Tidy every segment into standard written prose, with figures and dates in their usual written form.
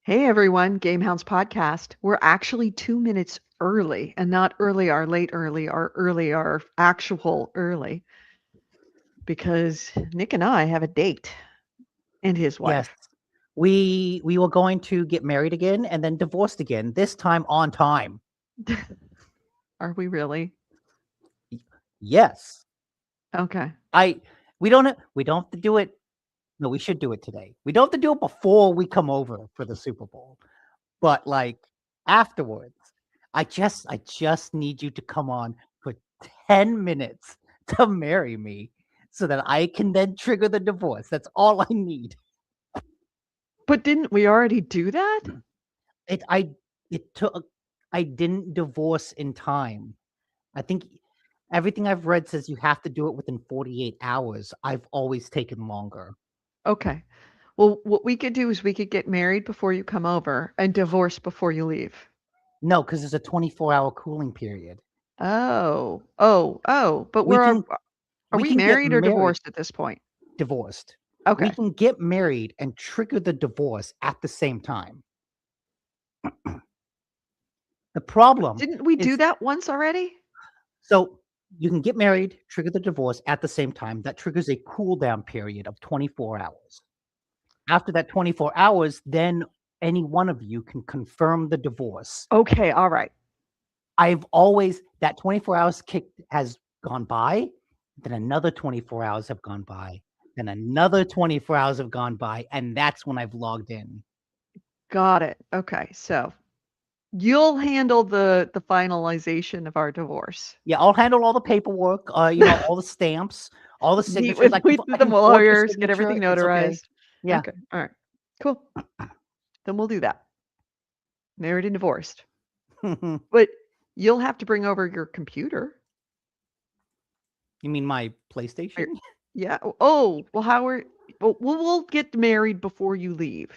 Hey everyone, GameHounds podcast. We're actually 2 minutes early, and not early our late early our actual early, because Nick and I have a date and his Yes. wife. We were going to get married again and then divorced again, this time on time. Are we really? Yes. Okay. I we don't have to do it. No, we should do it today. We don't have to do it before we come over for the Super Bowl. But like afterwards, I just need you to come on for 10 minutes to marry me so that I can then trigger the divorce. That's all I need. But didn't we already do that? It I it took I didn't divorce in time. I think everything I've read says you have to do it within 48 hours. I've always taken longer. Okay. Well, what we could do is we could get married before you come over and divorce before you leave. No, because there's a 24-hour cooling period. Oh. But We can are we we can get married or married divorced at this point? divorced. We Okay. can get married and trigger the divorce at the same time. The problem Didn't we do is that once already? so you can get married, trigger the divorce at the same time. That triggers a cool down period of 24 hours. After that 24 hours, then any one of you can confirm the divorce. Okay, all right. I've always that 24 hours has gone by, then another 24 hours have gone by, then another 24 hours have gone by, and that's when I've logged in. Got it. Okay, so you'll handle the finalization of our divorce. Yeah, I'll handle all the paperwork, all the stamps, all the Meet signatures. with I can meet fo- with I the can forge your lawyers, get everything signature. It's okay. notarized. Yeah. Okay, all right. Cool. Then we'll do that. Married and divorced. You But you'll have to bring over your computer. mean my Or- PlayStation? Yeah. Oh, well, we'll get married before you leave.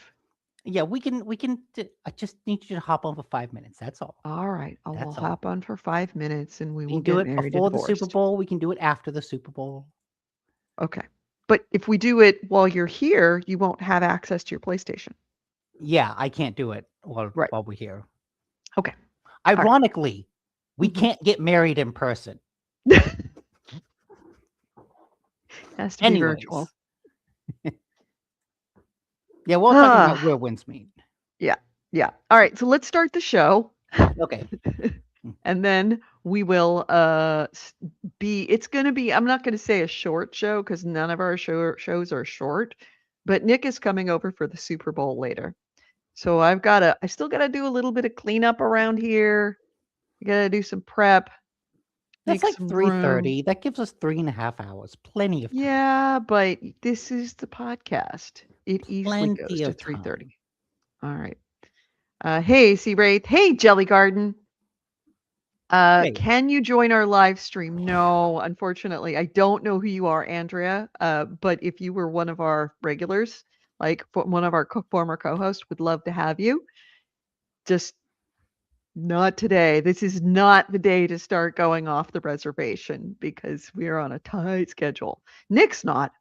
Yeah, I just need you to hop on for 5 minutes. That's all. All right. We'll That's all. hop on for 5 minutes and we We will can do get it married and before the Super divorced. Bowl. We can do it after the Super Bowl. Okay. But if we do it while you're here, you won't have access to your PlayStation. Yeah, I can't do it Right. while we're here. Okay. All right. Ironically, we Mhm. can't get married in person. Has to be virtual. Anyways. Yeah, we're all talking about Ah, where wins meet. yeah. Yeah. All right. So let's start the show. Okay. And then we will it's going to be, I'm not going to say a short show because none of our shows are short, but Nick is coming over for the Super Bowl later. So I still got to do a little bit of cleanup around here. I got to do some prep, That's make like some room. 3:30. That gives us 3.5 hours. Plenty of time. Yeah, but this is the podcast. It easily goes Plenty to of 3:30. time. All right. Hey, C Wraith. Hey, Jelly Garden. Hey, Can you join our live stream? No, unfortunately. I don't know who you are, Andrea. But if you were one of our regulars, like one of our former co-hosts, would love to have you. Just not today. This is not the day to start going off the reservation because we are on a tight schedule. Nick's not.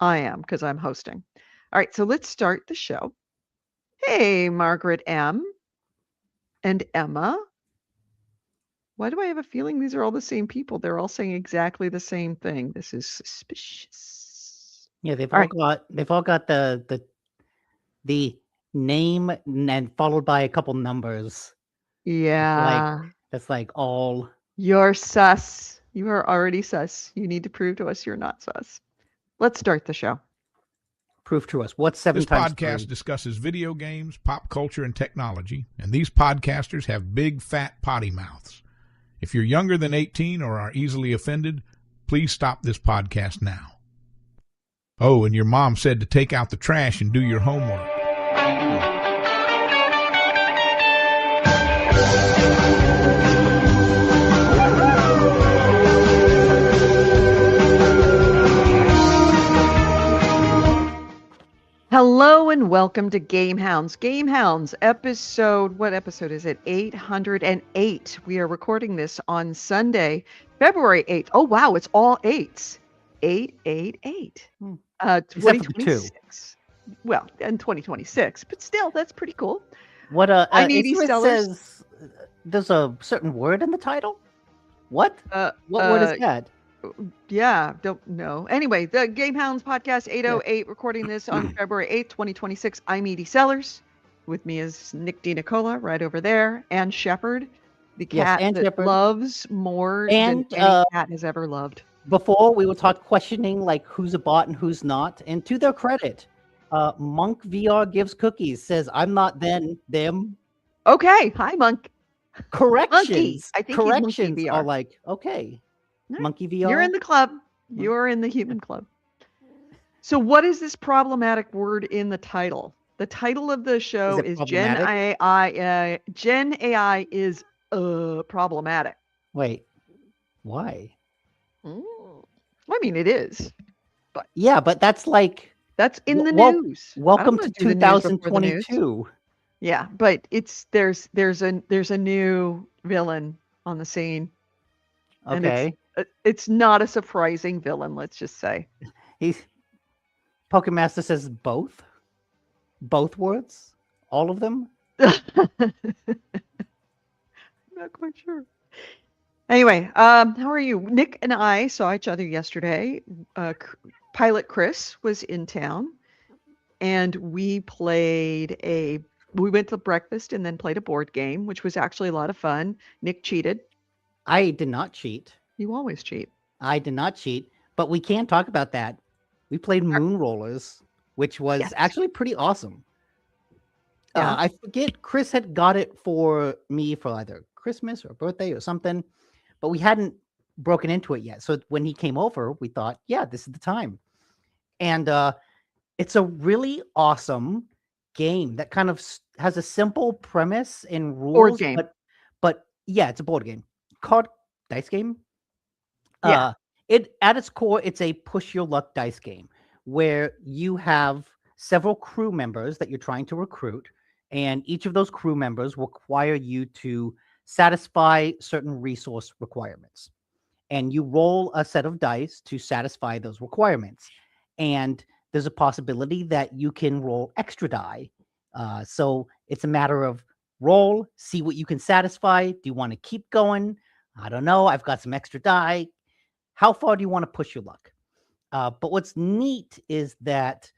I am because I'm hosting. All right, so let's start the show. Hey, Margaret M. and Emma. Why do I have a feeling these are all the same people? They're all saying exactly the same thing. This is suspicious. yeah, All right. they've all got the name and followed by a couple numbers. Like Yeah. that's like all You're sus. You are already sus. You need to prove to us you're not sus. Let's start the show. proof to us. What's 7 This times podcast 3? discusses video games, pop culture, and technology, and these podcasters have big, fat potty mouths. If you're younger than 18 or are easily offended, please stop this podcast now. Oh, and your mom said to take out the trash and do your homework. Hello and welcome to GameHounds. GameHounds episode, what episode is it? 808. We are recording this on Sunday, February 8th. Oh, wow, it's all eights. 888. Except for the 2. 2026. well, in 2026, but still, that's pretty cool. What I'm it Edie here Sellers. says there's a certain word in the title. What? Uh, What word is uh, that? yeah, don't know. Anyway, the GameHounds podcast 808, recording this on February 8th, 2026. I'm Edie Sellers. With me is Nick DiNicola right over there, and Shepherd, the Yes, cat and that Shepherd. loves more And than any cat has ever loved. before we were questioning like who's a bot and who's not, and to their credit, Monk VR gives cookies, says I'm not them. Okay, hi, Monkey. Corrections. I think he's Monkey Corrections are VR. like, okay, All right, Monkey You're VR. in the club. You're in the human club. So, what is this problematic word in the title? The title of the show it is problematic? GenAI. GenAI is problematic. Wait, why? I mean, it is. Yeah, but that's like That's in the well, news. I don't welcome wanna to do the news before the news. 2022. Yeah, but there's a new villain on the scene, and Okay, it's not a surprising villain. Let's just say. he's Pokemon Master says both words, all of them. Not quite sure. Anyway, how are you? Nick and I saw each other yesterday. Pilot Chris was in town, and we went to breakfast and then played a board game, which was actually a lot of fun. Nick cheated. I did not cheat. You always cheat. I did not cheat, but we can talk about that. We played Moon Rollers, which was Yes. actually pretty awesome. Yeah. I forget, Chris had got it for me for either Christmas or birthday or something, but we hadn't broken into it yet. So when he came over, we thought, yeah, this is the time. And it's a really awesome game that kind of has a simple premise and rules. Board game. But yeah, it's a board game. Card dice game. Yeah. It at its core, it's a push your luck dice game where you have several crew members that you're trying to recruit, and each of those crew members require you to satisfy certain resource requirements. And you roll a set of dice to satisfy those requirements. And there's a possibility that you can roll extra die. So it's a matter of roll, see what you can satisfy. Do you want to keep going? I don't know. I've got some extra die. How far do you want to push your luck? But what's neat is that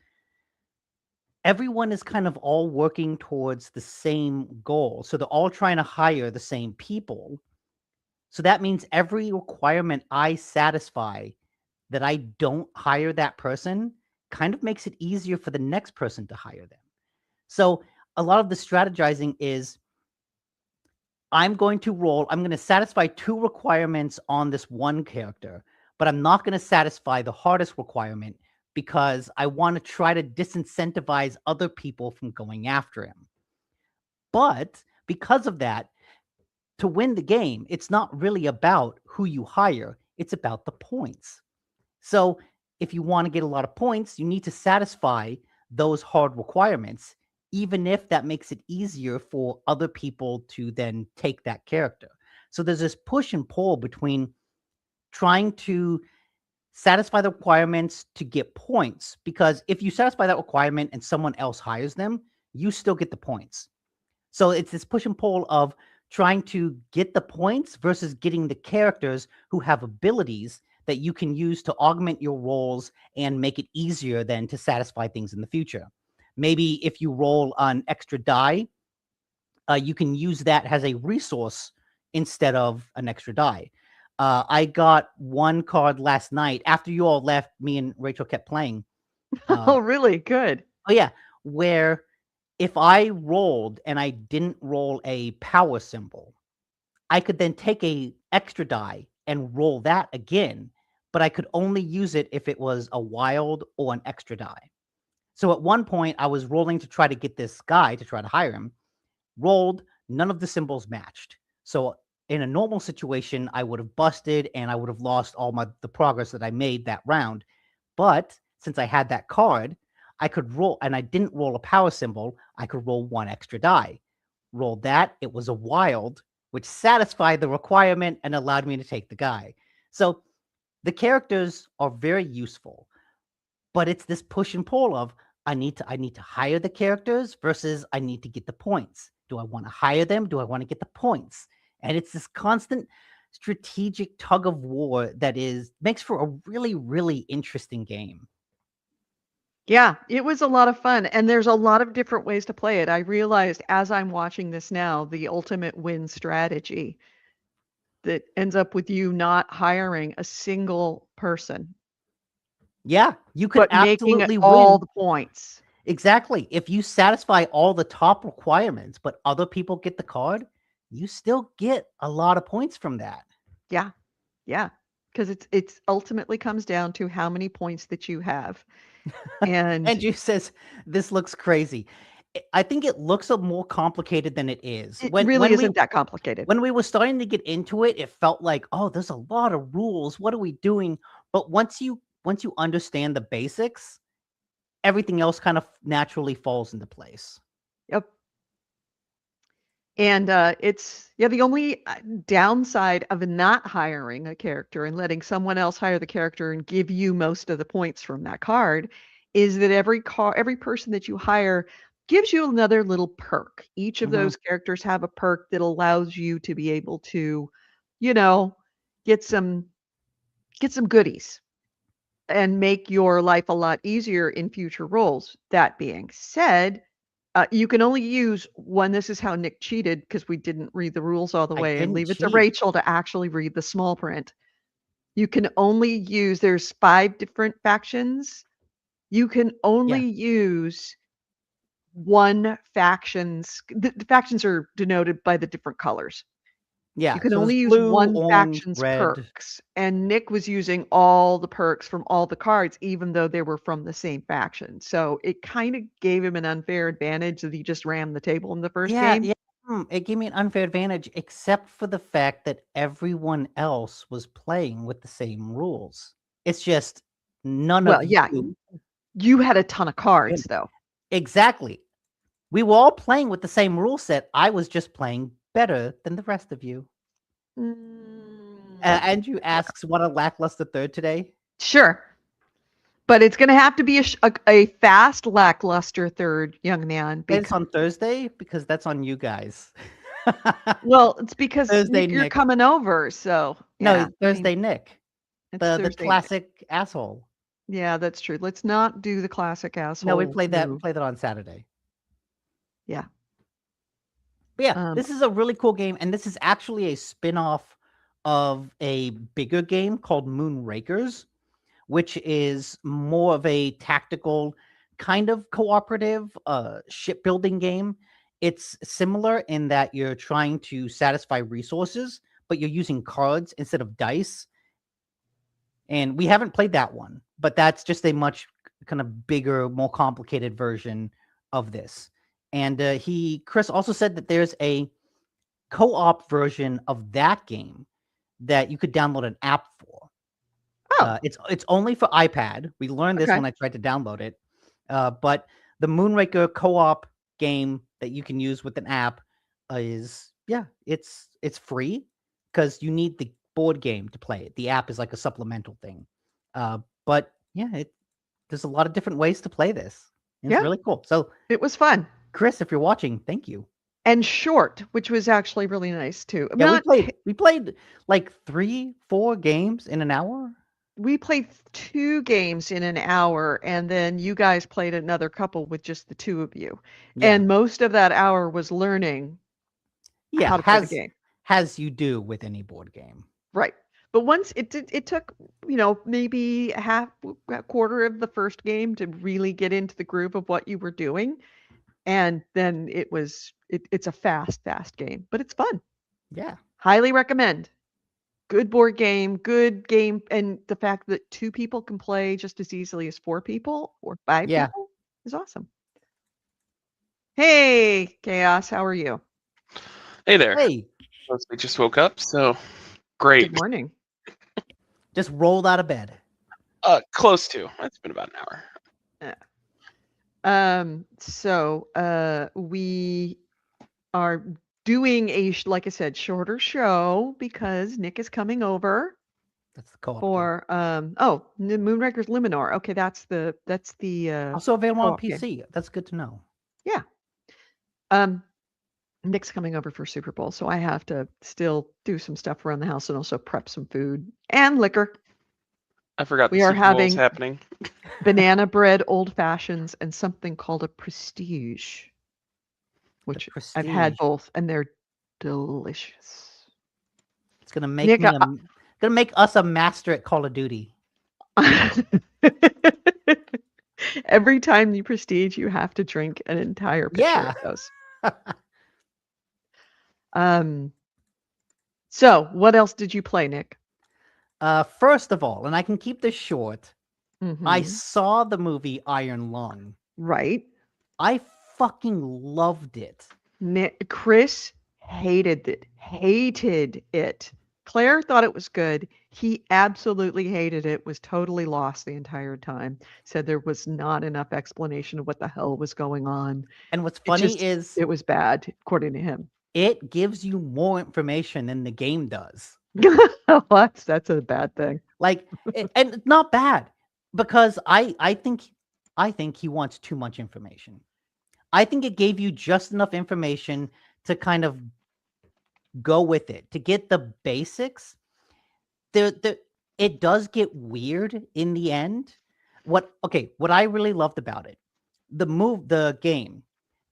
everyone is kind of all working towards the same goal. So they're all trying to hire the same people. So that means every requirement I satisfy that I don't hire that person kind of makes it easier for the next person to hire them. So a lot of the strategizing is I'm going to satisfy 2 requirements on this one character, but I'm not going to satisfy the hardest requirement because I want to try to disincentivize other people from going after him. But because of that, to win the game, it's not really about who you hire, it's about the points. So if you want to get a lot of points, you need to satisfy those hard requirements, even if that makes it easier for other people to then take that character. So there's this push and pull between trying to satisfy the requirements to get points, because if you satisfy that requirement and someone else hires them, you still get the points. So it's this push and pull of trying to get the points versus getting the characters who have abilities that you can use to augment your rolls and make it easier then to satisfy things in the future. Maybe if you roll an extra die, you can use that as a resource instead of an extra die. I got one card last night after you all left. Me and Rachel kept playing. Oh, really? Good. Oh yeah, where if I rolled and I didn't roll a power symbol, I could then take a extra die and roll that again, but I could only use it if it was a wild or an extra die. So at one point, I was rolling to try to get this guy to try to hire him, rolled, none of the symbols matched. So in a normal situation, I would have busted and I would have lost all the progress that I made that round. But since I had that card, I could roll, and I didn't roll a power symbol, I could roll one extra die. Rolled that, it was a wild, which satisfied the requirement and allowed me to take the guy. So the characters are very useful, but it's this push and pull of I need to hire the characters versus I need to get the points. Do I want to hire them? Do I want to get the points? And it's this constant strategic tug of war that makes for a really, really interesting game. Yeah, it was a lot of fun, and there's a lot of different ways to play it. I realized as I'm watching this now, the ultimate win strategy that ends up with you not hiring a single person, Yeah, you could but making absolutely all win. the points. Exactly. If you satisfy all the top requirements, but other people get the card, you still get a lot of points from that. Yeah, yeah, because it's ultimately comes down to how many points that you have. And Andrew says this looks crazy. I think it looks more complicated than it is. it really isn't that complicated. When we were starting to get into it, it felt like, oh, there's a lot of rules. What are we doing? But once you understand the basics, everything else kind of naturally falls into place. Yep. And the only downside of not hiring a character and letting someone else hire the character and give you most of the points from that card is that every person that you hire gives you another little perk. Each of those characters have a perk that allows you to be able to, you know, get some goodies and make your life a lot easier in future roles. That being said, you can only use one. This is how Nick cheated because we didn't read the rules all the I way and didn't leave it to cheat. Rachel to actually read the small print. You can only use, there's 5 different factions. You can only use one factions. The factions are denoted by the different colors. Yeah. You can so only there's use blue, one orange, faction's red. perks. And Nick was using all the perks from all the cards, even though they were from the same faction. So it kind of gave him an unfair advantage that he just rammed the table in the first game. Yeah. It gave me an unfair advantage, except for the fact that everyone else was playing with the same rules. It's just none of you. You had a ton of cards, though. Exactly. We were all playing with the same rule set. I was just playing better than the rest of you. Andrew asks, "What a lackluster third today?" Sure. But it's going to have to be a fast, lackluster third, young man. It's on Thursday because that's on you guys. Well, it's because Thursday, you're Nick. coming over, so No, yeah. it's Thursday, Nick. The Thursday, classic asshole. Yeah, that's true. Let's not do the classic asshole. No, we played that. We played that on Saturday. Yeah. But yeah, this is a really cool game, and this is actually a spin-off of a bigger game called Moonrakers, which is more of a tactical kind of cooperative shipbuilding game. It's similar in that you're trying to satisfy resources, but you're using cards instead of dice. And we haven't played that one, but that's just a much kind of bigger, more complicated version of this. And Chris also said that there's a co-op version of that game that you could download an app for. Oh, it's only for iPad. We learned this when I tried to download it. But the Moonraker co-op game that you can use with an app is it's free because you need the board game to play it. The app is like a supplemental thing. But yeah, there's a lot of different ways to play this. It's really cool. So it was fun. Chris, if you're watching, thank you. And short, which was actually really nice too. Yeah, we played like 3-4 games in an hour. We played 2 games in an hour, and then you guys played another couple with just the 2 of you. Yeah. And most of that hour was learning how to play the game. As you do with any board game. Right. But once it took, maybe a quarter of the first game to really get into the groove of what you were doing. And then it's a fast game, but it's fun. Yeah. Highly recommend. Good board game, good game. And the fact that 2 people can play just as easily as 4 people or 5 people is awesome. Hey, Chaos, how are you? Hey there. Hey. We just woke up, so great. Good morning. Just rolled out of bed. Close to. It's been about an hour. So we are doing like I said, shorter show because Nick is coming over. That's the co-op game. for Moonraker's Luminor. Okay, that's the Also available on co-op game. PC. That's good to know. Yeah. Nick's coming over for Super Bowl, so I have to still do some stuff around the house and also prep some food and liquor. I forgot We the are Super Bowl's having happening. banana bread old fashions and something called a prestige, which I've had Prestige. both, and they're delicious. It's gonna make Nick, me gonna make us a master at Call of Duty. Every time you prestige, you have to drink an entire pitcher Yeah. of those. So what else did you play, Nick? First of all, and I can keep this short, I Mhm. saw the movie Iron Lung. Right. I fucking loved it. Chris hated it. Claire thought it was good. He absolutely hated it, was totally lost the entire time. Said there was not enough explanation of what the hell was going on. And what's funny is it was bad, according to him. it gives you more information than the game does. That's a bad thing. Like, and not bad, because I think he wants too much information. I think it gave you just enough information to kind of go with it, to get the basics. It does get weird in the end. What I really loved about it, the game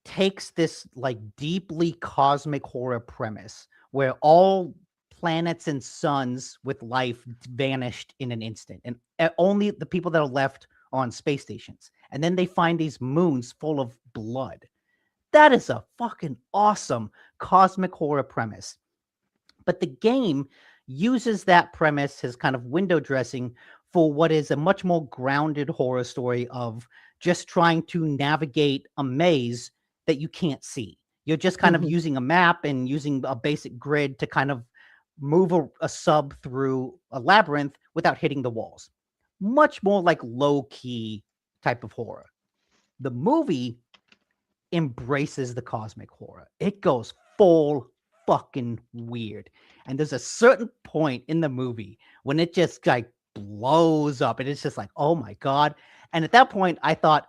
takes this like deeply cosmic horror premise where all planets and suns with life vanished in an instant, and only the people that are left are on space stations. And then they find these moons full of blood. That is a fucking awesome cosmic horror premise. But the game uses that premise as kind of window dressing for what is a much more grounded horror story of just trying to navigate a maze that you can't see. You're just kind of using a map and using a basic grid to kind of move a sub through a labyrinth without hitting the walls. Much more like low-key type of horror. The movie embraces the cosmic horror. It goes full fucking weird. And there's a certain point in the movie when it just like blows up and it's just like, oh my God. And at that point, I thought,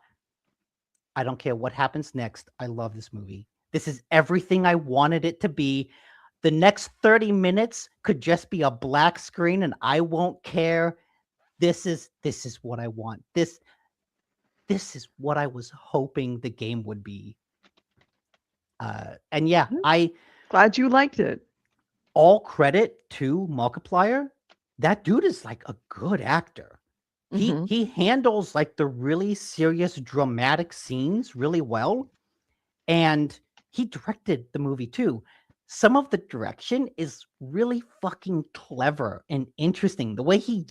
I don't care what happens next. I love this movie. This is everything I wanted it to be. The next 30 minutes could just be a black screen and I won't care. This is what I want. This is what I was hoping the game would be. And yeah, Glad you liked it. All credit to Markiplier. That dude is like a good actor. He handles like the really serious dramatic scenes really well. And he directed the movie too. Some of the direction is really fucking clever and interesting. The way he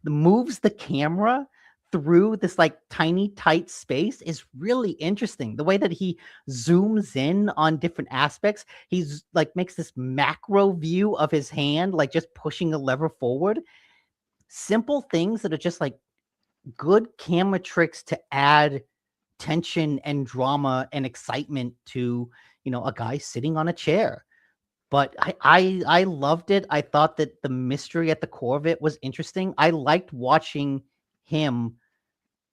moves the camera through this like tiny tight space is really interesting. The way that he zooms in on different aspects, he's like makes this macro view of his hand, like just pushing a lever forward. Simple things that are just like good camera tricks to add tension and drama and excitement to, a guy sitting on a chair. But I loved it. I thought that the mystery at the core of it was interesting. I liked watching him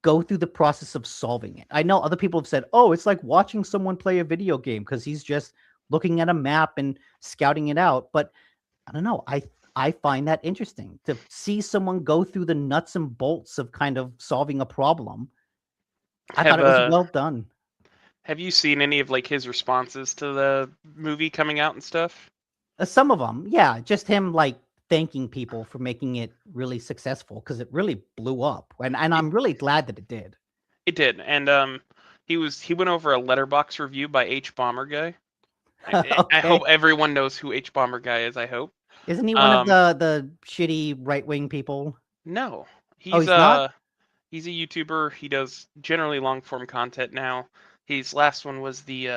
go through the process of solving it. I know other people have said, oh, it's like watching someone play a video game because he's just looking at a map and scouting it out. But I don't know. I find that interesting to see someone go through the nuts and bolts of kind of solving a problem. I thought it was well done. Have you seen any of like his responses to the movie coming out and stuff? Some of them, yeah, just him like thanking people for making it really successful because it really blew up, and I'm really glad that it did. It did, and he went over a Letterboxd review by H Bomber Guy. Okay. I hope everyone knows who H Bomber Guy is. I hope. Isn't he one of the shitty right wing people? No, he's not. He's a YouTuber. He does generally long form content now. His last one was the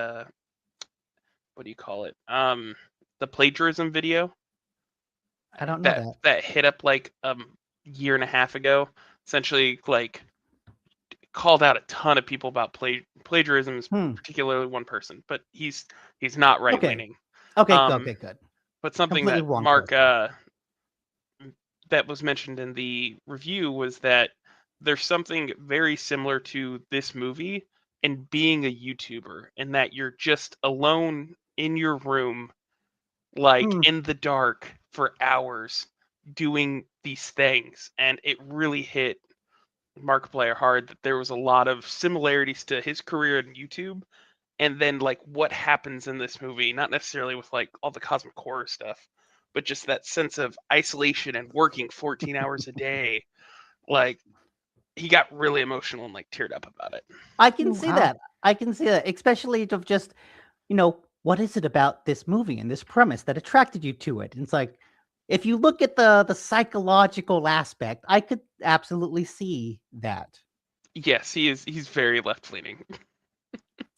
what do you call it? The plagiarism video. I don't know that hit up like a year and a half ago. Essentially, like called out a ton of people about plagiarism, particularly one person. But he's not right leaning. Okay, good. But something that Mark that was mentioned in the review was that there's something very similar to this movie in being a YouTuber, in that you're just alone in your room, like in the dark for hours doing these things. And it really hit Markiplier hard that there was a lot of similarities to his career in YouTube, and then like what happens in this movie, not necessarily with like all the cosmic horror stuff, but just that sense of isolation and working 14 hours a day. Like, he got really emotional and like teared up about it. I can Oh, see wow. that. I can see that, especially of just, what is it about this movie and this premise that attracted you to it? And it's like, if you look at the psychological aspect, I could absolutely see that. Yes, he's very left leaning.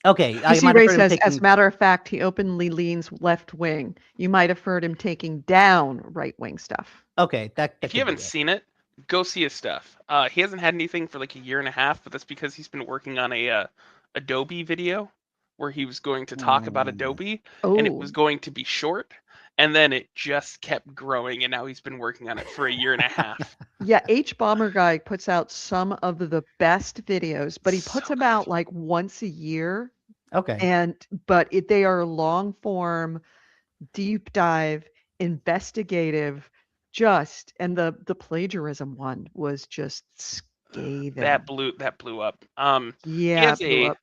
Okay, I PC might have Ray heard him says, as taking. a matter of fact, he openly leans left wing. You might have heard him taking down right wing stuff. Okay, that If could you haven't be it. seen it, go see his stuff. He hasn't had anything for like a year and a half, but that's because he's been working on a Adobe video where he was going to talk about Adobe, and it was Oh, going to be short, and then it just kept growing, and now he's been working on it for a year and a half. yeah. H Bomber Guy puts out some of the best videos, but he puts So them out like once a year. Okay. But they are long form, deep dive, investigative, and the plagiarism one was just scathing. that blew up. He Yeah, has it blew a up.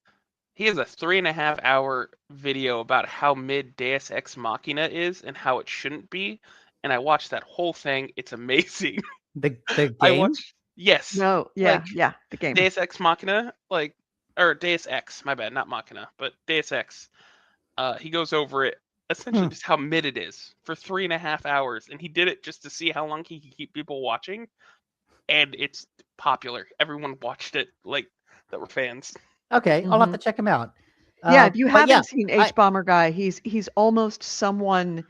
he has a 3.5 hour video about how mid Deus Ex Machina is and how it shouldn't be, and I watched that whole thing. It's amazing. The I game? watched yes, No, like yeah, the game. Deus Ex Machina, like or Deus Ex, my bad, not Machina, but Deus Ex. He goes over it essentially just how mid it is for 3.5 hours, and he did it just to see how long he could keep people watching, and it's popular. Everyone watched it, like that were fans. Okay, I'll have Mhm. to check him out. Yeah, if you But yeah, haven't seen I H Bomber Guy, he's almost someone.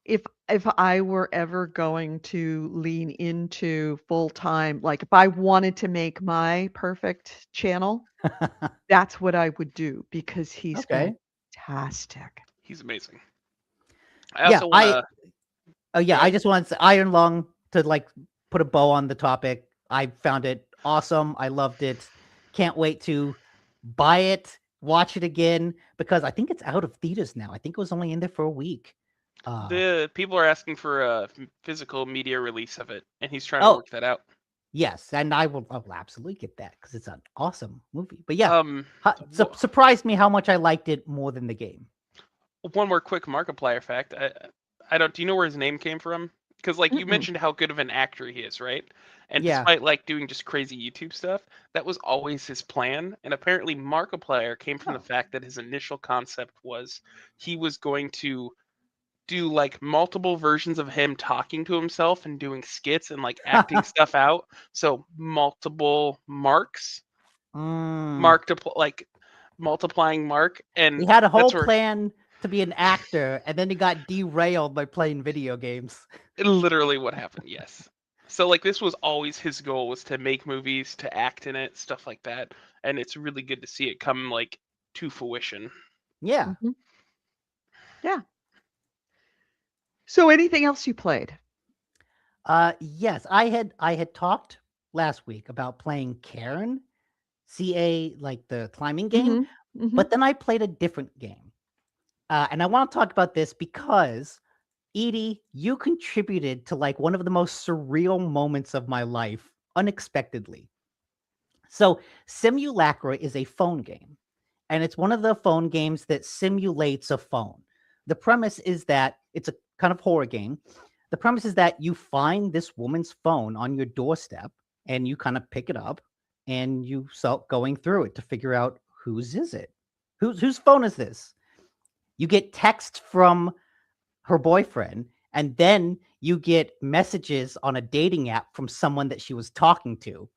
If I were ever going to lean into full time, like if I wanted to make my perfect channel, that's what I would do because he's okay. fantastic. He's amazing. I Yeah, also want to yeah, go I ahead. just wanted to Iron Lung to like put a bow on the topic. I found it awesome. I loved it. Can't wait to buy it, watch it again because I think it's out of theaters now. I think it was only in there for a week. The people are asking for a physical media release of it, and he's trying to Oh, work that out. yes, and I will absolutely get that because it's an awesome movie. But yeah, surprised me how much I liked it more than the game. One more quick Markiplier fact. I don't. Do you know where his name came from? Because like you Mm-mm. mentioned how good of an actor he is, right? And Yeah. despite like doing just crazy YouTube stuff, that was always his plan. And apparently Markiplier came from the fact that his initial concept was he was going to do like multiple versions of him talking to himself and doing skits and like acting stuff out. So multiple marks, like multiplying Mark, and He had a whole that's where plan to be an actor, and then he got derailed by playing video games. literally what happened. Yes. So like this was always his goal, was to make movies, to act in it, stuff like that, and it's really good to see it come like to fruition. Yeah. Mhm. Yeah. So anything else you played? Yes, I had talked last week about playing Karen, CA, like the climbing game, Mhm. Mhm. but then I played a different game. And I want to talk about this because Edie, you contributed to like one of the most surreal moments of my life unexpectedly. So, Simulacra is a phone game, and it's one of the phone games that simulates a phone. The premise is that it's a kind of horror game. The premise is that you find this woman's phone on your doorstep and you kind of pick it up and you start going through it to figure out whose is it? Whose phone is this? You get text from her boyfriend, and then you get messages on a dating app from someone that she was talking to.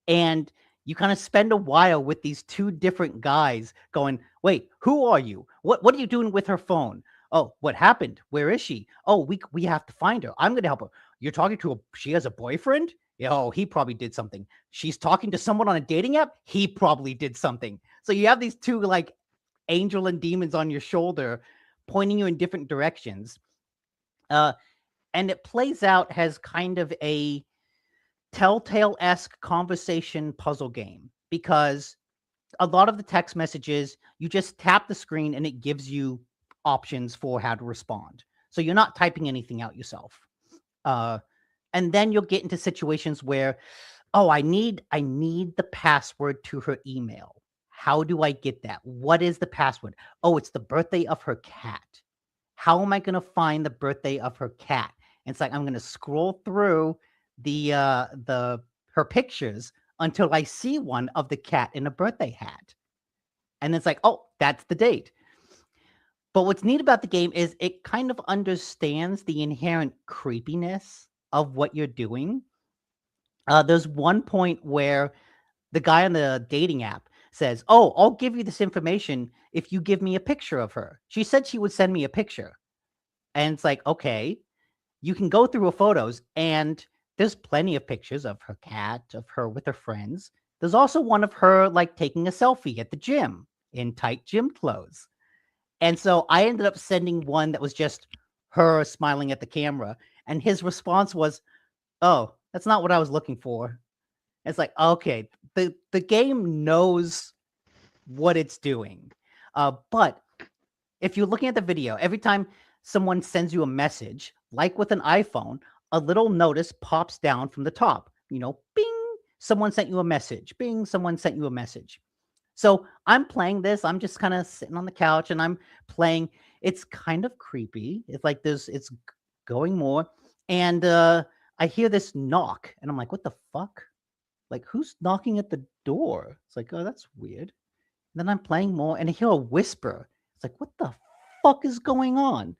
And you kind of spend a while with these two different guys going, wait, who are you? What are you doing with her phone? Oh, what happened? Where is she? Oh, we have to find her. I'm going to help her. You're talking to she has a boyfriend? Oh, he probably did something. She's talking to someone on a dating app? He probably did something. So you have these two like angel and demons on your shoulder pointing you in different directions. and it plays out as kind of a Telltale-esque conversation puzzle game, because a lot of the text messages, you just tap the screen and it gives you options for how to respond. So you're not typing anything out yourself. And then you'll get into situations where, oh, I need the password to her email. How do I get that? What is the password? Oh, it's the birthday of her cat. How am I going to find the birthday of her cat? And it's like, I'm going to scroll through her pictures until I see one of the cat in a birthday hat. And it's like, oh, that's the date. But what's neat about the game is it kind of understands the inherent creepiness of what you're doing. There's one point where the guy on the dating app says, oh, I'll give you this information if you give me a picture of her. She said she would send me a picture. And it's like, okay, you can go through her photos, and there's plenty of pictures of her cat, of her with her friends. There's also one of her like taking a selfie at the gym in tight gym clothes. And so I ended up sending one that was just her smiling at the camera. And his response was, oh, that's not what I was looking for. It's like, okay, the game knows what it's doing. But if you're looking at the video, every time someone sends you a message, like with an iPhone, a little notice pops down from the top. You know, bing, someone sent you a message. Bing, someone sent you a message. So I'm playing this. I'm just kind of sitting on the couch and I'm playing. It's kind of creepy. It's like it's going more. And I hear this knock and I'm like, what the fuck? Like, who's knocking at the door? It's like, oh, that's weird. And then I'm playing more and I hear a whisper. It's like, what the fuck is going on?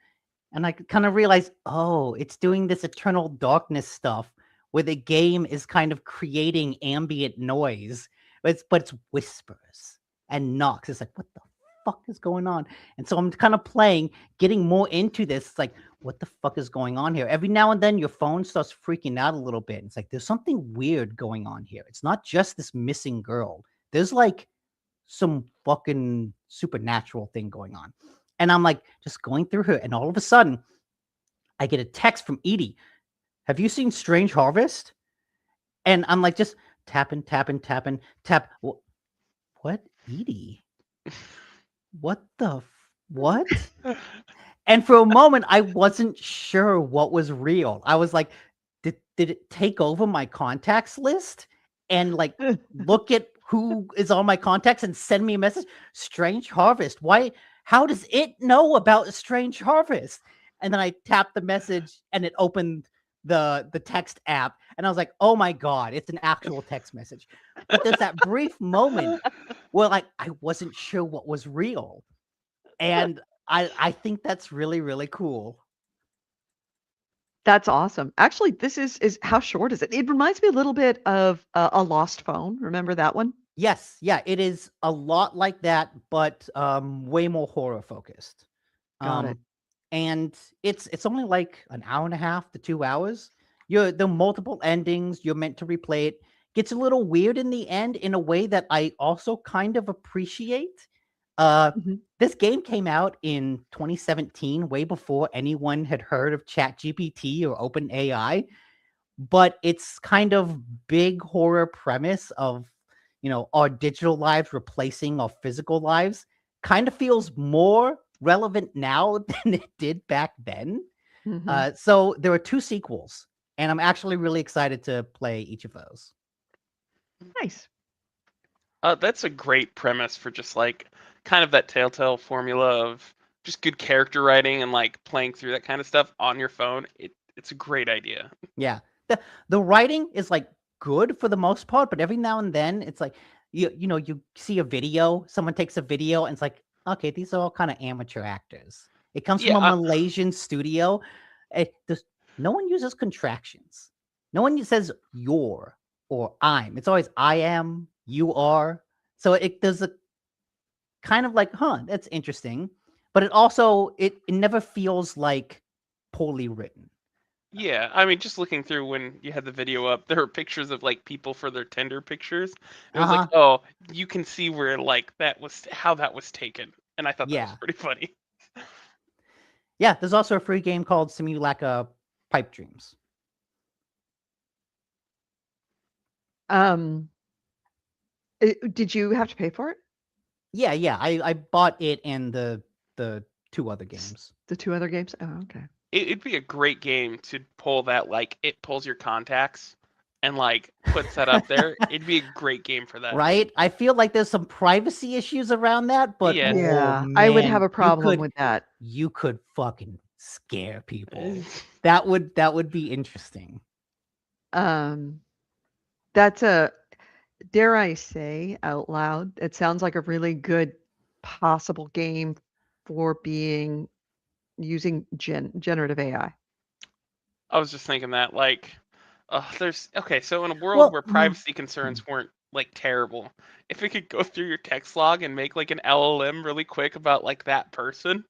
And I kind of realize, oh, it's doing this eternal darkness stuff where the game is kind of creating ambient noise, but it's whispers and knocks. It's like, what the fuck is going on? And so I'm kind of playing, getting more into this. It's like, what the fuck is going on here? Every now and then your phone starts freaking out a little bit. It's like, there's something weird going on here. It's not just this missing girl. There's like some fucking supernatural thing going on. And I'm like, just going through her. And all of a sudden, I get a text from Edie. Have you seen Strange Harvest? And I'm like, just tapping, tap. What? Edie? What what? And for a moment, I wasn't sure what was real. I was like, did it take over my contacts list and like look at who is on my contacts and send me a message? Strange Harvest. Why? How does it know about Strange Harvest? And then I tapped the message and it opened the text app. And I was like, oh my God, it's an actual text message. But there's that brief moment where like I wasn't sure what was real. And I think that's really, really cool. That's awesome. Actually, this is how short is it? It reminds me a little bit of A Lost Phone. Remember that one? Yes, yeah, it is a lot like that, but way more horror focused. Got it. And it's only like an hour and a half to 2 hours. There are multiple endings. You're meant to replay it. Gets a little weird in the end in a way that I also kind of appreciate. Mhm. This game came out in 2017, way before anyone had heard of ChatGPT or OpenAI. But it's kind of big horror premise of, you know, our digital lives replacing our physical lives kind of feels more relevant now than it did back then. Mhm. So there are 2 sequels, and I'm actually really excited to play each of those. Nice. That's a great premise for just like kind of that Telltale formula of just good character writing and like playing through that kind of stuff on your phone. It's a great idea. Yeah. The writing is like good for the most part, but every now and then it's like you know, you see a video, someone takes a video and it's like, okay, these are all kind of amateur actors. It comes from a Yeah, Malaysian studio. No one uses contractions. No one says your or I'm. It's always I am, you are. So there's a kind of like, that's interesting. But it never feels like poorly written. yeah. I mean, just looking through when you had the video up, there were pictures of like people for their Tinder pictures. It was like, Uh-huh. oh, you can see where like that was how that was taken, and I thought that was Yeah. pretty funny. Yeah, there's also a free game called Simulacra pipe dreams. Did you have to pay for it? Yeah, I bought it and the 2 other games. The 2 other games? Oh, okay. It'd be a great game to pull that, like, it pulls your contacts and, like, puts that up there. It'd be a great game for that. Right? I feel like there's some privacy issues around that, but Yeah. Yeah, oh, I would man, have a problem could, with that. You could fucking scare people. That would be interesting. That's a, dare I say out loud, it sounds like a really good possible game for using generative AI. I was just thinking that, like, so in a world Well, where privacy concerns weren't, like, terrible, if it could go through your text log and make, like, an LLM really quick about, like, that person,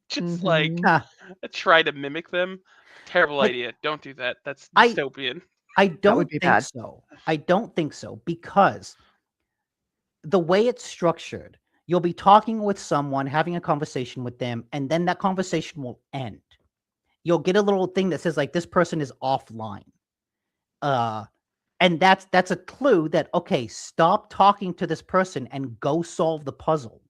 just, like, Mhm. try to mimic them, terrible Like, idea. Don't do that. That's I- dystopian. I That would don't be think bad. so. I don't think so, because the way it's structured, you'll be talking with someone, having a conversation with them, and then that conversation will end. You'll get a little thing that says, like, this person is offline. And that's a clue that, okay, stop talking to this person and go solve the puzzle.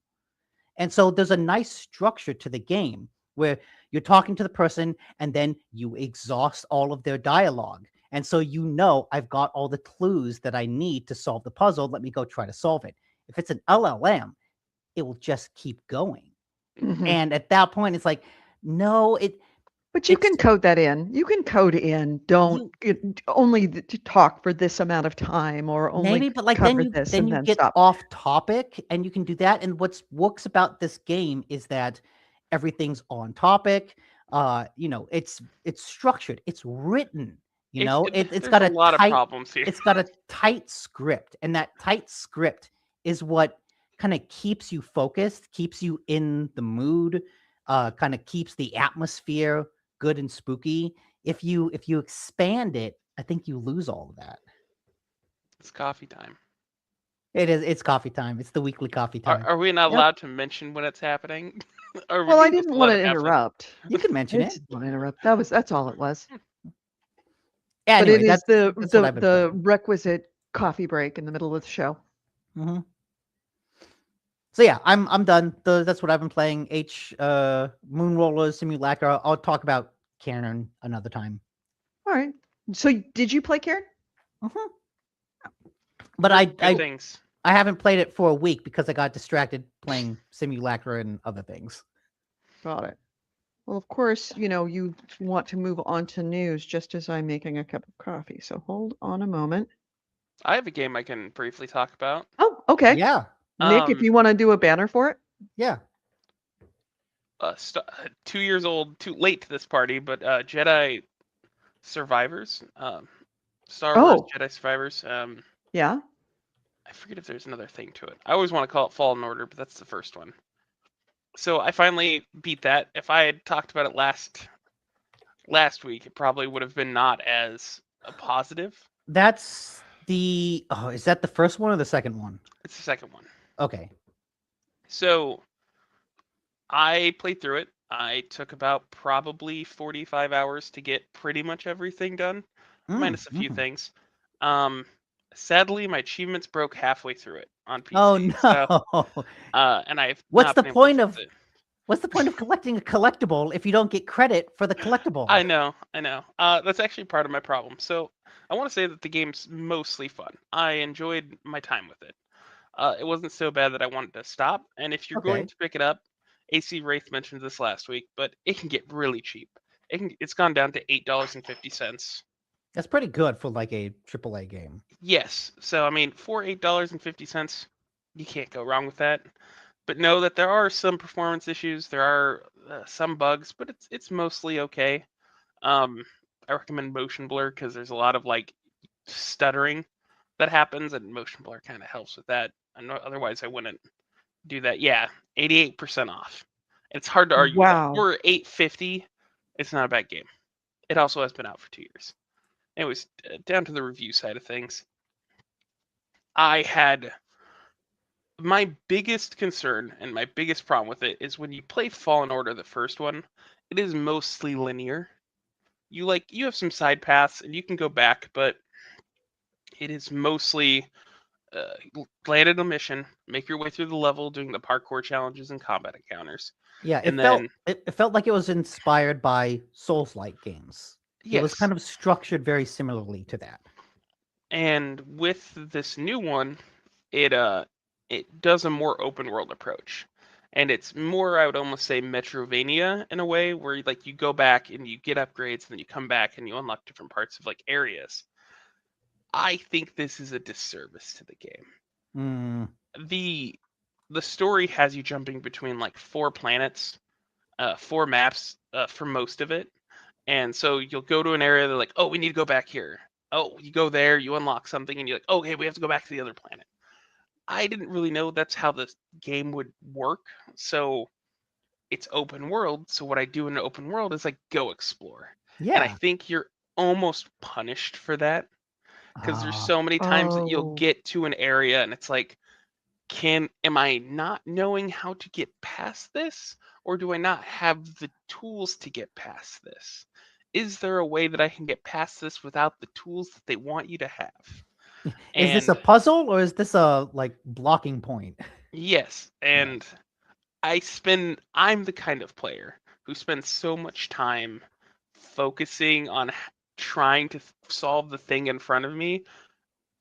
And so there's a nice structure to the game where you're talking to the person and then you exhaust all of their dialogue. And so, I've got all the clues that I need to solve the puzzle. Let me go try to solve it. If it's an LLM, it will just keep going. Mhm. And at that point, it's like, no, But you can it's- code that in. You can code in, don't only to talk for this amount of time, or only maybe, but like cover this then and you then get stop. off topic and you can do that. And what's works about this game is that everything's on topic. It's structured, it's written. It's There's got a a lot of tight problems here. it's got a tight script, and that tight script is what kind of keeps you focused, keeps you in the mood, kind of keeps the atmosphere good and spooky. If you expand it, I think you lose all of that. It's coffee time. It's coffee time. It's the weekly coffee time. Are we not Yep. allowed to mention when it's happening? Or Well, I we just didn't let want it to happen? interrupt. You can I mention it. didn't want to interrupt. That's all it was. But Anyway, it is that's what I've been the playing. requisite coffee break in the middle of the show. Mhm. So yeah, I'm done. That's what I've been playing. Moon Roller Simulacra. I'll talk about Karen another time. All right. So did you play Karen? Mhm. But Good things. I haven't played it for a week because I got distracted playing Simulacra and other things. Got it. Well, of course, you want to move on to news just as I'm making a cup of coffee. So hold on a moment. I have a game I can briefly talk about. Oh, okay. Yeah, Nick, if you want to do a banner for it. yeah. 2 years old, too late to this party, but Jedi Survivors, Star Wars Oh, Jedi Survivors. yeah. I forget if there's another thing to it. I always want to call it Fallen Order, but that's the first one. So I finally beat that. If I had talked about it last week, it probably would have been not as a positive. That's is that the first one or the second one? It's the second one. Okay. So I played through it. I took about probably 45 hours to get pretty much everything done, minus a few things. Sadly, my achievements broke halfway through it on PC. Oh no. So, and I've What's not the been able to point fix of it. What's the point of collecting a collectible if you don't get credit for the collectible? I know. That's actually part of my problem. So I want to say that the game's mostly fun. I enjoyed my time with it. It wasn't so bad that I wanted to stop. And if you're going Okay. to pick it up, AC Wraith mentioned this last week, but it can get really cheap. It's gone down to $8.50. That's pretty good for like a AAA game. Yes. So I mean, for $8.50, you can't go wrong with that. But know that there are some performance issues. There are some bugs, but it's mostly okay. I recommend Motion Blur because there's a lot of like stuttering that happens, and Motion Blur kind of helps with that. Otherwise, I wouldn't do that. Yeah, 88% off. It's hard to argue with that. Wow. For $8.50, it's not a bad game. It also has been out for 2 years. Anyways, down to the review side of things. I had my biggest concern and my biggest problem with it is when you play Fallen Order, the first one, it is mostly linear. you have some side paths and you can go back, but it is mostly land at a mission, make your way through the level, doing the parkour challenges and combat encounters. Yeah, And then it felt like it was inspired by Souls-like games. It was yes, kind of structured very similarly to that. and with this new one, it does a more open world approach. And it's more, I would almost say, Metrovania in a way, where like you go back and you get upgrades, and then you come back and you unlock different parts of like areas. I think this is a disservice to the game. Mm, The story has you jumping between like 4 planets, 4 maps for most of it. And so you'll go to an area, they're like, oh, we need to go back here. Oh, you go there, you unlock something, and you're like, okay, we have to go back to the other planet. I didn't really know that's how the game would work. So it's open world. So what I do in an open world is like go explore. And I yeah. think you're almost punished for that, because there's Ah, so many times that you'll Oh. get to an area and it's like, am I not knowing how to get past this, or do I not have the tools to get past this? Is there a way that I can get past this without the tools that they want you to have? is this a And puzzle or is this a like blocking point? yes, Yeah. and I'm the kind of player who spends so much time focusing on trying to solve the thing in front of me,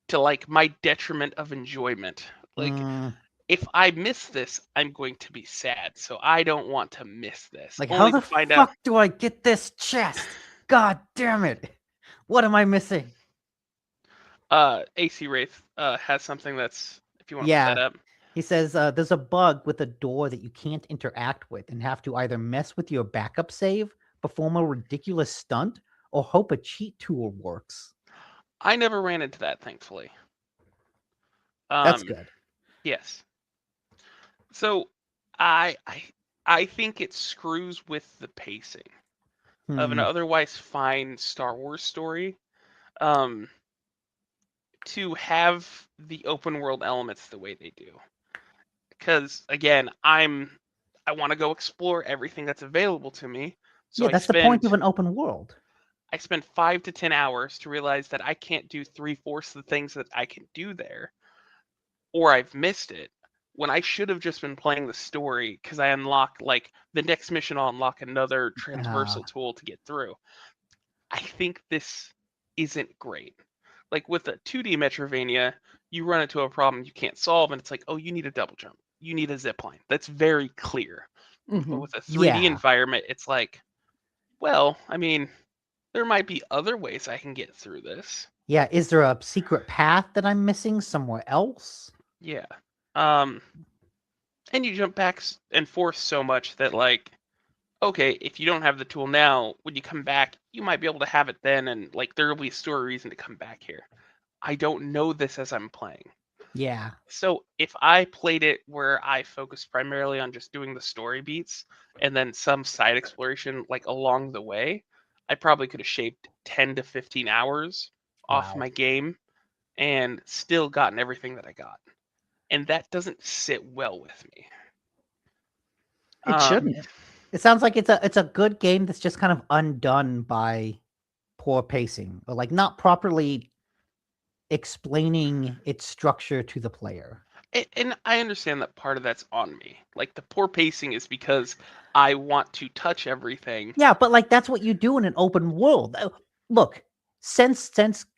to like my detriment of enjoyment. Like, Mm, if I miss this, I'm going to be sad. So I don't want to miss this. like, how Only the to find out fuck do I get this chest? God damn it! What am I missing? AC Wraith has something that's, if you want to put Yeah, that up. he says there's a bug with a door that you can't interact with and have to either mess with your backup save, perform a ridiculous stunt, or hope a cheat tool works. I never ran into that, thankfully. That's good. Yes. So I think it screws with the pacing of an Hmm. otherwise fine Star Wars story. Um, to have the open world elements the way they do. Because again, I want to go explore everything that's available to me. So Yeah, that's the point of an open world. I spend 5 to 10 hours to realize that I can't do 3/4 of the things that I can do there, or I've missed it, when I should have just been playing the story, because I unlock like the next mission, I'll unlock another Ah, transversal tool to get through. I think this isn't great. Like with a 2D Metrovania, you run into a problem you can't solve, and it's like, oh, you need a double jump, you need a zip line. That's very clear. But with a 3D yeah. environment, it's like, well, I mean, there might be other ways I can get through this. Yeah, is there a secret path that I'm missing somewhere else? Yeah. And you jump back and forth so much that, like, okay, if you don't have the tool now, when you come back, you might be able to have it then, and like there will be a story reason to come back here. I don't know this as I'm playing. Yeah. So if I played it where I focused primarily on just doing the story beats and then some side exploration like along the way, I probably could have shaved 10 to 15 hours off Wow. my game and still gotten everything that I got. And that doesn't sit well with me. It shouldn't. It sounds like it's a good game that's just kind of undone by poor pacing or like not properly explaining its structure to the player. And I understand that part of that's on me. Like the poor pacing is because I want to touch everything. Yeah, but like that's what you do in an open world. Look, since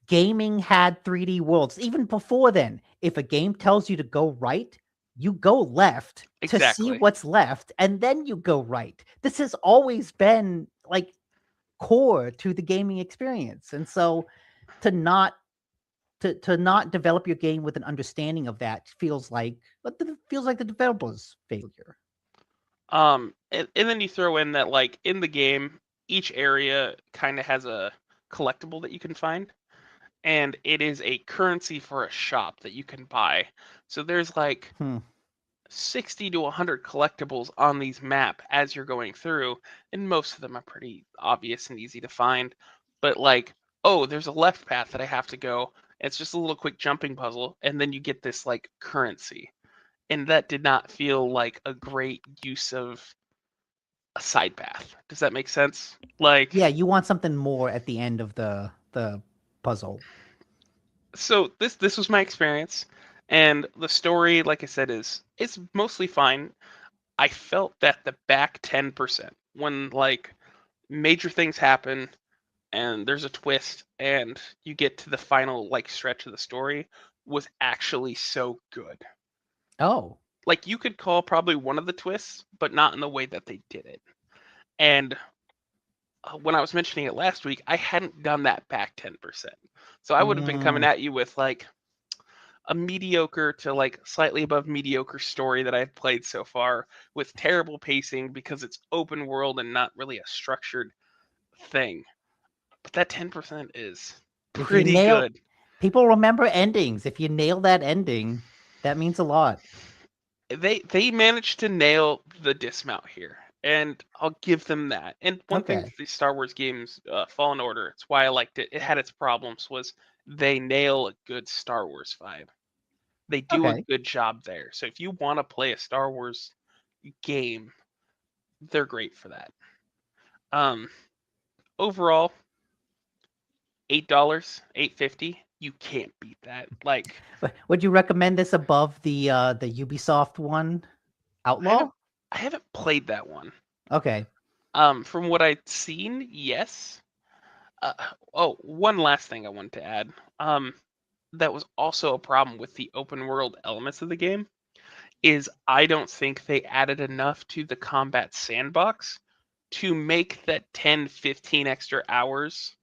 gaming had 3D worlds, even before then, if a game tells you to go right, you go left to see Exactly. what's left, and then you go right. This has always been like core to the gaming experience. And so to not develop your game with an understanding of that feels like the developer's failure. And then you throw in that like in the game, each area kind of has a collectible that you can find, and it is a currency for a shop that you can buy. So there's like Hmm. 60 to 100 collectibles on these map as you're going through, and most of them are pretty obvious and easy to find. But like, oh, there's a left path that I have to go. It's just a little quick jumping puzzle, and then you get this like currency. And that did not feel like a great use of a side path. Does that make sense? Like, Yeah, you want something more at the end of the puzzle. so this was my experience, and the story, like I said, is mostly fine. I felt that the back 10%, when like major things happen and there's a twist and you get to the final like stretch of the story, was actually so good. Oh, Like, you could call probably one of the twists, but not in the way that they did it. And when I was mentioning it last week, I hadn't done that back 10%. So I would have been coming at you with like a mediocre to like slightly above mediocre story that I've played so far, with terrible pacing because it's open world and not really a structured thing. But that 10% is if you pretty nail, good. people remember endings. If you nail that ending, that means a lot. They managed to nail the dismount here, and I'll give them that. And one thing Okay. with these Star Wars games, Fallen Order, it's why I liked it. It had its problems, was they nail a good Star Wars vibe. They do a Okay. good job there. So if you want to play a Star Wars game, they're great for that. Um, Overall, $8, $8.50. You can't beat that. Like, Would you recommend this above the Ubisoft one, I Outlaw? haven't I haven't played that one. Okay. From what I'd seen, yes. Uh, oh, one last thing I wanted to add. That was also a problem with the open world elements of the game, is I don't think they added enough to the combat sandbox to make that 10, 15 extra hours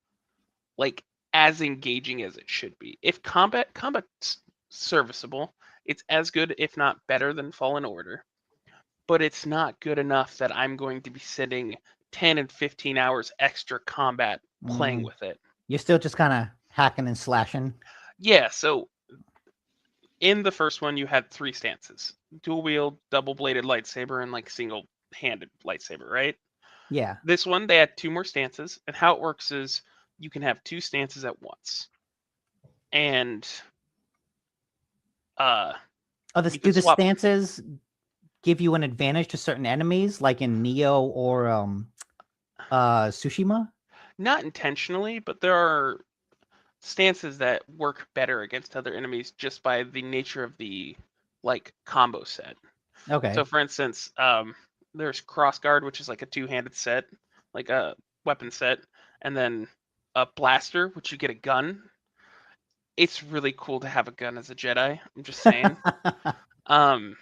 like as engaging as it should be. If combat's serviceable, it's as good if not better than Fallen Order, but it's not good enough that I'm going to be sitting 10 and 15 hours extra combat playing Mm. with it. You're still just kind of hacking and slashing. Yeah, so in the first one you had 3 stances: dual wield, double bladed lightsaber, and like single handed lightsaber, right? Yeah. This one they had 2 more stances, and how it works is you can have 2 stances at once. And uh Oh, you do can the swap. stances give you an advantage to certain enemies, like in Neo or Tsushima? Not intentionally, but there are stances that work better against other enemies just by the nature of the like combo set. So Okay. for instance, there's crossguard, which is like a 2-handed set, like a weapon set, and then a blaster, which you get a gun. It's really cool to have a gun as a Jedi. I'm just saying. Um,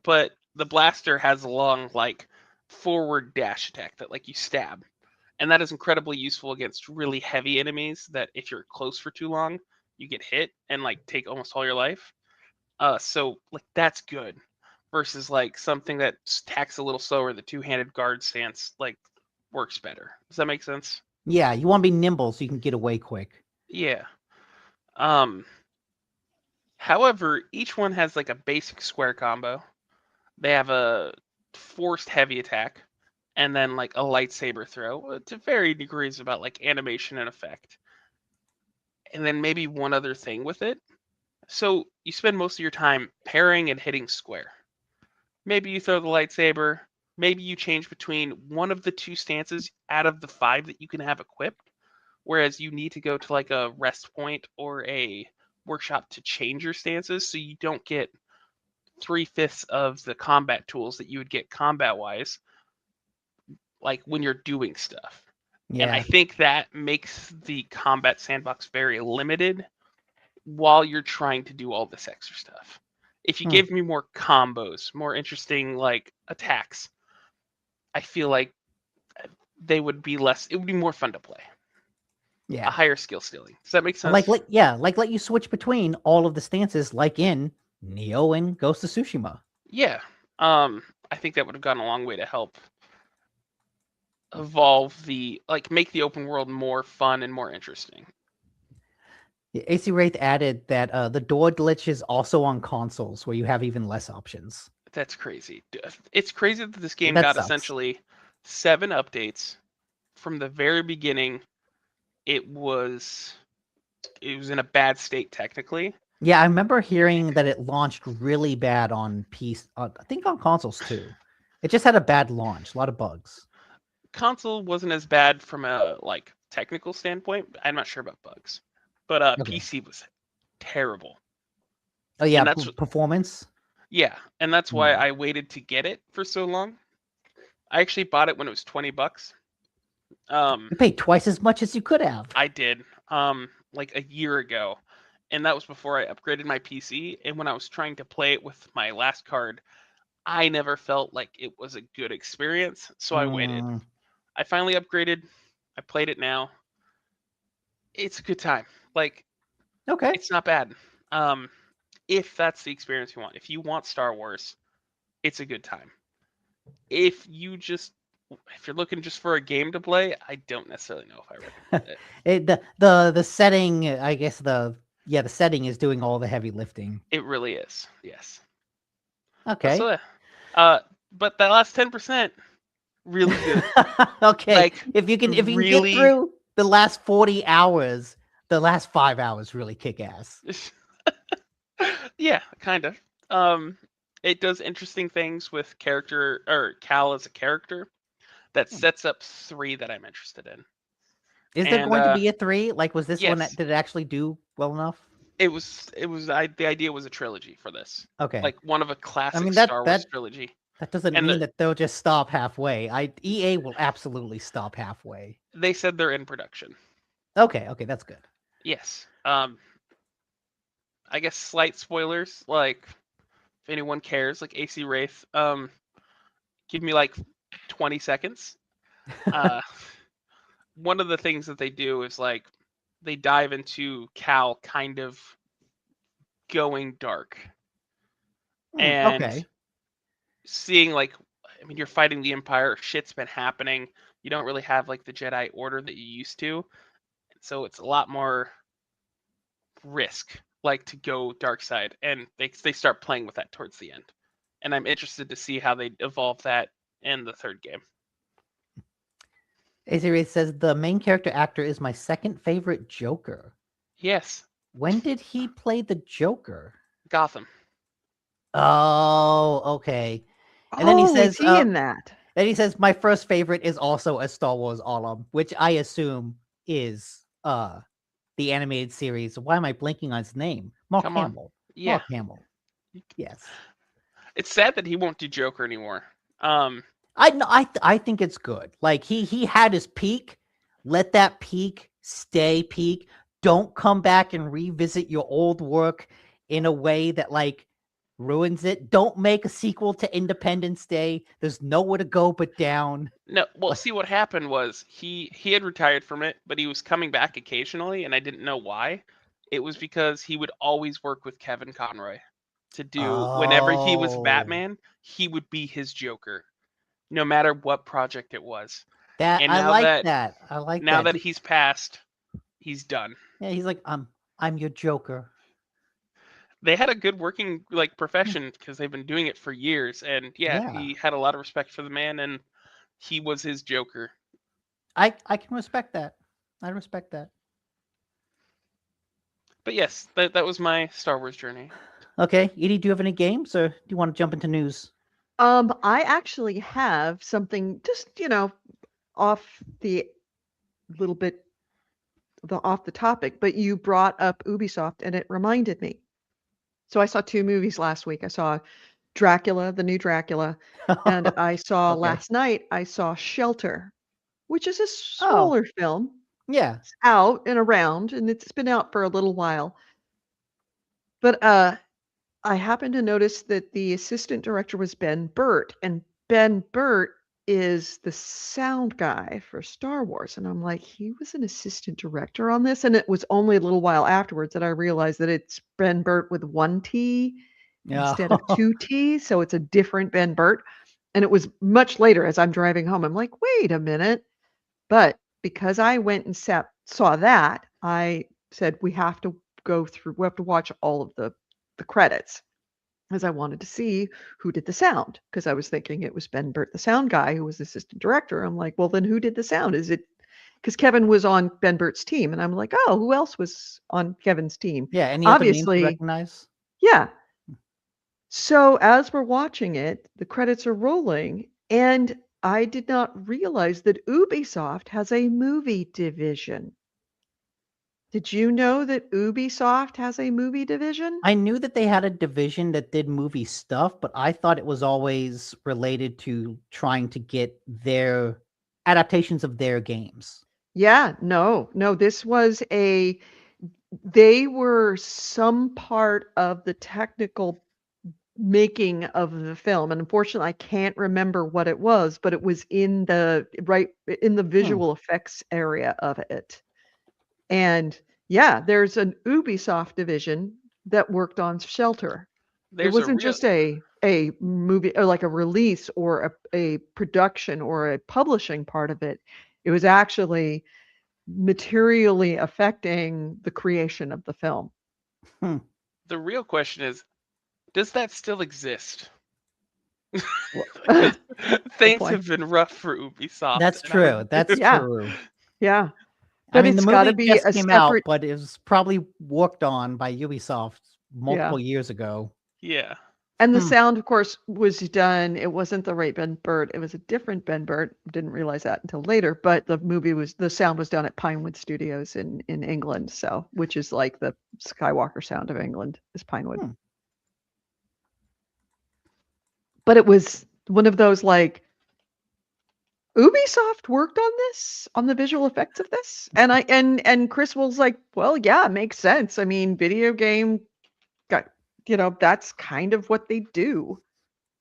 but the blaster has a long like forward dash attack that like you stab, and that is incredibly useful against really heavy enemies that if you're close for too long, you get hit and like take almost all your life. So like that's good versus like something that tacks a little slower. The 2-handed guard stance like works better. Does that make sense? Yeah, you want to be nimble so you can get away quick. Yeah. Um. However, each one has like a basic square combo. They have a forced heavy attack, and then like a lightsaber throw to varying degrees about like animation and effect, and then maybe one other thing with it. So you spend most of your time parrying and hitting square. Maybe you throw the lightsaber. Maybe you change between one of the 2 stances out of the 5 that you can have equipped, whereas you need to go to like a rest point or a workshop to change your stances, so you don't get 3/5 of the combat tools that you would get combat wise, like when you're doing stuff. And I Yeah. think that makes the combat sandbox very limited while you're trying to do all this extra stuff. If you Hmm. gave me more combos, more interesting like attacks, I feel like they would be less. It would be more fun to play. A Yeah. higher skill ceiling. Does that make Like, sense? let you switch between all of the stances, like in Neo and Ghost of Tsushima. Yeah. I think that would have gone a long way to help evolve the like make the open world more fun and more interesting. AC Wraith added that the door glitch is also on consoles, where you have even less options. That's crazy. It's crazy that this game That got sucks. essentially 7 updates from the very beginning. It was in a bad state technically. Yeah, I remember hearing that it launched really bad on PC. I think on consoles too. It just had a bad launch, a lot of bugs. Console wasn't as bad from a technical standpoint. I'm not sure about bugs, but Okay. PC was terrible. Oh yeah, And that's performance. Yeah, and that's why I waited to get it for so long. I actually bought it when it was $20. You paid twice as much as you could have. I did, like a year ago, and that was before I upgraded my PC. And when I was trying to play it with my last card, I never felt like it was a good experience, so I waited. I finally upgraded. I played it now. It's a good time. Like, Okay. it's not bad. If that's the experience you want. If you want Star Wars, it's a good time. If you're looking just for a game to play, I don't necessarily know if I recommend it. The setting, I guess the setting is doing all the heavy lifting. It really is. Yes. Okay. So, but that last 10%, really good. Okay. Like, if you can really... get through the last 40 hours, the last 5 hours really kick ass. Yeah, kind of. It does interesting things with Cal as a character that sets up 3 that I'm interested in. Is there going to be a 3? Like, was this one yes. did it actually do well enough? It was. The idea was a trilogy for this. Okay. Like one of a classic Star Wars trilogy. That doesn't mean that they'll just stop halfway. EA will absolutely stop halfway. They said they're in production. Okay, that's good. Yes. I guess slight spoilers, like if anyone cares, like AC Wraith, give me like 20 seconds. One of the things that they do is like they dive into Cal kind of going dark. And seeing you're fighting the Empire, shit's been happening. You don't really have like the Jedi Order that you used to. So it's a lot more risk, like to go dark side, and they start playing with that towards the end. And I'm interested to see how they evolve that in the 3rd game. AC Ray says the main character actor is my second favorite Joker. Yes. When did he play the Joker? Gotham. Oh, okay. And then he says, is he in that? Then he says, my first favorite is also a Star Wars alum, which I assume is the animated series. Why am I blanking on his name? Mark Hamill. Yeah. Mark Hamill. Yes. It's sad that he won't do Joker anymore. I think it's good. Like he had his peak. Let that peak stay peak. Don't come back and revisit your old work in a way that like ruins it. Don't make a sequel to Independence Day. There's nowhere to go but down. No, well, see what happened was he had retired from it, but he was coming back occasionally, and I didn't know why. It was because he would always work with Kevin Conroy to do whenever he was Batman, he would be his Joker, no matter what project it was. I like that. Now that he's passed, he's done. Yeah, he's like, I'm your Joker. They had a good working profession because they've been doing it for years, and he had a lot of respect for the man, and he was his Joker. I can respect that. I respect that. But yes, that was my Star Wars journey. Okay, Edie, do you have any games, or do you want to jump into news? I actually have something just off the off the topic, but you brought up Ubisoft, and it reminded me. So I saw 2 movies last week. I saw Dracula, the new Dracula, and I saw last night, I saw Shelter, which is a smaller film. Yeah. It's out and around, and it's been out for a little while. But I happened to notice that the assistant director was Ben Burt, and Ben Burt is the sound guy for Star Wars. And I'm like, he was an assistant director on this? And it was only a little while afterwards that I realized that it's Ben Burt with 1 T instead of 2 T's. So it's a different Ben Burt. And it was much later as I'm driving home. I'm like, wait a minute. But because I went and saw that, I said, we have to watch all of the credits, because I wanted to see who did the sound, because I was thinking it was Ben Burt, the sound guy, who was the assistant director. I'm like, well, then who did the sound? Is it because Kevin was on Ben Burt's team? And I'm like, oh, who else was on Kevin's team? Yeah, any other names you recognize? Yeah. So as we're watching it, the credits are rolling, And I did not realize that Ubisoft has a movie division. Did you know that Ubisoft has a movie division? I knew that they had a division that did movie stuff, but I thought it was always related to trying to get their adaptations of their games. Yeah, no, this was they were some part of the technical making of the film, and unfortunately, I can't remember what it was, but it was in the visual effects area of it. And yeah, there's an Ubisoft division that worked on Shelter. It There's a wasn't real just a movie or like a release or a production or a publishing part of it. It was actually materially affecting the creation of the film. the real question is, does that still exist? Well, Because things point. have been rough for Ubisoft. That's and I would- true. That's Yeah. true. Yeah. I But mean, the it's gotta movie be just a came out, separate but it was probably worked on by Ubisoft multiple years ago. Yeah. and the Hmm. sound, of course, was done. It wasn't the right Ben Burtt. It was a different Ben Burtt. Didn't realize that until later. But the sound was done at Pinewood Studios in England. So, which is like the Skywalker sound of England is Pinewood. Hmm. But it was one of those like Ubisoft worked on this, on the visual effects of this, and Chris was like, well, yeah, it makes sense. I mean, video game got that's kind of what they do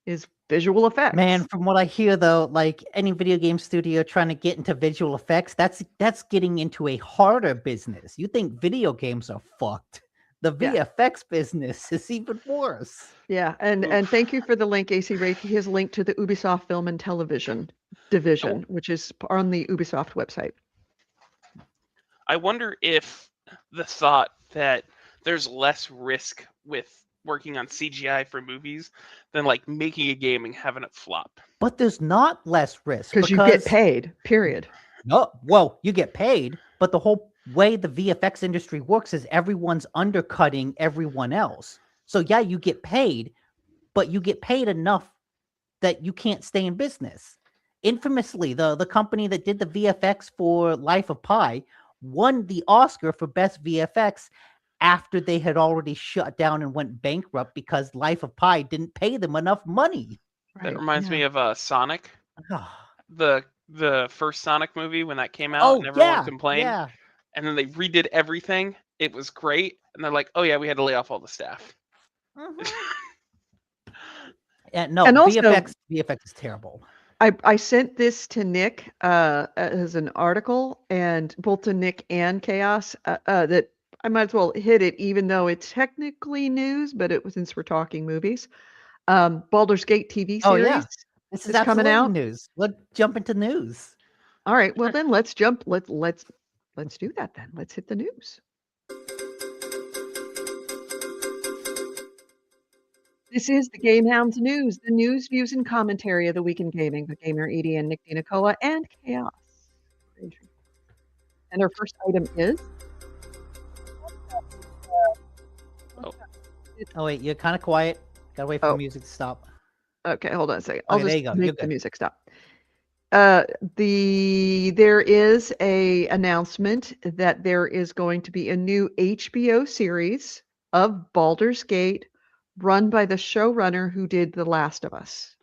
is visual effects. Man, from what I hear though, like any video game studio trying to get into visual effects, that's getting into a harder business. You think video games are fucked. The Yeah. VFX business is even worse. Yeah, and thank you for the link, AC Ray. He has a link to the Ubisoft Film and Television division, which is on the Ubisoft website. I wonder if the thought that there's less risk with working on CGI for movies than like making a game and having it flop. But there's not less risk Because you get paid, period. No, well, you get paid, but the whole way the VFX industry works is everyone's undercutting everyone else. So yeah, you get paid, but you get paid enough that you can't stay in business. Infamously, the company that did the VFX for Life of Pi won the Oscar for best VFX after they had already shut down and went bankrupt because Life of Pi didn't pay them enough money. That reminds me of Sonic, Ah, the first Sonic movie when that came out and everyone complained. yeah. And then they redid everything. It was great. And they're like, oh yeah, we had to lay off all the staff. Mhm. Yeah, no, And also- VFX is terrible. I sent this to Nick as an article, and both to Nick and Chaos that I might as well hit it, even though it's technically news, but since we're talking movies. Baldur's Gate TV series Oh, yeah. This is is coming absolutely out. news. Let's jump into news. All right, well then let's jump. Let's do that then. Let's hit the news. This is the GameHounds news, the news, views, and commentary of the week in gaming with gamer Edie and Nick Dinacoa and Chaos. And our first item is. Oh, wait, you're kind of quiet. Gotta wait for the Oh. music to stop. Okay, hold on a second. I'll Okay, there just you go. You're make the good. music stop. There is a announcement that there is going to be a new HBO series of Baldur's Gate run by the showrunner who did The Last of Us.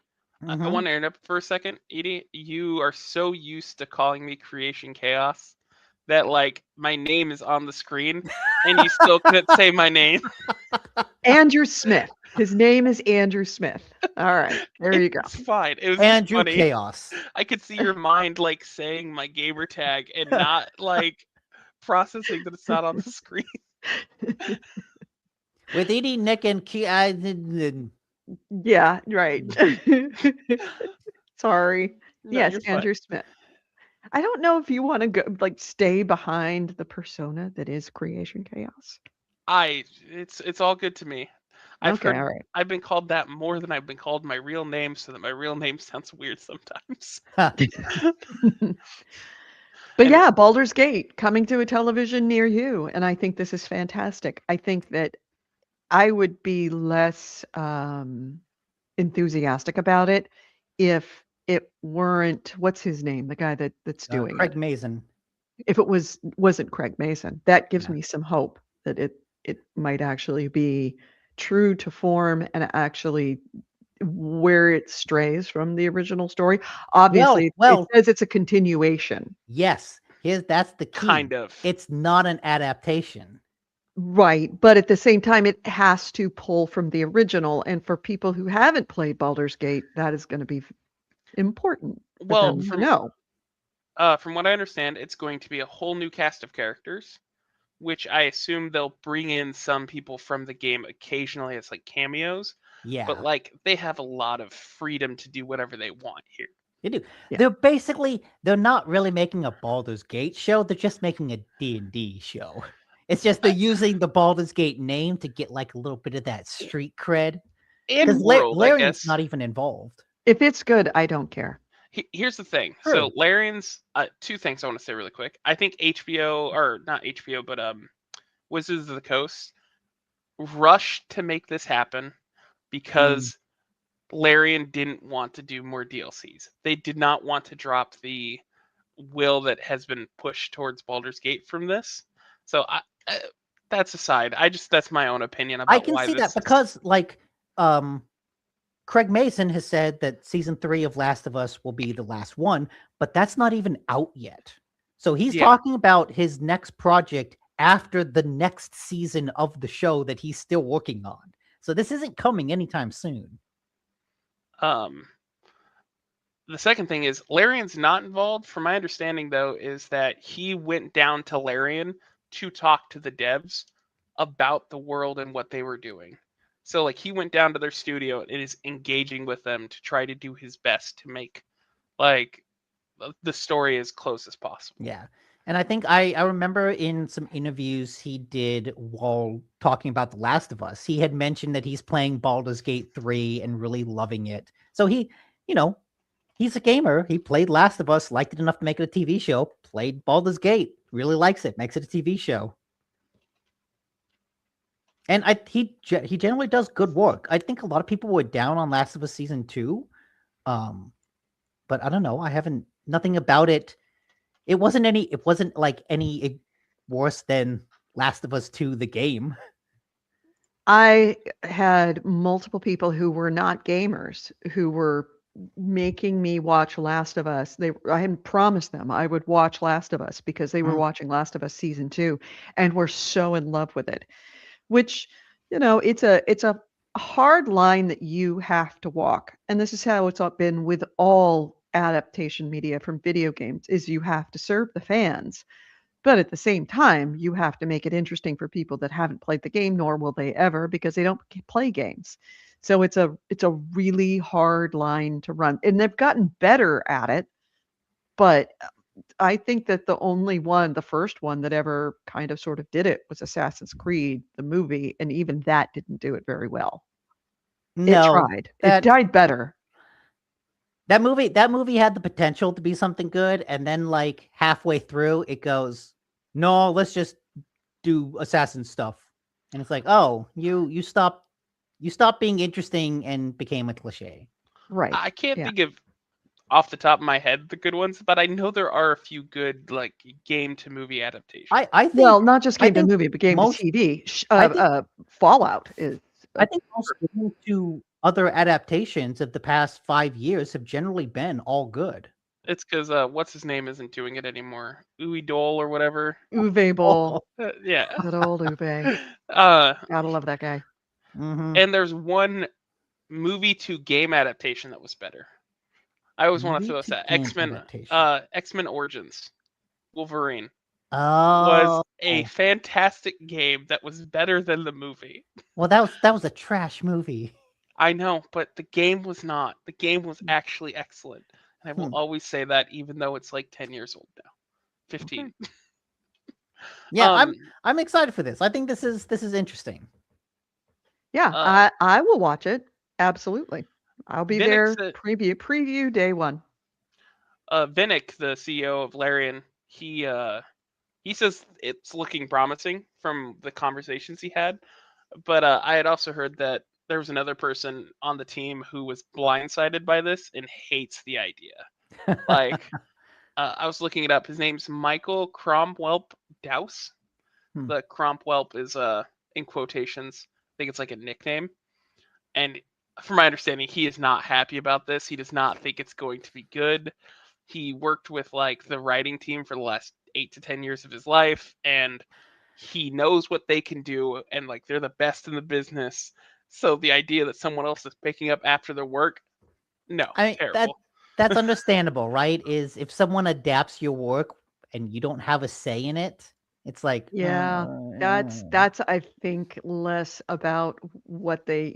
I Mhm. want to interrupt for a second. Edie, you are so used to calling me Creation Chaos that like my name is on the screen and you still couldn't say my name. Andrew Smith. His name is Andrew Smith. All right, there you go. It's fine. It was just Andrew funny. Chaos. I could see your mind like saying my gamer tag and not like processing that it's not on the screen. With Edie, Nick, and Yeah, right. Sorry. No, Yes, you're fine. Andrew Smith. I don't know if you want to go stay behind the persona that is Creation Chaos. It's all good to me. Okay, all right. I've been called that more than I've been called my real name, so that my real name sounds weird sometimes. But And- yeah, Baldur's Gate coming to a television near you, and I think this is fantastic. I think that I would be less enthusiastic about it if it weren't, what's his name? The guy that's doing Craig it. Mazin. If it wasn't Craig Mason, that gives Yeah. me some hope that it might actually be true to form and actually where it strays from the original story. Obviously, it Well, says it's a continuation. yes. That's the key. Kind of. It's not an adaptation. Right, but at the same time, it has to pull from the original, and for people who haven't played Baldur's Gate, that is gonna be important for Well, them to know. from what I understand, it's going to be a whole new cast of characters, which I assume they'll bring in some people from the game occasionally as like cameos. Yeah. But like they have a lot of freedom to do whatever they want here. They do. Yeah. They're not really making a Baldur's Gate show. They're just making a D&D show. It's just they're using the Baldur's Gate name to get like a little bit of that street cred. And Because world, I Larian's guess. not even involved. If it's good, I don't care. Here's the thing. True. So Larian's two things I want to say really quick. I think HBO, or not HBO, but Wizards of the Coast rushed to make this happen because Larian didn't want to do more DLCs. They did not want to drop the will that has been pushed towards Baldur's Gate from this. So that's aside. That's my own opinion about I can why see this that because like Craig Mason has said that season 3 of Last of Us will be the last one, but that's not even out yet. So he's talking about his next project after the next season of the show that he's still working on. So this isn't coming anytime soon. The second thing is Larian's not involved. From my understanding, though, is that he went down to Larian to talk to the devs about the world and what they were doing. So like he went down to their studio and is engaging with them to try to do his best to make like the story as close as possible. Yeah. And I think I remember in some interviews he did while talking about The Last of Us, he had mentioned that he's playing Baldur's Gate 3 and really loving it. So he, he's a gamer. He played Last of Us, liked it enough to make it a TV show, played Baldur's Gate, really likes it, makes it a TV show. And he generally does good work. I think a lot of people were down on Last of Us Season 2. But I don't know. I haven't, nothing about it. It wasn't like any worse than Last of Us 2, the game. I had multiple people who were not gamers who were making me watch Last of Us. I had promised them I would watch Last of Us because they were watching Last of Us season 2 and were so in love with it. Which, it's a hard line that you have to walk. And this is how it's been with all adaptation media from video games, is you have to serve the fans. But at the same time, you have to make it interesting for people that haven't played the game, nor will they ever, because they don't play games. So it's a really hard line to run. And they've gotten better at it. But I think that the first one that ever kind of sort of did it was Assassin's Creed, the movie, and even that didn't do it very well. No, it tried. It died better. That movie had the potential to be something good, and then like halfway through, it goes, "No, let's just do assassin stuff," and it's like, "Oh, you stopped being interesting and became a cliche." Right. I can't think of off the top of my head the good ones, but I know there are a few good like game to movie adaptations. I think, well, not just game to movie, but game to TV. Fallout is. I think most game to other adaptations of the past 5 years have generally been all good. It's because what's his name isn't doing it anymore. Uwe Dole or whatever. Uwe Boll. Yeah. Good old Uwe. Gotta love that guy. And there's one movie to game adaptation that was better. I always want to throw this at X-Men Origins. Wolverine was a fantastic game that was better than the movie. Well, that was a trash movie. I know, but the game was not. The game was actually excellent. And I will always say that, even though it's like 10 years old now. 15. Okay. Yeah, I'm excited for this. I think this is interesting. Yeah, I will watch it. Absolutely. I'll be there. Preview day one. Vinnick, the CEO of Larian, he says it's looking promising from the conversations he had. But I had also heard that there was another person on the team who was blindsided by this and hates the idea. Like, I was looking it up. His name's Michael Cromwelp Douse. The Cromwelp is in quotations. I think it's like a nickname. And from my understanding, he is not happy about this. He does not think it's going to be good. He worked with like the writing team for the last 8 to 10 years of his life, and he knows what they can do, and like they're the best in the business. So the idea that someone else is picking up after their work, no, I mean, terrible. that's understandable, right? Is if someone adapts your work and you don't have a say in it, it's like, Yeah, that's I think less about what they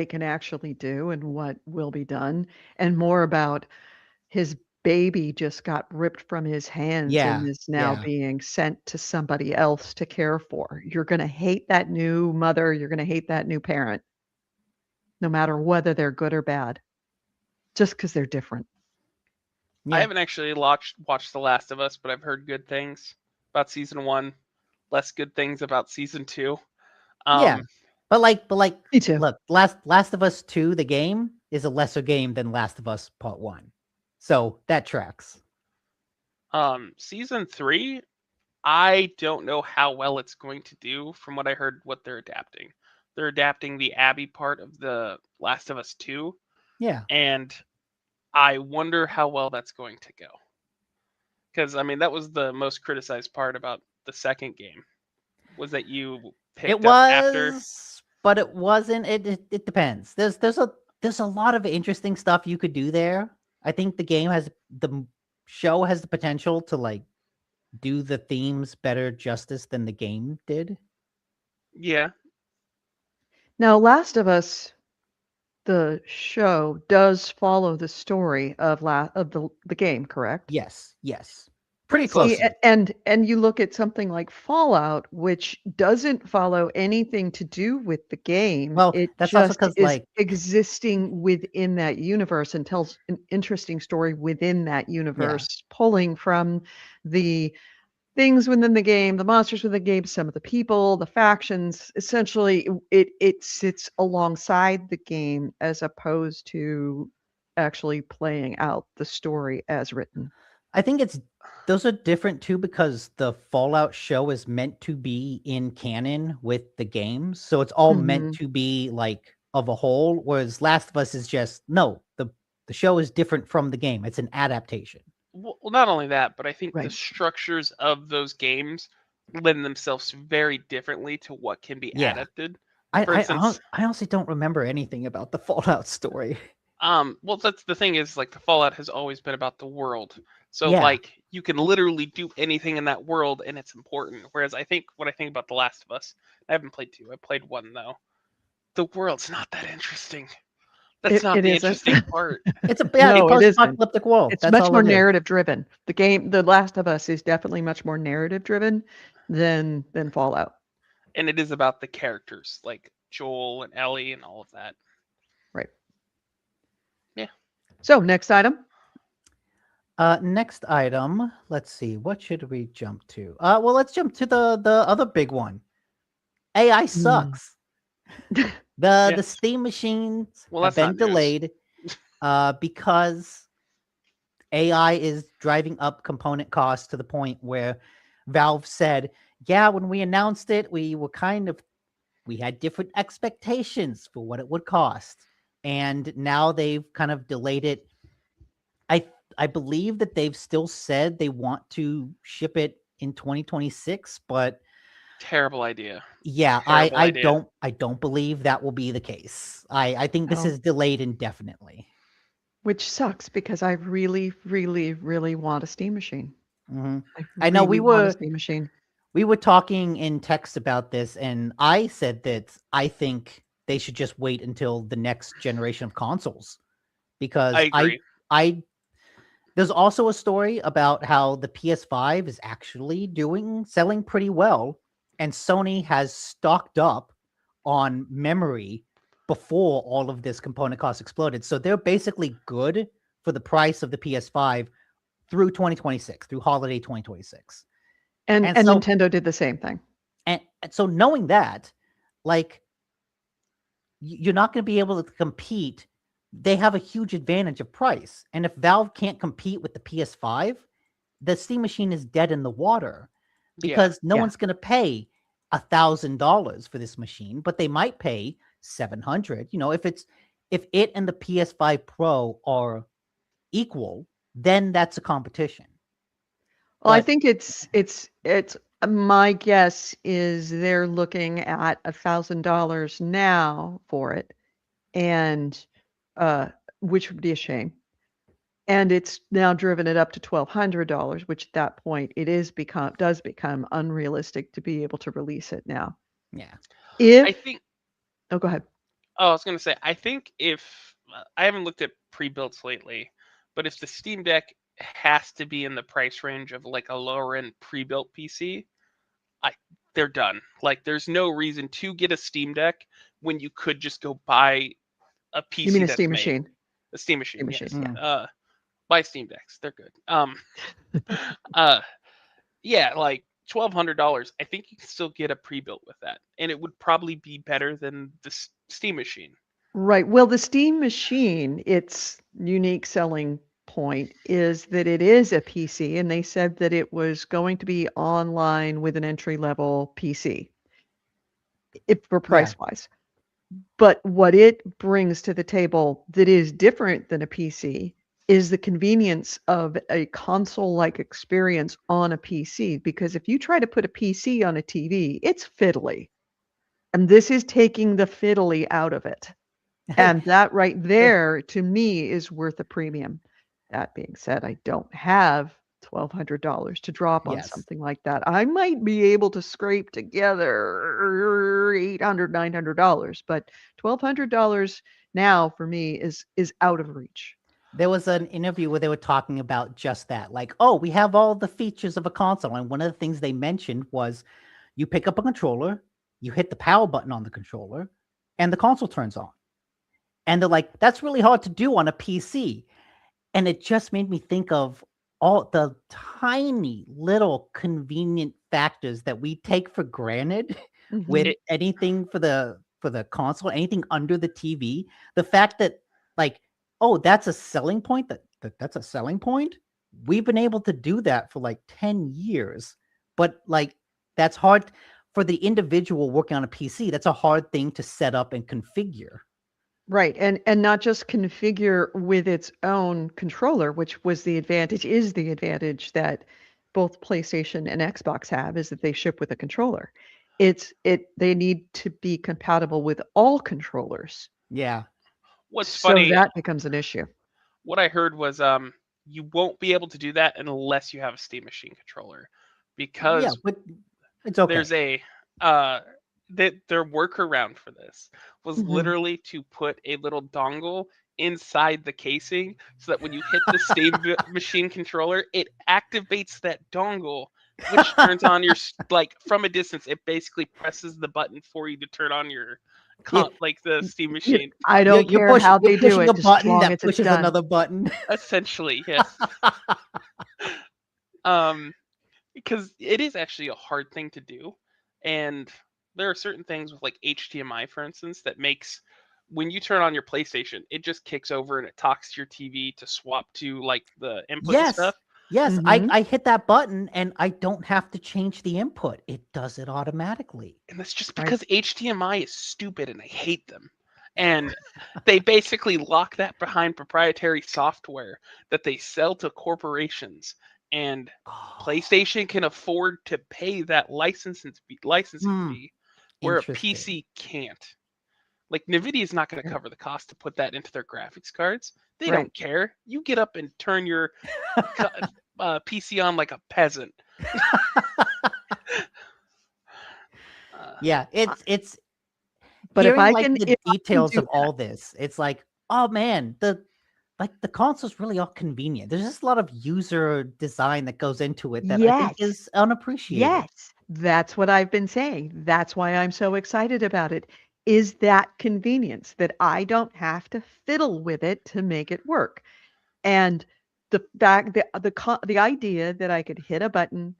can actually do and what will be done, and more about his baby just got ripped from his hands yeah, and is now yeah. being sent to somebody else to care for. You're gonna hate that new mother, you're gonna hate that new parent, no matter whether they're good or bad, just because 'cause they're different. I Yeah. haven't actually watched The Last of Us, but I've heard good things about season 1, less good things about season 2. Yeah. But like, Me too. look, Last of Us 2, the game, is a lesser game than Last of Us Part 1. So that tracks. Season 3, I don't know how well it's going to do from what I heard what they're adapting. They're adapting the Abby part of The Last of Us 2, Yeah. and I wonder how well that's going to go. Because, I mean, that was the most criticized part about the second game, was that you picked It up after. was, but it wasn't. It depends. There's a lot of interesting stuff you could do there. I think the show has the potential to like do the themes better justice than the game did. Yeah. Now, Last of Us, the show, does follow the story of the game, correct? Yes, yes. Pretty See, closely. and you look at something like Fallout, which doesn't follow anything to do with the game. Well, It that's also just because is like existing within that universe and tells an interesting story within that universe, pulling from the things within the game, the monsters within the game, some of the people, the factions. Essentially, it sits alongside the game as opposed to actually playing out the story as written. I think those are different too because the Fallout show is meant to be in canon with the games. So it's all meant Mhm. to be like of a whole, whereas Last of Us is just no, the show is different from the game. It's an adaptation. Well, not only that, but I think the Right. structures of those games lend themselves very differently to what can be Yeah. adapted. I For I, instance, I honestly don't remember anything about the Fallout story. well, that's the thing is like the Fallout has always been about the world. So Yeah. like you can literally do anything in that world and it's important. Whereas I think what I think about The Last of Us, I haven't played 2. I played 1 though. The world's not that interesting. That's not It the isn't. interesting part. It's a No, it isn't. post-apocalyptic world. It's That's much all more it is. narrative driven. The Last of Us is definitely much more narrative driven than Fallout. And it is about the characters, like Joel and Ellie and all of that. Right. Yeah. So, next item. Next item. Let's see. What should we jump to? Well, let's jump to the other big one. AI sucks. The Steam machines Well, have that's been not news. delayed because AI is driving up component costs to the point where Valve said, yeah, when we announced it, we had different expectations for what it would cost. And now they've kind of delayed it. I believe that they've still said they want to ship it in 2026, but Terrible idea. yeah, Terrible idea. I don't believe that will be the case. I think this No. is delayed indefinitely. Which sucks because I really, really, really want a Steam machine. Mhm. I know really want a Steam machine. we were talking in text about this, and I said that I think they should just wait until the next generation of consoles because I agree. there's also a story about how the PS5 is actually selling pretty well, and Sony has stocked up on memory before all of this component cost exploded. So they're basically good for the price of the PS5 through 2026, through holiday 2026. And so, Nintendo did the same thing. And so knowing that, like, you're not going to be able to compete. They have a huge advantage of price. And if Valve can't compete with the PS5, the Steam Machine is dead in the water because no Yeah. one's going to pay $1,000 for this machine, but they might pay 700. If it and the PS5 Pro are equal, then that's a competition. Well, I But think it's my guess is they're looking at $1,000 now for it, and which would be a shame. And it's now driven it up to $1,200, which at that point does become unrealistic to be able to release it now. yeah, I If think. oh, go ahead. Oh, I was gonna say. I think if I haven't looked at pre-builts lately, but if the Steam Deck has to be in the price range of like a lower end pre-built PC, they're done. Like, there's no reason to get a Steam Deck when you could just go buy a PC You mean a that's Steam made. machine? A Steam Machine, Steam machine, yes. yeah. Buy Steam Decks. They're good. Uh, yeah, like $1,200. I think you can still get a pre-built with that, and it would probably be better than the Steam Machine. Right. Well, the Steam machine, its unique selling point is that it is a PC, and they said that it was going to be online with an entry-level PC for yeah, price-wise. But what it brings to the table that is different than a PC is the convenience of a console-like experience on a PC. Because if you try to put a PC on a TV, it's fiddly. And this is taking the fiddly out of it. And that right there, to me, is worth a premium. That being said, I don't have $1,200 to drop on yes. something like that. I might be able to scrape together $800, $900, but $1,200 now for me is out of reach. There was an interview where they were talking about just that. Like, oh, we have all the features of a console. And one of the things they mentioned was you pick up a controller, you hit the power button on the controller, and the console turns on. And they're like, that's really hard to do on a PC. And it just made me think of all the tiny little convenient factors that we take for granted with Mhm. anything for the console, anything under the TV. The fact that, like, oh, that's a selling point. That's a selling point. We've been able to do that for like 10 years. But like, that's hard for the individual working on a PC. That's a hard thing to set up and configure. Right, and not just configure with its own controller, which is the advantage that both PlayStation and Xbox have, is that they ship with a controller. They need to be compatible with all controllers, Yeah. What's so funny, that becomes an issue. what I heard was you won't be able to do that unless you have a Steam Machine controller, Yeah, because but it's okay. there's a uh their workaround for this was Mhm. literally to put a little dongle inside the casing so that when you hit the Steam Machine controller, it activates that dongle, which turns on your like from a distance. It basically presses the button for you to turn on your Yeah, like the Steam You Machine. I don't care how they you're do pushing it, a just as button long that as it's pushes done. another button. Essentially, yes. Um, because it is actually a hard thing to do, and there are certain things with like HDMI, for instance, that makes when you turn on your PlayStation, it just kicks over and it talks to your TV to swap to like the input and Yes. stuff. Yes, Mhm. I hit that button and I don't have to change the input. It does it automatically. And that's just Right. because HDMI is stupid and I hate them. And they basically lock that behind proprietary software that they sell to corporations. And Oh, PlayStation can afford to pay that licensing hmm, fee, where a interesting. PC can't. Like, NVIDIA is not going to cover the cost to put that into their graphics cards. They Right. don't care. You get up and turn your PC on like a peasant. Uh, Yeah, Uh, it's but hearing like if the I can details do of that all this. It's like, oh man, the console's really all convenient. There's just a lot of user design that goes into it that I think yes. is unappreciated. Yes, that's what I've been saying. That's why I'm so excited about it, is that convenience that I don't have to fiddle with it to make it work. And the idea that I could hit a button,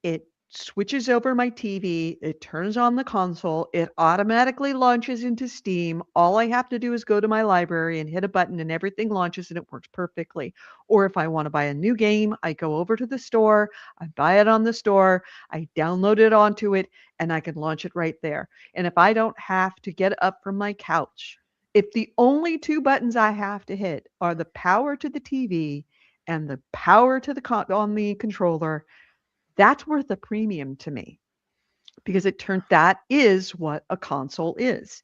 it switches over my TV, it turns on the console, it automatically launches into Steam. All I have to do is go to my library and hit a button and everything launches and it works perfectly. Or if I want to buy a new game, I go over to the store, I buy it on the store, I download it onto it, and I can launch it right there. And if I don't have to get up from my couch, if the only two buttons I have to hit are the power to the TV and the power to the on the controller, that's worth a premium to me because that is what a console is.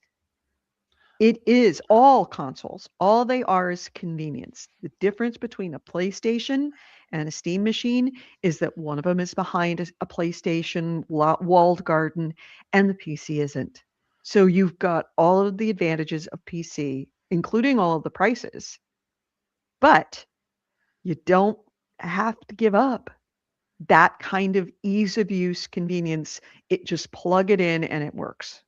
It is all consoles. All they are is convenience. The difference between a PlayStation and a Steam machine is that one of them is behind a PlayStation walled garden and the PC isn't. So you've got all of the advantages of PC, including all of the prices, but you don't have to give up that kind of ease of use, convenience. It just plug it in and it works.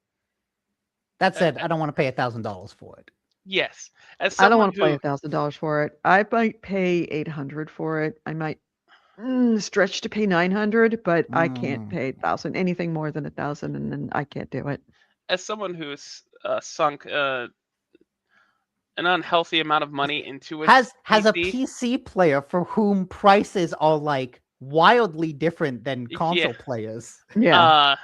That said, I don't want to pay $1,000 for it. Yes, as I don't someone want to pay who $1,000 for it. I might pay $800 for it. I might stretch to pay $900, but I can't pay $1,000. Anything more than $1,000, and then I can't do it. as someone who's sunk an unhealthy amount of money into a Has a PC, PC player for whom prices are like wildly different than console players. Yeah.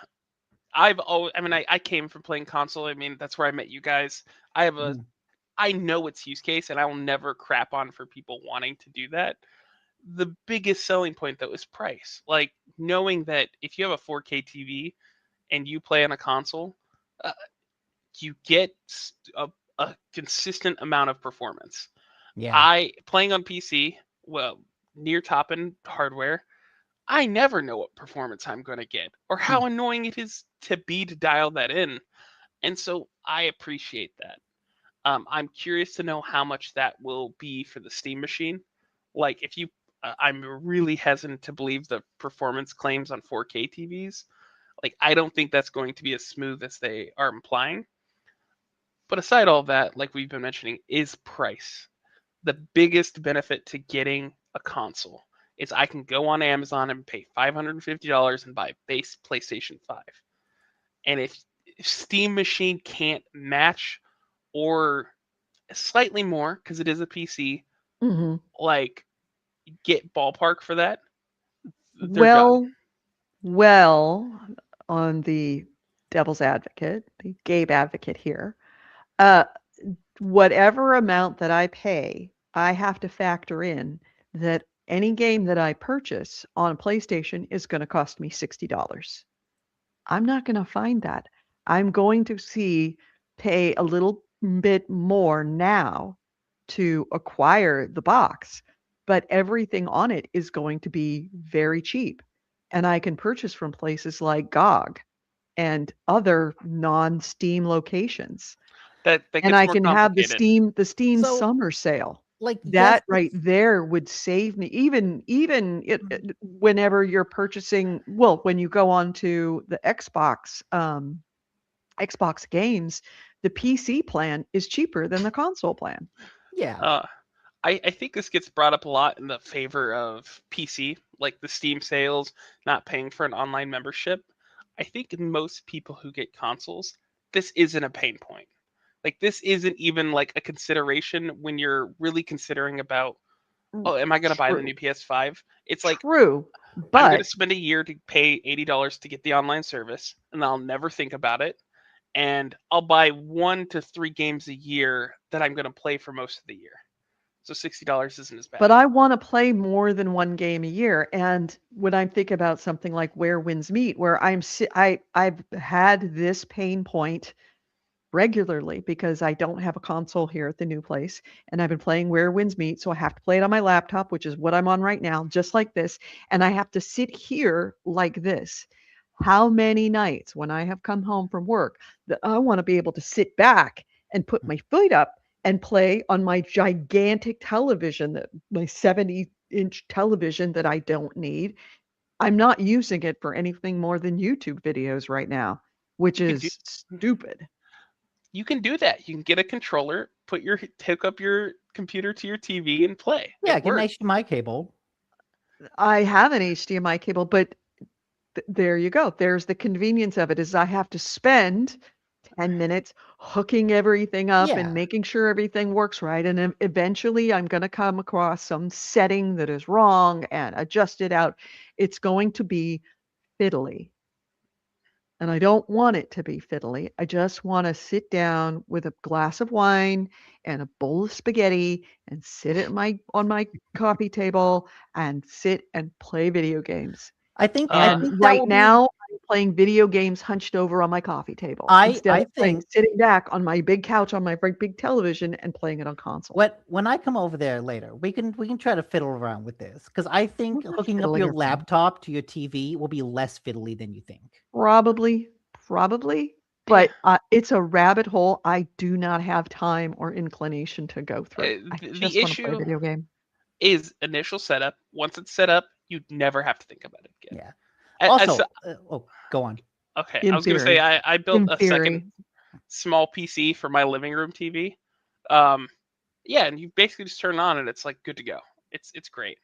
I came from playing console. I mean, that's where I met you guys. I know its use case, and I will never crap on for people wanting to do that. The biggest selling point, though, is price. Like, knowing that if you have a 4K TV and you play on a console, you get a consistent amount of performance. Yeah. Playing on PC, well, near top-end hardware, I never know what performance I'm going to get or how annoying it is to dial that in. And so I appreciate that. I'm curious to know how much that will be for the Steam machine. Like, if you, I'm really hesitant to believe the performance claims on 4K TVs. Like, I don't think that's going to be as smooth as they are implying. But aside all that, like we've been mentioning, is price. The biggest benefit to getting a console is I can go on Amazon and pay $550 and buy base PlayStation 5. And if Steam machine can't match or slightly more because it is a PC, like get ballpark for that, they're done. Well, on the devil's advocate, the Gabe advocate here, whatever amount that I pay, I have to factor in that any game that I purchase on a PlayStation is going to cost me $60. I'm not going to find that. I'm going to pay a little bit more now to acquire the box, but everything on it is going to be very cheap. And I can purchase from places like GOG and other non-Steam locations. That And gets I more can have the complicated. Steam So, summer sale. like, That yes, right there would save me even whenever you're purchasing, well, when you go on to the Xbox games, the PC plan is cheaper than the console plan. yeah. I think this gets brought up a lot in the favor of PC, like the Steam sales, not paying for an online membership. I think most people who get consoles, this isn't a pain point. Like, this isn't even like a consideration when you're really considering about, oh, am I going to buy the new PS5? It's like, True, I'm going to but spend a year to pay $80 to get the online service, and I'll never think about it. And I'll buy 1 to 3 games a year that I'm going to play for most of the year. So $60 isn't as bad. but I want to play more than one game a year. And when I think about something like Where Winds Meet, where I've had this pain point regularly because I don't have a console here at the new place, and I've been playing Where Winds Meet, so I have to play it on my laptop, which is what I'm on right now, just like this, and I have to sit here like this. How many nights when I have come home from work that I want to be able to sit back and put my feet up and play on my gigantic television, that my 70-inch television that I don't need. I'm not using it for anything more than YouTube videos right now, which is stupid. You can do that. You can get a controller, hook up your computer to your TV and play. Yeah, It get an works. HDMI cable. I have an HDMI cable, but there you go. There's the convenience of it, is I have to spend 10 minutes hooking everything up Yeah. and making sure everything works right. And then eventually I'm going to come across some setting that is wrong and adjust it out. It's going to be fiddly. And I don't want it to be fiddly. I just want to sit down with a glass of wine and a bowl of spaghetti and sit at on my coffee table and sit and play video games. I think And that right will be. now, I'm playing video games hunched over on my coffee table instead I of playing think sitting back on my big couch on my big television and playing it on console. when I come over there later, we can try to fiddle around with this because I think We're not hooking up fiddling your around. laptop to your TV will be less fiddly than you think. Probably, Yeah. but it's a rabbit hole I do not have time or inclination to go through. I The just want to play a issue video game. is initial setup. Once it's set up, you never have to think about it again. Yeah. I Also, s- go on. okay, In I was going to say theory. I built In a theory. second small PC for my living room TV. Yeah, and you basically just turn it on and it's like good to go. It's great.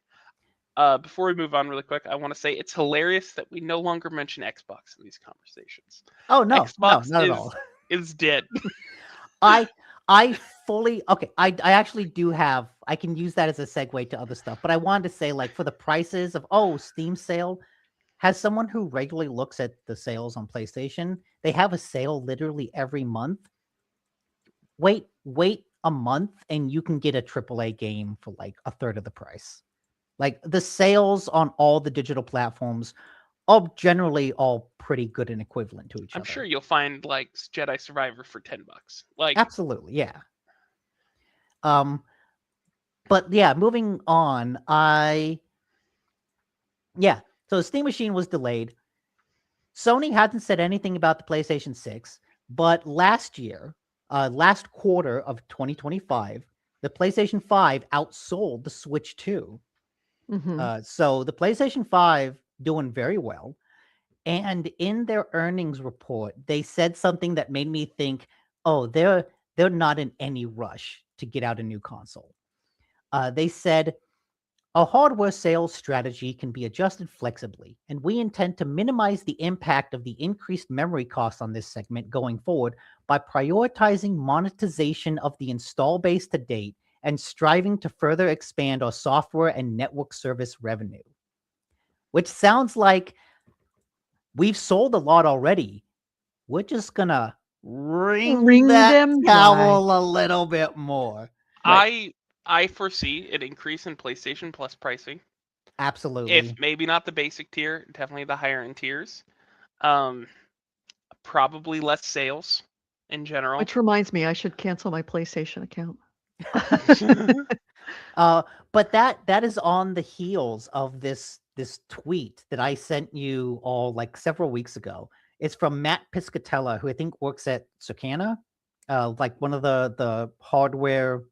Before we move on really quick, I want to say it's hilarious that we no longer mention Xbox in these conversations. Oh no, Xbox not at all. is dead. I fully okay. I actually do have. I can use that as a segue to other stuff. But I wanted to say, like, for the prices of Steam sale, has someone who regularly looks at the sales on PlayStation, they have a sale literally every month. Wait a month, and you can get a AAA game for like a third of the price. Like the sales on all the digital platforms are generally all pretty good and equivalent to each other. I'm sure you'll find like Jedi Survivor for $10. Like Absolutely, yeah. But yeah, moving on. So the Steam Machine was delayed. Sony hasn't said anything about the PlayStation 6, but last quarter of 2025, the PlayStation 5 outsold the Switch 2. So the PlayStation 5 doing very well. And in their earnings report, they said something that made me think, oh, they're not in any rush to get out a new console. They said, a hardware sales strategy can be adjusted flexibly, and we intend to minimize the impact of the increased memory costs on this segment going forward by prioritizing monetization of the install base to date and striving to further expand our software and network service revenue. Which sounds like we've sold a lot already. We're just gonna wring that them towel dry. a little bit more. Right. I foresee an increase in PlayStation Plus pricing. Absolutely. If maybe not the basic tier, definitely the higher end tiers. Probably less sales in general. Which reminds me, I should cancel my PlayStation account. But that is on the heels of this tweet that I sent you all like several weeks ago. It's from Matt Piscatella, who I think works at Circana, like one of the hardware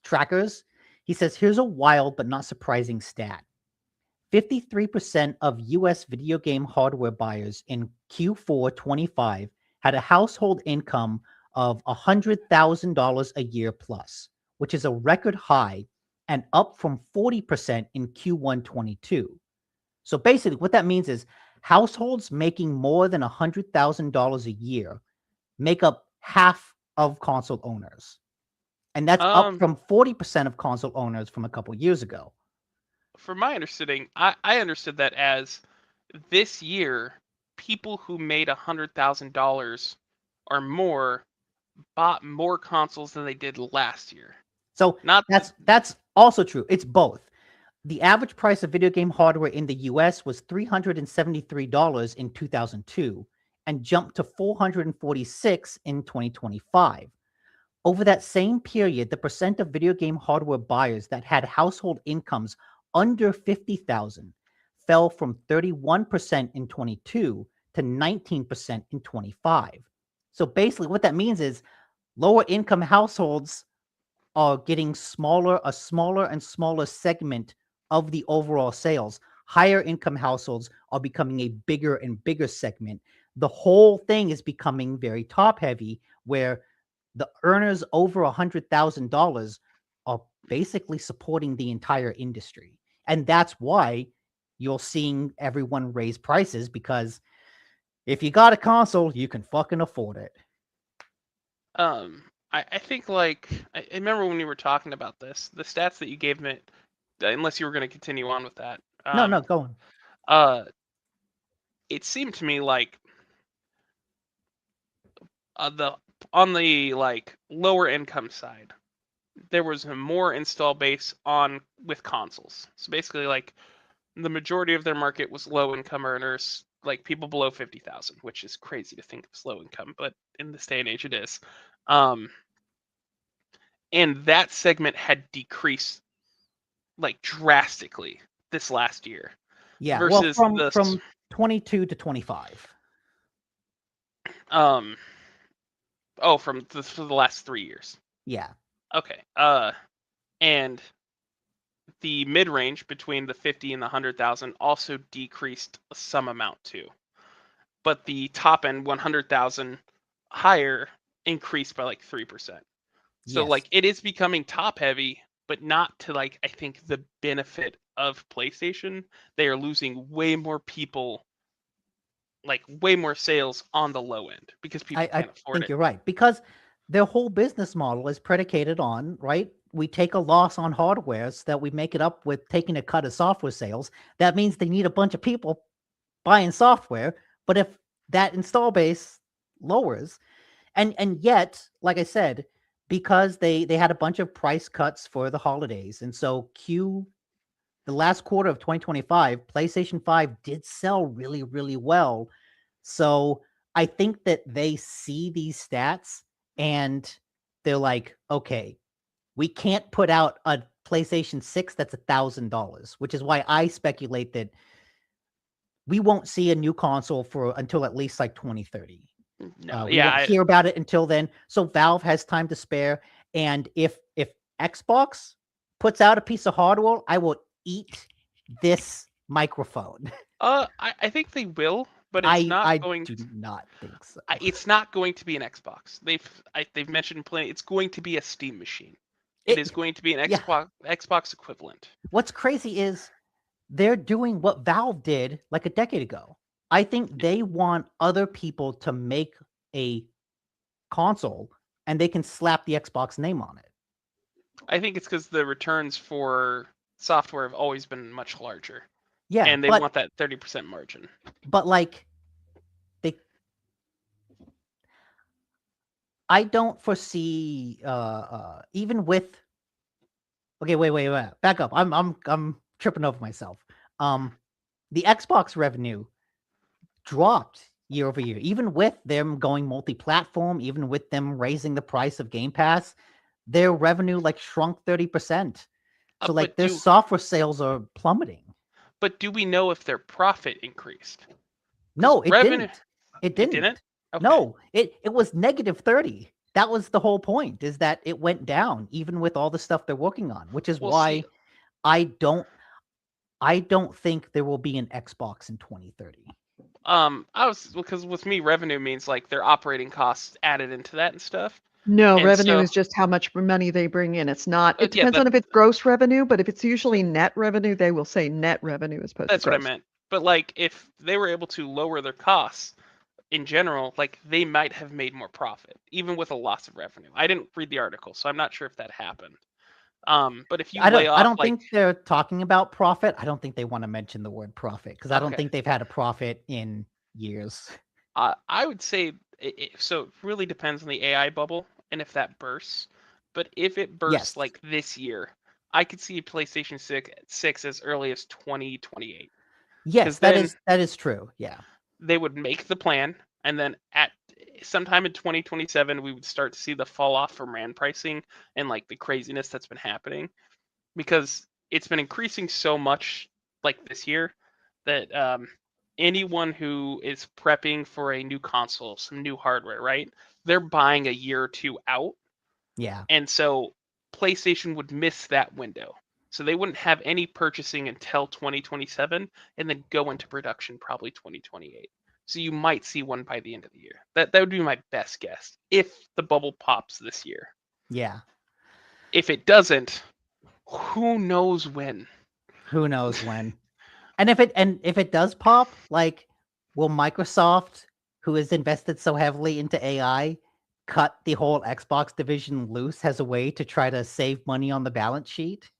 trackers. He says, here's a wild but not surprising stat. 53% of US video game hardware buyers in Q4 25 had a household income of $100,000 a year plus, which is a record high and up from 40% in Q1 22. So basically what that means is households making more than $100,000 a year make up half of console owners. And that's up from 40% of console owners from a couple years ago. From my understanding, I understood that as this year, people who made $100,000 or more bought more consoles than they did last year. So that's also true. It's both. The average price of video game hardware in the US was $373 in 2002 and jumped to $446 in 2025. Over that same period, the percent of video game hardware buyers that had household incomes under $50,000 fell from 31% in 22 to 19% in 25. So basically what that means is lower income households are getting a smaller and smaller segment of the overall sales. Higher income households are becoming a bigger and bigger segment. The whole thing is becoming very top heavy, where the earners over $100,000 are basically supporting the entire industry. And that's why you're seeing everyone raise prices because if you got a console, you can fucking afford it. I think like I remember when you were talking about this, the stats that you gave me, unless you were going to continue on with that. No, go on. It seemed to me like on the like lower income side, there was a more install base with consoles. So basically, like the majority of their market was low income earners, like people below 50,000, which is crazy to think of as low income, but in this day and age it is. And that segment had decreased like drastically this last year. Yeah, versus well, from 22 to 25. from for the last 3 years. Yeah. Okay. And the mid range between the 50 and the 100,000 also decreased some amount too. But the top end 100,000 higher increased by like 3%. So Yes. like it is becoming top heavy, but not to like I think the benefit of PlayStation. They are losing way more people, like way more sales on the low end because people can't afford think it. you're right, because their whole business model is predicated on, right? We take a loss on hardware so that we make it up with taking a cut of software sales. That means they need a bunch of people buying software. But if that install base lowers, and yet, like I said, because they had a bunch of price cuts for the holidays, and so the last quarter of 2025, PlayStation 5 did sell really, really well. So I think that they see these stats and they're like, okay, we can't put out a PlayStation 6 that's $1,000, which is why I speculate that we won't see a new console until at least like 2030. No, We won't hear about it until then. So Valve has time to spare. And if Xbox puts out a piece of hardware, I will eat this microphone. I think they will, but it's not going. I do not think so. It's not going to be an Xbox. They've mentioned plenty. It's going to be a Steam machine. It is going to be an Xbox equivalent. What's crazy is they're doing what Valve did like a decade ago. I think they want other people to make a console and they can slap the Xbox name on it. I think it's because the returns for software have always been much larger. Yeah, and they want that 30% margin. But like, I don't foresee even with. Okay, wait, back up. I'm tripping over myself. The Xbox revenue dropped year over year, even with them going multi-platform, even with them raising the price of Game Pass, their revenue like shrunk 30%. So like their software sales are plummeting. But do we know if their profit increased? No, it didn't. It didn't. Okay. No, it was negative 30. That was the whole point, is that it went down even with all the stuff they're working on, which is why I don't think there will be an Xbox in 2030. Because with me, revenue means like their operating costs added into that and stuff. No, revenue is just how much money they bring in. It's not. It depends on if it's gross revenue, but if it's usually net revenue, they will say net revenue as opposed to gross. That's what I meant. But like, if they were able to lower their costs in general, like they might have made more profit, even with a loss of revenue. I didn't read the article, so I'm not sure if that happened. But if you I don't think they're talking about profit. I don't think they want to mention the word profit because I don't think they've had a profit in years. I would say so. It really depends on the AI bubble and if that bursts. But if it bursts like this year, I could see PlayStation 6 as early as 2028. Yes, that is true. Yeah, they would make the plan, and then at sometime in 2027, we would start to see the fall off from RAND pricing and like the craziness that's been happening, because it's been increasing so much like this year that anyone who is prepping for a new console, some new hardware, right? They're buying a year or two out. Yeah. And so PlayStation would miss that window. So they wouldn't have any purchasing until 2027 and then go into production probably 2028. So you might see one by the end of the year. That would be my best guess if the bubble pops this year. Yeah. If it doesn't, who knows when? Who knows when? And if it does pop, like, will Microsoft, who has invested so heavily into AI, cut the whole Xbox division loose as a way to try to save money on the balance sheet?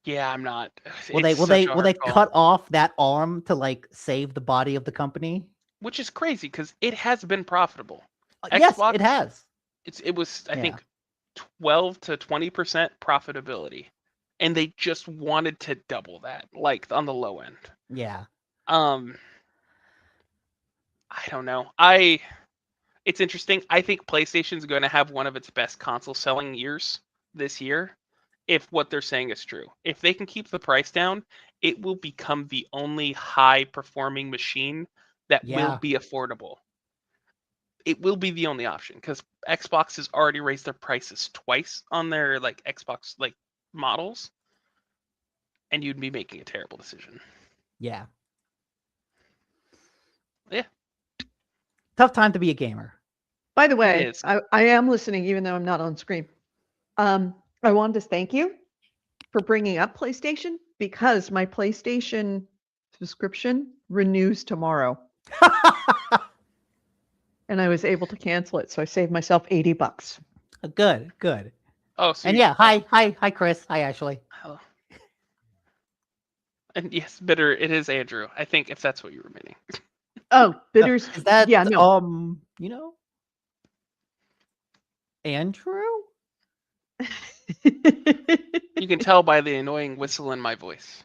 Yeah, I'm not. Will It's they will such they a will hard they call, cut off that arm to like save the body of the company? which is crazy because it has been profitable. Yes, Xbox, it has. it was I Yeah. think 12 to 20% profitability, and they just wanted to double that, like on the low end. Yeah. Um, I don't know. It's interesting. I think PlayStation's going to have one of its best console selling years this year, if what they're saying is true. If they can keep the price down, it will become the only high performing machine that will Yeah. be affordable. It will be the only option because Xbox has already raised their prices twice on their like Xbox like models, and you'd be making a terrible decision. Yeah. Yeah, Tough time to be a gamer. By the it way, is. I am listening even though I'm not on screen. I wanted to thank you for bringing up PlayStation because my PlayStation subscription renews tomorrow and I was able to cancel it. So I saved myself $80. Good, good. Oh, so And yeah, hi, Chris. Hi, Ashley. hello. And yes, bitter. It is Andrew. I think if that's what you were meaning. Oh, bitters. Is that Yeah, no. Andrew? You can tell by the annoying whistle in my voice.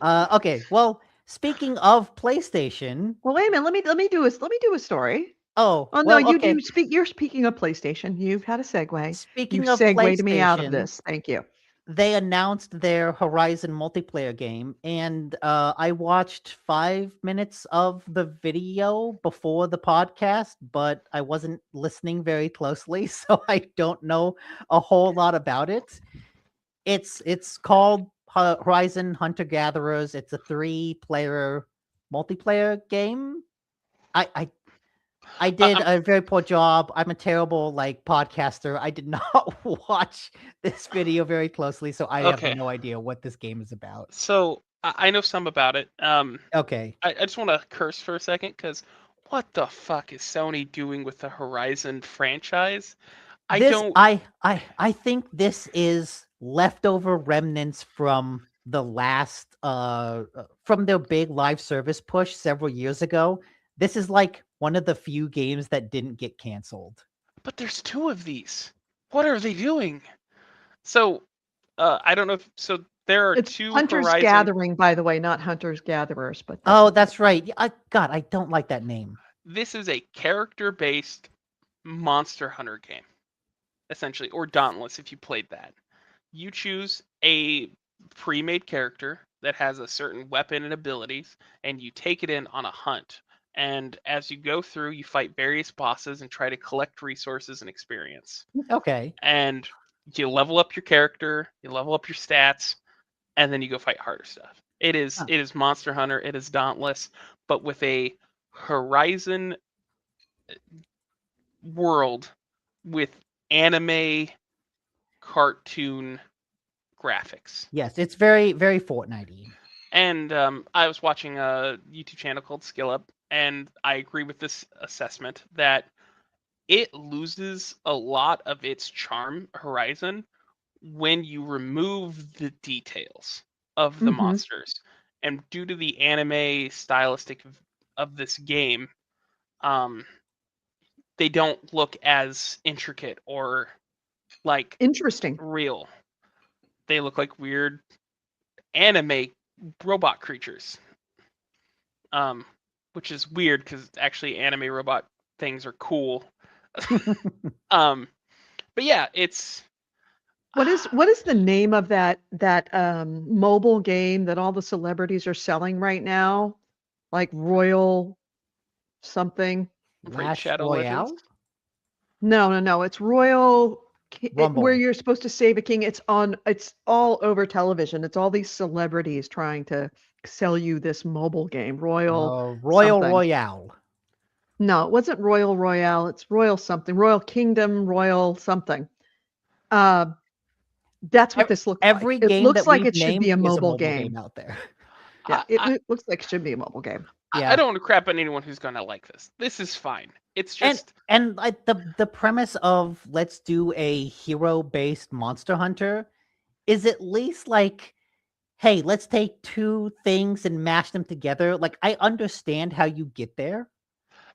Okay. Well, speaking of PlayStation. Well, wait a minute. Let me do a story. Oh, Oh no, well, you okay. do speak. You're speaking of PlayStation. You've had a segue. You Speaking of segued me out of PlayStation, this. Thank you. they announced their Horizon multiplayer game, and I watched 5 minutes of the video before the podcast, but I wasn't listening very closely, so I don't know a whole lot about it. It's called Horizon Hunter Gatherers. It's a 3-player multiplayer game. I did a very poor job. I'm a terrible podcaster. I did not watch this video very closely, so I Okay. have no idea what this game is about. So I know some about it. Okay. I just want to curse for a second because what the fuck is Sony doing with the Horizon franchise? I This don't. I think this is leftover remnants from the last from their big live service push several years ago. This is like one of the few games that didn't get canceled. But there's two of these. What are they doing? So I don't know. So there are It's two Hunters Horizon. Gathering, by the way, not Hunters Gatherers. But Oh, okay. that's right. Yeah, God, I don't like that name. This is a character-based Monster Hunter game, essentially, or Dauntless if you played that. You choose a pre-made character that has a certain weapon and abilities, and you take it in on a hunt. And as you go through, you fight various bosses and try to collect resources and experience. Okay. And you level up your character, you level up your stats, and then you go fight harder stuff. It is Monster Hunter, it is Dauntless, but with a Horizon world with anime cartoon graphics. Yes, it's very, very Fortnite-y. And I was watching a YouTube channel called Skill Up, and I agree with this assessment that it loses a lot of its charm, Horizon, when you remove the details of the monsters. And due to the anime stylistic of this game, um, they don't look as intricate or like Interesting. real. They look like weird anime robot creatures. Which is weird because actually anime robot things are cool. But yeah, it's What is the name of that mobile game that all the celebrities are selling right now? Like Royal something? Raid Clash Shadow Legends. Royale? No. It's Royal where Rumble. you're supposed to save a king. It's all over television. It's all these celebrities trying to sell you this mobile game. Royal something. Royale. No, it wasn't Royal Royale. It's Royal something. Royal Kingdom, Royal something. Uh, That's what this looks Every like. It game looks that like we've it should be named a is mobile game. out there. Yeah, I, it looks like it should be a mobile game. Yeah. I don't want to crap on anyone who's gonna like this. This is fine. It's just And like the premise of let's do a hero-based Monster Hunter is at least like, hey, let's take two things and mash them together. Like, I understand how you get there.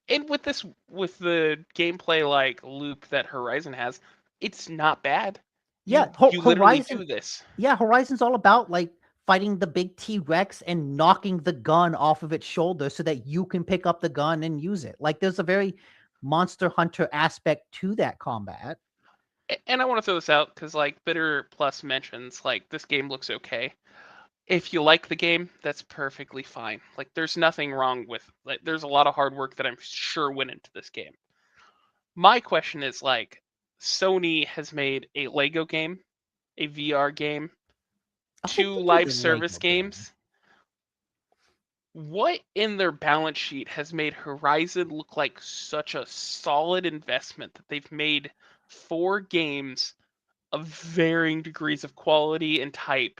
and with the gameplay like loop that Horizon has, it's not bad. Yeah, You literally do this. Yeah, Horizon's all about like fighting the big T-Rex and knocking the gun off of its shoulder so that you can pick up the gun and use it. Like, there's a very Monster Hunter aspect to that combat. And I want to throw this out because like Bitter Plus mentions like this game looks okay. If you like the game, that's perfectly fine. Like there's nothing wrong with like there's a lot of hard work that I'm sure went into this game. My question is like Sony has made a Lego game, a VR game, I think two it was live a service Lego game. games. What in their balance sheet has made Horizon look like such a solid investment that they've made 4 games of varying degrees of quality and type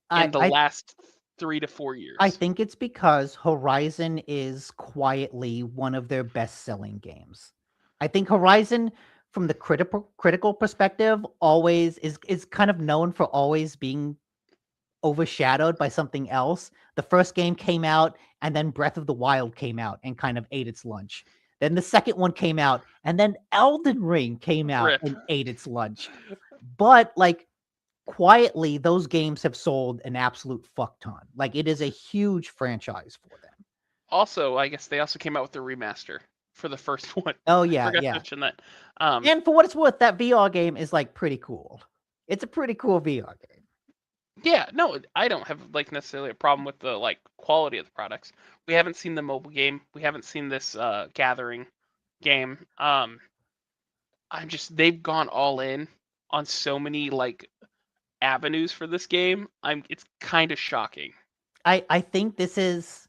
in the I last 3 to 4 years? I think it's because Horizon is quietly one of their best-selling games. I think Horizon, from the critical perspective, always is kind of known for always being overshadowed by something else. The first game came out, and then Breath of the Wild came out and kind of ate its lunch. Then the second one came out, and then Elden Ring came out Rip. and ate its lunch. But like, quietly, those games have sold an absolute fuck ton. Like, it is a huge franchise for them. Also, I guess they also came out with the remaster for the first one. Oh I yeah, forgot to yeah. mention that. And for what it's worth, that VR game is like pretty cool. It's a pretty cool VR game. Yeah, no, I don't have like necessarily a problem with the like quality of the products. We haven't seen the mobile game. We haven't seen this gathering game. They've gone all in on so many like avenues for this game. It's kind of shocking. I think this is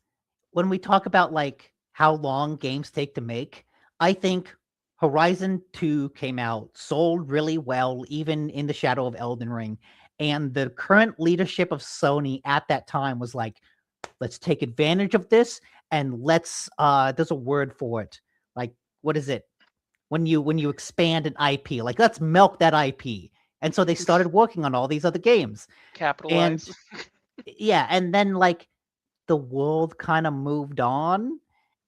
when we talk about like how long games take to make. I think Horizon 2 came out, sold really well, even in the shadow of Elden Ring. And the current leadership of Sony at that time was like, let's take advantage of this and let's there's a word for it. Like, what is it? When you expand an IP, like, let's milk that IP. And so they started working on all these other games. Capitalize. And yeah, and then like the world kind of moved on,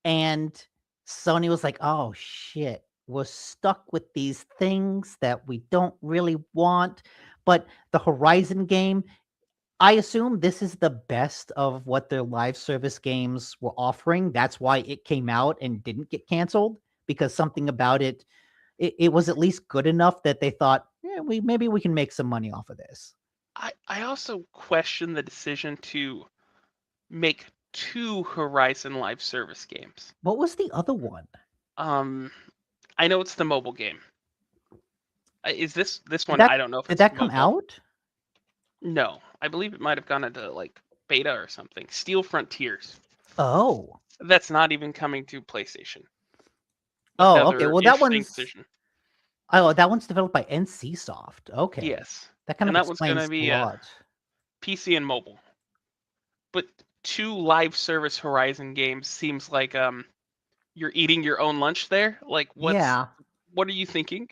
and Sony was like, oh shit, we're stuck with these things that we don't really want. But the Horizon game, I assume this is the best of what their live service games were offering. That's why it came out and didn't get canceled, because something about it was at least good enough that they thought, yeah, maybe we can make some money off of this. I also question the decision to make 2 Horizon live service games. What was the other one? I know it's the mobile game. Is this one? That, I don't know if did it's that come mobile. out? No, I believe it might have gone into like beta or something. Steel Frontiers. Oh. That's not even coming to PlayStation. Oh, okay. Another Well, that interesting one's decision. that one's developed by NCSoft. Okay. Yes, That kind and of that one's going explains to be a lot. PC and mobile. But 2 live service Horizon games seems like you're eating your own lunch there. Like what are you thinking?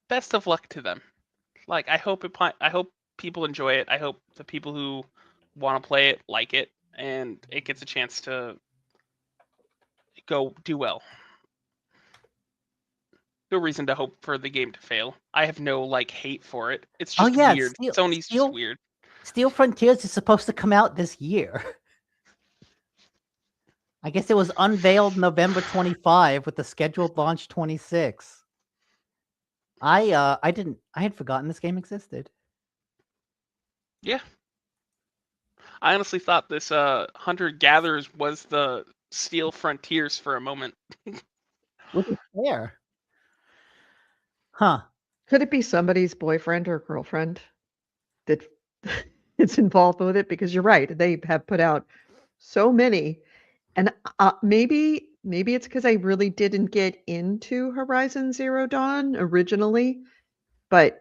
Best of luck to them. Like I hope people enjoy it. I hope the people who want to play it like it and it gets a chance to go do well. No reason to hope for the game to fail. I have no like hate for it. It's just weird. Sony's just weird. Steel Frontiers is supposed to come out this year. I guess it was unveiled November 25 with the scheduled launch 26. I had forgotten this game existed. Yeah. I honestly thought this Hunter Gatherers was the Steel Frontiers for a moment. What is there? Huh. Could it be somebody's boyfriend or girlfriend that is involved with it? Because you're right, they have put out so many, and maybe it's because I really didn't get into Horizon Zero Dawn originally, but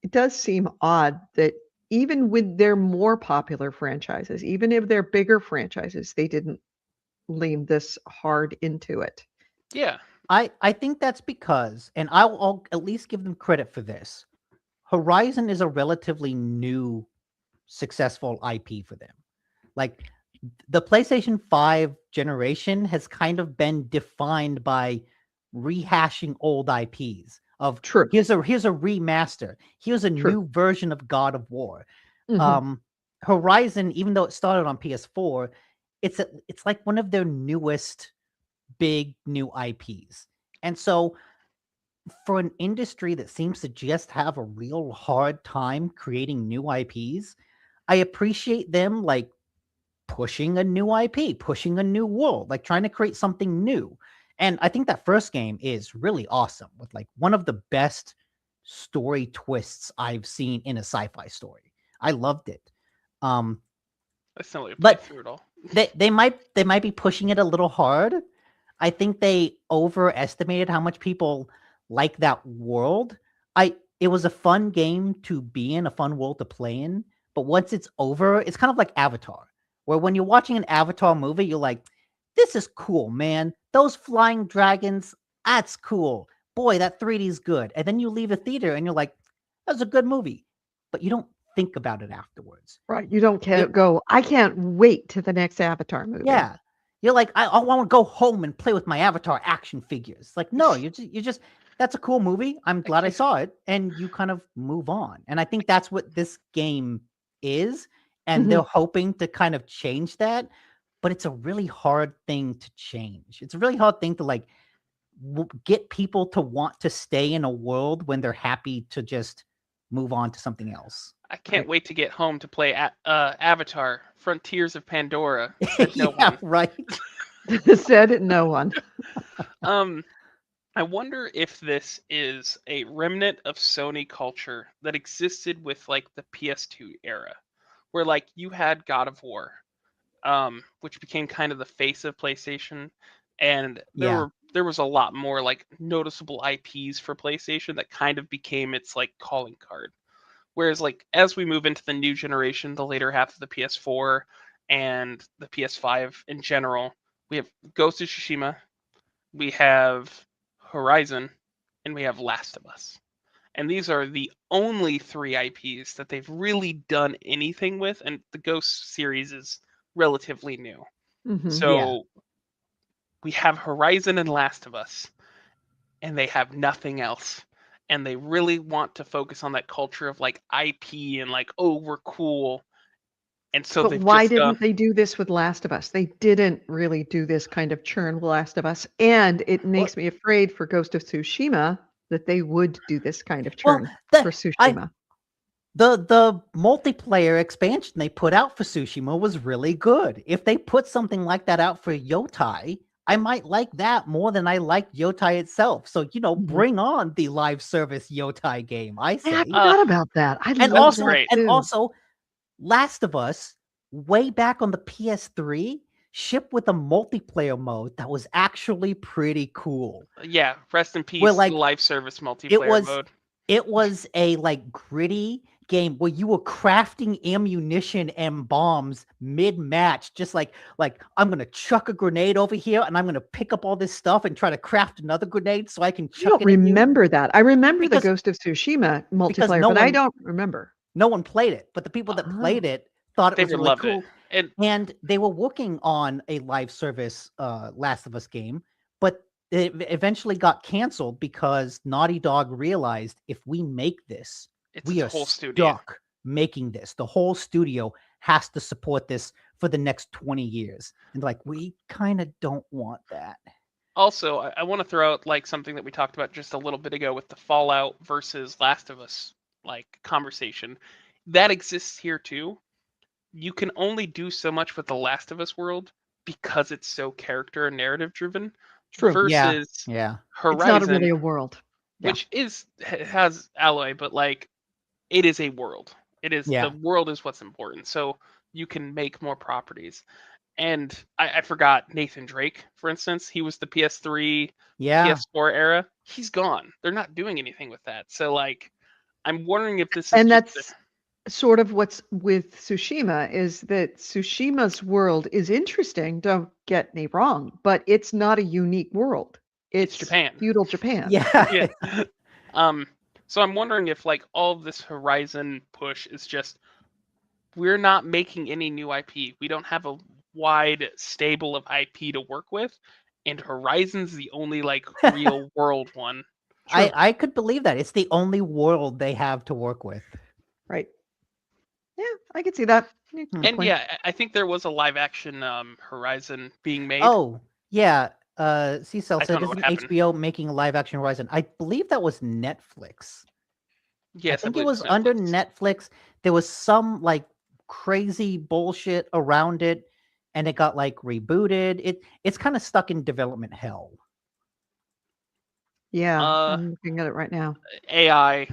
it does seem odd that even with their more popular franchises, even if they're bigger franchises, they didn't lean this hard into it. Yeah. I think that's because, and I'll at least give them credit for this. Horizon is a relatively new, successful IP for them. Like the PlayStation 5 generation has kind of been defined by rehashing old IPs. Of True. here's a remaster. Here's a True. new version of God of War. Mhm. Horizon, even though it started on PS4, it's like one of their newest big new IPs. And so for an industry that seems to just have a real hard time creating new IPs, I appreciate them like pushing a new IP, pushing a new world, like trying to create something new. And I think that first game is really awesome with like one of the best story twists I've seen in a sci-fi story. I loved it. I still only played But through it all. they might be pushing it a little hard. I think they overestimated how much people like that world. It was a fun game to be in, a fun world to play in, but once it's over, it's kind of like Avatar, where when you're watching an Avatar movie, you're like, this is cool, man. Those flying dragons, that's cool. Boy, that 3D is good. And then you leave a theater and you're like, that was a good movie. But you don't think about it afterwards. Right. You don't You- go, I can't wait to the next Avatar movie. Yeah. You're like, I want to go home and play with my Avatar action figures. Like, no, you just that's a cool movie. I'm glad I saw it. And you kind of move on. And I think that's what this game is. And they're hoping to kind of change that. But it's a really hard thing to change. It's a really hard thing to like get people to want to stay in a world when they're happy to just move on to something else. I can't wait to get home to play Avatar: Frontiers of Pandora. Said no Yeah, one. right. Said it, no one. I wonder if this is a remnant of Sony culture that existed with like the PS2 era, where like you had God of War, which became kind of the face of PlayStation, and Yeah. there was a lot more like noticeable IPs for PlayStation that kind of became its like calling card. Whereas like as we move into the new generation, the later half of the PS4 and the PS5 in general, we have Ghost of Tsushima, we have Horizon, and we have Last of Us. And these are the only three IPs that they've really done anything with, and the Ghost series is relatively new. So we have Horizon and Last of Us, and they have nothing else. And they really want to focus on that culture of like IP and like, oh, we're cool. And so But they've why just gone. didn't they do this with Last of Us? They didn't really do this kind of churn with Last of Us, and it makes me afraid for Ghost of Tsushima that they would do this kind of churn for Tsushima. The multiplayer expansion they put out for Tsushima was really good. If they put something like that out for Yotai, I might like that more than I like Yotai itself. So, bring on the live service Yotai game, I say. I forgot about that. I and love also, that and too. also, Last of Us, way back on the PS3, shipped with a multiplayer mode that was actually pretty cool. Yeah, rest in peace, Where, like, live service multiplayer mode. It was a like gritty game where you were crafting ammunition and bombs mid-match, just like I'm gonna chuck a grenade over here and I'm gonna pick up all this stuff and try to craft another grenade so I can I chuck don't it at you. remember that. I remember Because- the Ghost of Tsushima because multiplayer, no but I one- don't remember. No one played it, but the people that played it thought it They was would really love cool. it. And they were working on a live service Last of Us game, but it eventually got canceled because Naughty Dog realized if we make this, It's we a are whole studio. stuck making this. The whole studio has to support this for the next 20 years. And like, we kind of don't want that. Also, I want to throw out like something that we talked about just a little bit ago with the Fallout versus Last of Us like conversation. That exists here too. You can only do so much with the Last of Us world because it's so character and narrative driven. True. Versus Yeah. Horizon, It's not really a world. Yeah. which has alloy, but like it is a world. It is Yeah. the world is what's important. So you can make more properties. And I forgot Nathan Drake, for instance. He was the PS3, Yeah. PS4 era. He's gone. They're not doing anything with that. So like I'm wondering if this is And just that's sort of what's with Tsushima, is that Tsushima's world is interesting, don't get me wrong, but it's not a unique world. It's Japan. feudal Japan. Yeah. Yeah. So I'm wondering if like all of this Horizon push is just we're not making any new IP. We don't have a wide stable of IP to work with, and Horizon's the only like real world one. True. I could believe that. It's the only world they have to work with. Right. Yeah, I could see that. Yeah, good And point. yeah, I think there was a live action Horizon being made. Oh, yeah. C-Cell I said, don't know what isn't happened. HBO making a live action Horizon? I believe that was Netflix. Yes, I think it believe was it's under Netflix. Netflix. There was some like crazy bullshit around it, and it got like rebooted. It's kind of stuck in development hell. Yeah, Uh, I'm looking at it right now. AI,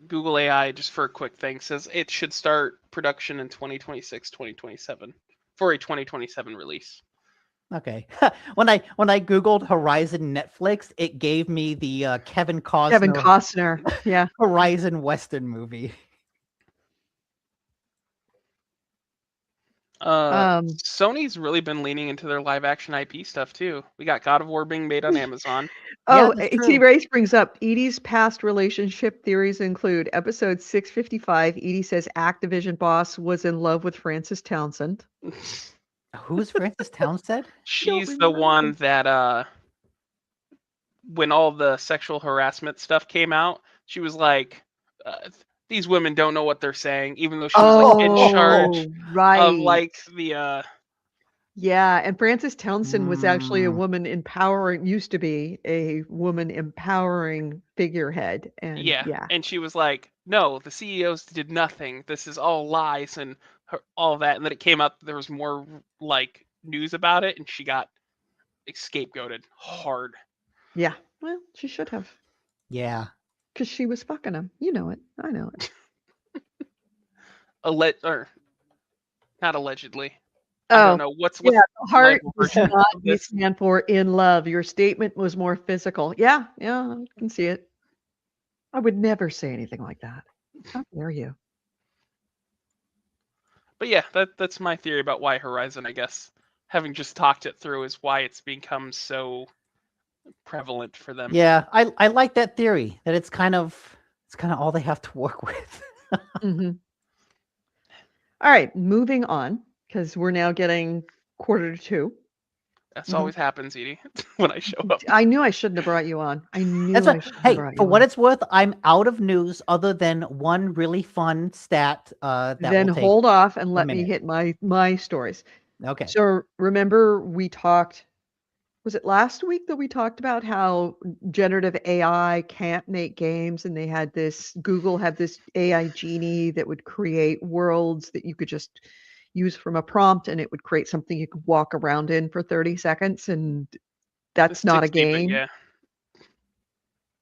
Google AI, just for a quick thing, says it should start production in 2026, 2027 for a 2027 release. Okay. when I googled Horizon Netflix, it gave me the Kevin Kevin Costner Costner. Yeah. Horizon Western movie. Sony's really been leaning into their live action IP stuff too. We got God of War being made on Amazon. Yeah, Oh, that's T. true. Race brings up Edie's past relationship theories include episode 655. Edie says Activision boss was in love with Francis Townsend. Who's Francis Townsend? She's the one that when all the sexual harassment stuff came out, she was like, these women don't know what they're saying, even though she was like in charge right. of like the Yeah, and Francis Townsend was actually a Mm. woman empowering, used to be a woman empowering figurehead. And yeah. And she was like, no, the CEOs did nothing. This is all lies and all that. And then it came out that there was more like news about it, and she got scapegoated hard. Yeah. Well, she should have, Yeah. because she was fucking him. You know it. I know it. Or not allegedly. I don't know what's yeah, the heart legal does version not of this. stand for in love. Your statement was more physical. Yeah, I can see it. I would never say anything like that. How dare you? But yeah, that's my theory about why Horizon, I guess, having just talked it through, is why it's become so prevalent for them. Yeah, I like that theory that it's kind of all they have to work with. Mm-hmm. All right, moving on, because we're now getting 1:45. That's always happens, Edie, when I show up. I knew I shouldn't have brought you on. I knew That's I what, shouldn't have hey, brought for you what on. it's worth, I'm out of news other than one really fun stat that Then will take hold off and a let me minute. hit my stories. Okay. So remember we talked, was it last week that we talked about how generative AI can't make games, and Google had this AI genie that would create worlds that you could just use from a prompt, and it would create something you could walk around in for 30 seconds, and that's not a 60, but game. yeah.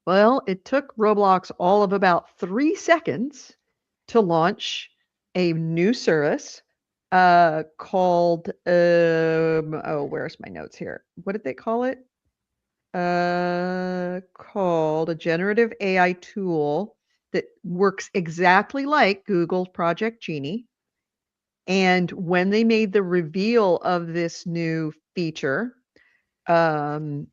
Well, it took Roblox all of about 3 seconds to launch a new service called where's my notes here? What did they call it? Called a generative AI tool that works exactly like Google's Project Genie. And when they made the reveal of this new feature, the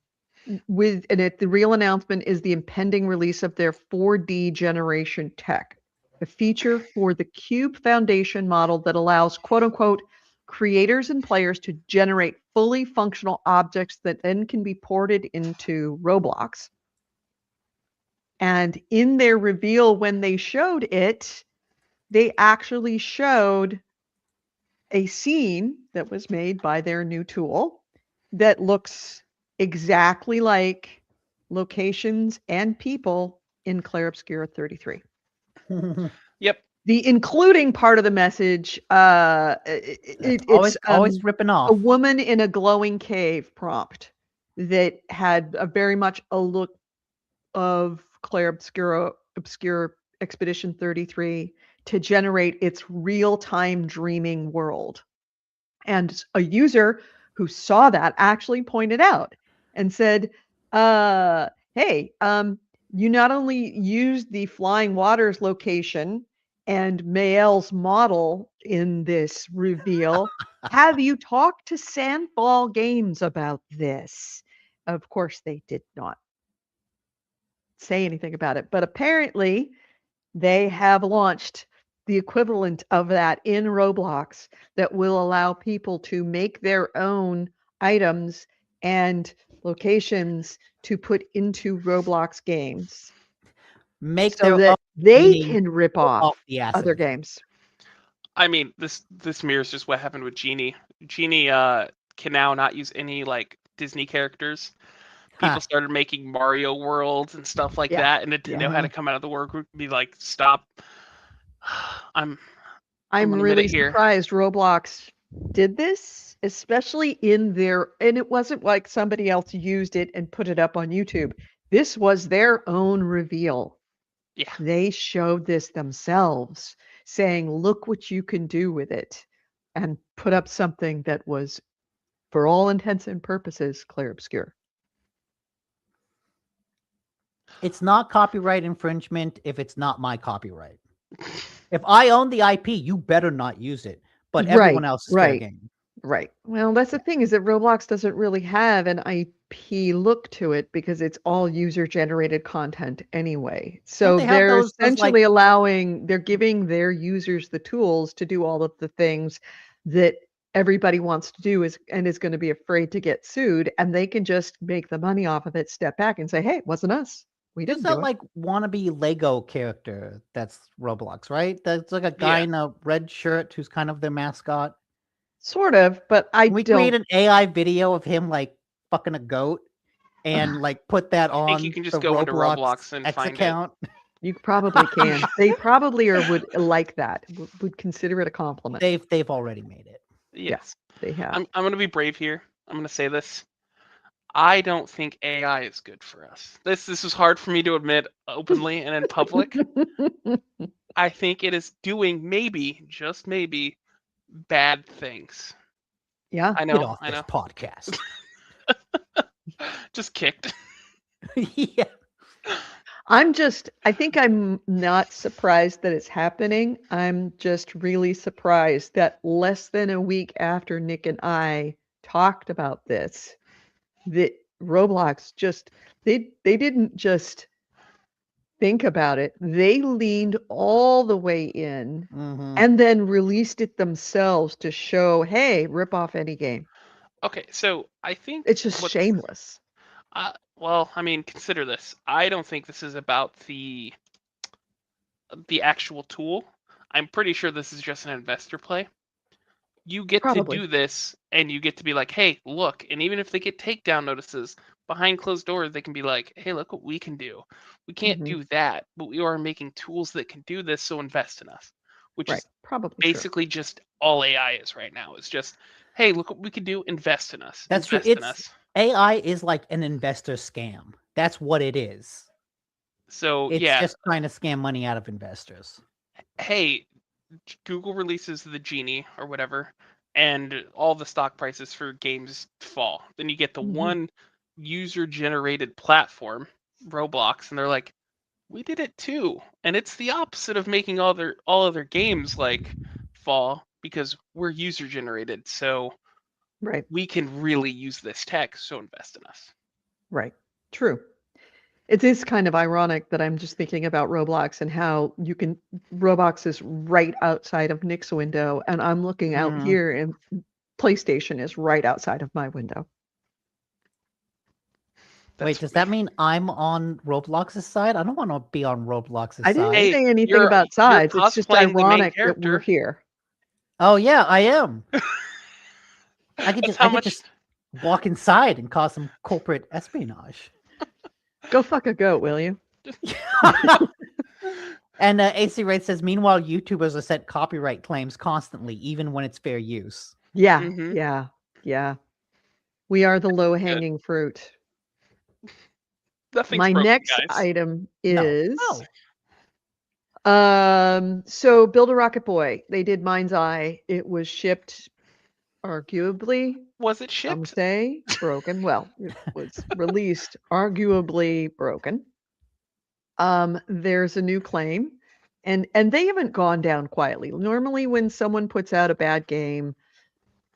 real announcement is the impending release of their 4D generation tech, a feature for the Cube Foundation model that allows quote unquote creators and players to generate fully functional objects that then can be ported into Roblox. And in their reveal, when they showed it, they actually showed a scene that was made by their new tool that looks exactly like locations and people in Clair Obscura 33. Yep. The including part of the message, it's always ripping off. a woman in a glowing cave prompt that had a very much a look of Clair Obscura Expedition 33 to generate its real-time dreaming world. And a user who saw that actually pointed out and said, hey, You not only used the Flying Waters location and Mael's model in this reveal, have you talked to Sandball Games about this? Of course, they did not say anything about it, but apparently they have launched the equivalent of that in Roblox that will allow people to make their own items and locations to put into Roblox games Make so their that own, they meaning can rip rip off off the other asset. games. I mean, this mirrors just what happened with Genie. Genie can now not use any like Disney characters. People started making Mario worlds and stuff like Yeah. that, and Nintendo Yeah. had to come out of the workgroup and be like, "Stop." I'm I'm gonna really admit it here. surprised Roblox did this, especially in their, and it wasn't like somebody else used it and put it up on YouTube. This was their own reveal. Yeah. They showed this themselves, saying, look what you can do with it, and put up something that was, for all intents and purposes, Clair Obscura. It's not copyright infringement if it's not my copyright. If I own the IP, you better not use it. But everyone else is fair game. Right. Well, that's the thing, is that Roblox doesn't really have an IP look to it because it's all user-generated content anyway. So they have they're those, essentially they're giving their users the tools to do all of the things that everybody wants to do and is going to be afraid to get sued, and they can just make the money off of it, step back and say, hey, it wasn't us. We There's didn't do that it. like wannabe Lego character that's Roblox, right? That's like a guy in a red shirt who's kind of their mascot. Sort of, but I Can we don't. create an AI video of him like fucking a goat and like put that I think you on can just the go into Roblox Roblox and X find account? You probably can. They probably would like that. Would consider it a compliment. They've already made it. Yes, they have. I'm gonna be brave here. I'm gonna say this. I don't think AI is good for us. This is hard for me to admit openly and in public. I think it is doing maybe, just maybe, bad things. Yeah. I Get know. off I this know. podcast. Just kicked. Yeah. I think I'm not surprised that it's happening. I'm just really surprised that less than a week after Nick and I talked about this, that Roblox just, they didn't just think about it. They leaned all the way in Mhm. and then released it themselves to show, hey, rip off any game. Okay, so I think It's just shameless. Well, I mean, consider this. I don't think this is about the actual tool. I'm pretty sure this is just an investor play. You get Probably. to do this, and you get to be like, hey, look. And even if they get takedown notices behind closed doors, they can be like, hey, look what we can do. We can't do that, but we are making tools that can do this, so invest in us. Which is probably basically just all AI is right now. It's just, hey, look what we can do, invest in us. That's true. Invest in us. AI is like an investor scam. That's what it is. So It's yeah, just trying to scam money out of investors. hey, Google releases the Genie or whatever, and all the stock prices for games fall. Then you get the one user-generated platform, Roblox, and they're like, we did it too. And it's the opposite of making all other games like fall because we're user-generated. So we can really use this tech, so invest in us. Right. True. It is kind of ironic that I'm just thinking about Roblox and how Roblox is right outside of Nick's window, and I'm looking out here, and PlayStation is right outside of my window. Wait, does that mean I'm on Roblox's side? I don't want to be on Roblox's I side. didn't say anything about sides. It's just ironic that we're here. Oh yeah, I am. I could just walk inside and cause some corporate espionage. Go fuck a goat, will you? And AC Wright says, meanwhile, YouTubers are set copyright claims constantly, even when it's fair use. Yeah. We are the low-hanging fruit. Nothing's My broken, next guys. item is No. so Build a Rocket Boy. They did MindsEye. It was shipped arguably. Was it shipped? Some say broken. Well, it was released arguably broken. There's a new claim, and they haven't gone down quietly. Normally, when someone puts out a bad game,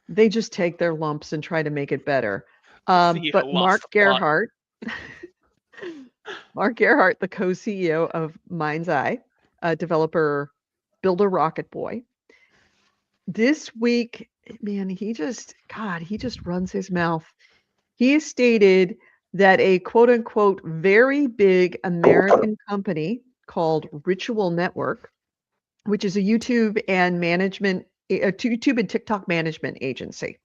they just take their lumps and try to make it better. CEO But lost the plot. Mark Gerhardt, the co-CEO of MindsEye, developer builder Rocket Boy, this week, man, he just runs his mouth. He has stated that a quote unquote very big American company called Ritual Network, which is a YouTube and TikTok management agency,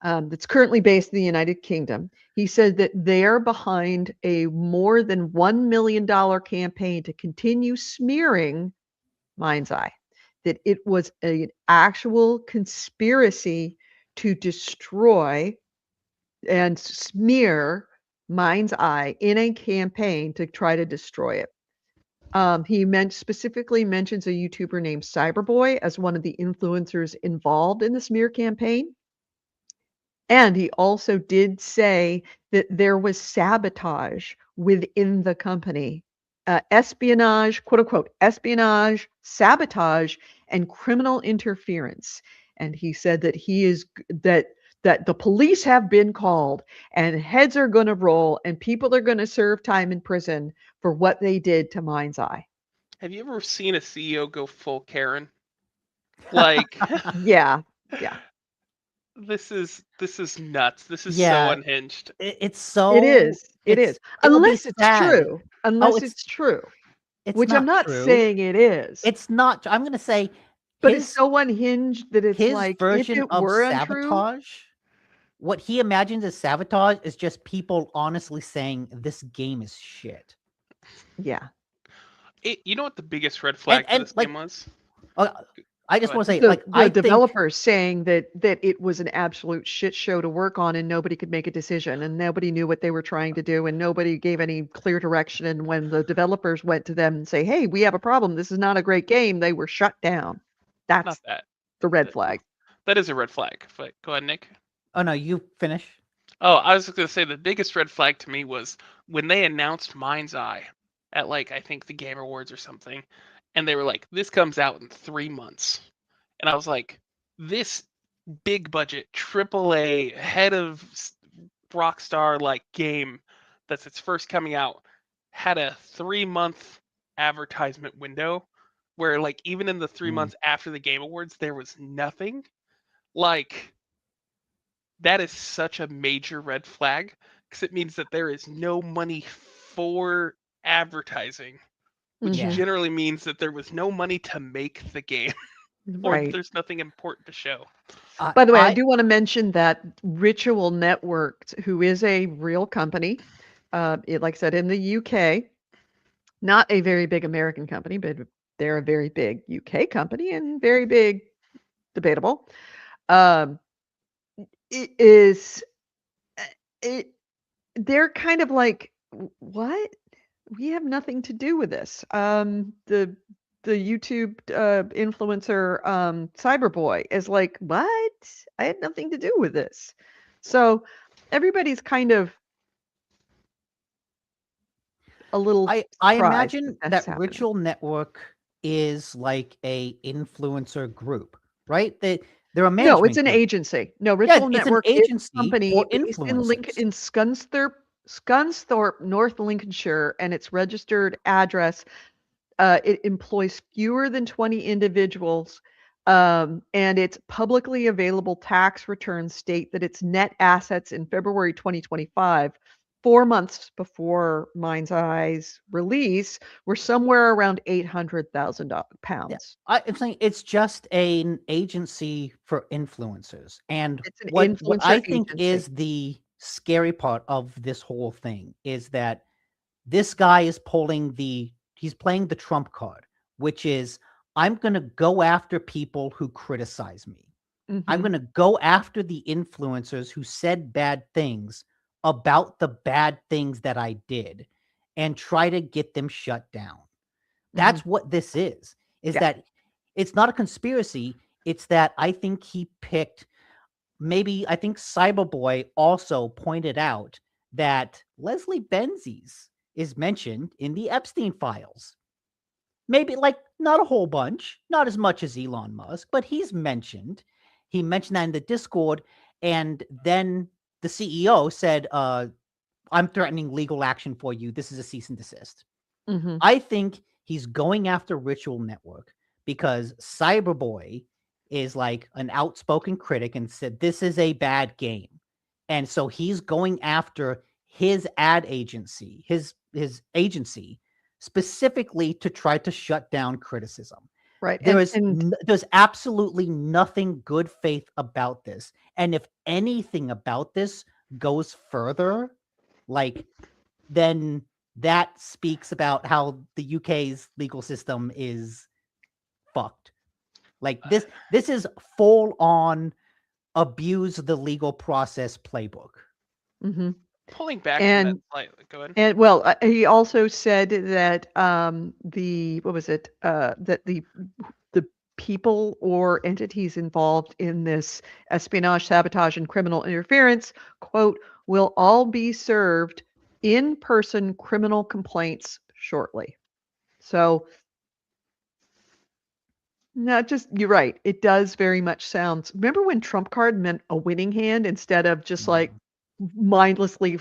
that's currently based in the United Kingdom. He said that they're behind a more than $1 million campaign to continue smearing MindsEye, that it was an actual conspiracy to destroy and smear MindsEye in a campaign to try to destroy it. He specifically mentions a YouTuber named Cyberboy as one of the influencers involved in the smear campaign. And he also did say that there was sabotage within the company, espionage, quote unquote, espionage, sabotage, and criminal interference. And he said that that the police have been called and heads are going to roll and people are going to serve time in prison for what they did to MindsEye. Have you ever seen a CEO go full Karen? Like, Yeah. this is nuts. This is so Yeah. unhinged. It's so. It is. It is. it will be Unless it's sad. true. Unless it's- it's true. It's Which I'm not true. saying it is. It's not. I'm going to say But it's so unhinged that it's his like, if version it of were untrue, sabotage. What he imagines as sabotage is just people honestly saying this game is shit. yeah. You know what the biggest red flag for this game was? I just want to say, The developers saying that it was an absolute shit show to work on and nobody could make a decision and nobody knew what they were trying to do and nobody gave any clear direction. And when the developers went to them and say, hey, we have a problem, this is not a great game, they were shut down. That's Not that. the red flag. That is a red flag. But go ahead, Nick. Oh no, you finish. Oh, I was going to say the biggest red flag to me was when they announced MindsEye at I think the Game Awards or something, and they were like, "This comes out in 3 months," and I was like, "This big budget AAA head of Rockstar game that's its first coming out had a 3-month advertisement window where even in the 3 months after the Game Awards there was nothing." That is such a major red flag because it means that there is no money for advertising, which Mhm. generally means that there was no money to make the game or Right. there's nothing important to show. By the way, I do want to mention that Ritual Network, who is a real company, like I said, in the UK, not a very big American company, but they're a very big UK company and very big, debatable. They're kind of like, what? We have nothing to do with this. The YouTube influencer Cyberboy is like, what? I had nothing to do with this. So everybody's kind of a little. I imagine that's that happening. Ritual Network is like a influencer group, right? They're a management. No, it's an group. agency. No, Ritual Network is an agency is a company for based influencers. in Scunthorpe, North Lincolnshire, and its registered address. It employs fewer than 20 individuals, and its publicly available tax returns state that its net assets in February 2025, 4 months before MindsEye's release, were somewhere around £800,000. I'm saying it's just an agency for influencers, and It's an what I think agency. is the scary part of this whole thing is that this guy is he's playing the trump card, which is I'm going to go after people who criticize me. I'm going to go after the influencers who said bad things about the bad things that I did and try to get them shut down. That's what this is that it's not a conspiracy. It's that I think he picked, I think Cyberboy also pointed out that Leslie Benzies is mentioned in the Epstein files. Maybe like not a whole bunch, not as much as Elon Musk, but he's mentioned. He mentioned that in the Discord, and then the CEO said, I'm threatening legal action for you. This is a cease and desist. Mhm. I think he's going after Ritual Network because Cyberboy is like an outspoken critic and said this is a bad game. And so he's going after his ad agency, his agency, specifically to try to shut down criticism. Right. There's And there's absolutely nothing good faith about this. And if anything about this goes further, like, then that speaks about how the UK's legal system is fucked. Like this is full on abuse the legal process playbook. mhm. Pulling back from that And slightly. Go ahead. and well, he also said that the what was it? That the people or entities involved in this espionage, sabotage, and criminal interference, quote, will all be served in-person criminal complaints shortly. So, not just you're right. It does very much sound. Remember when trump card meant a winning hand instead of just like mindlessly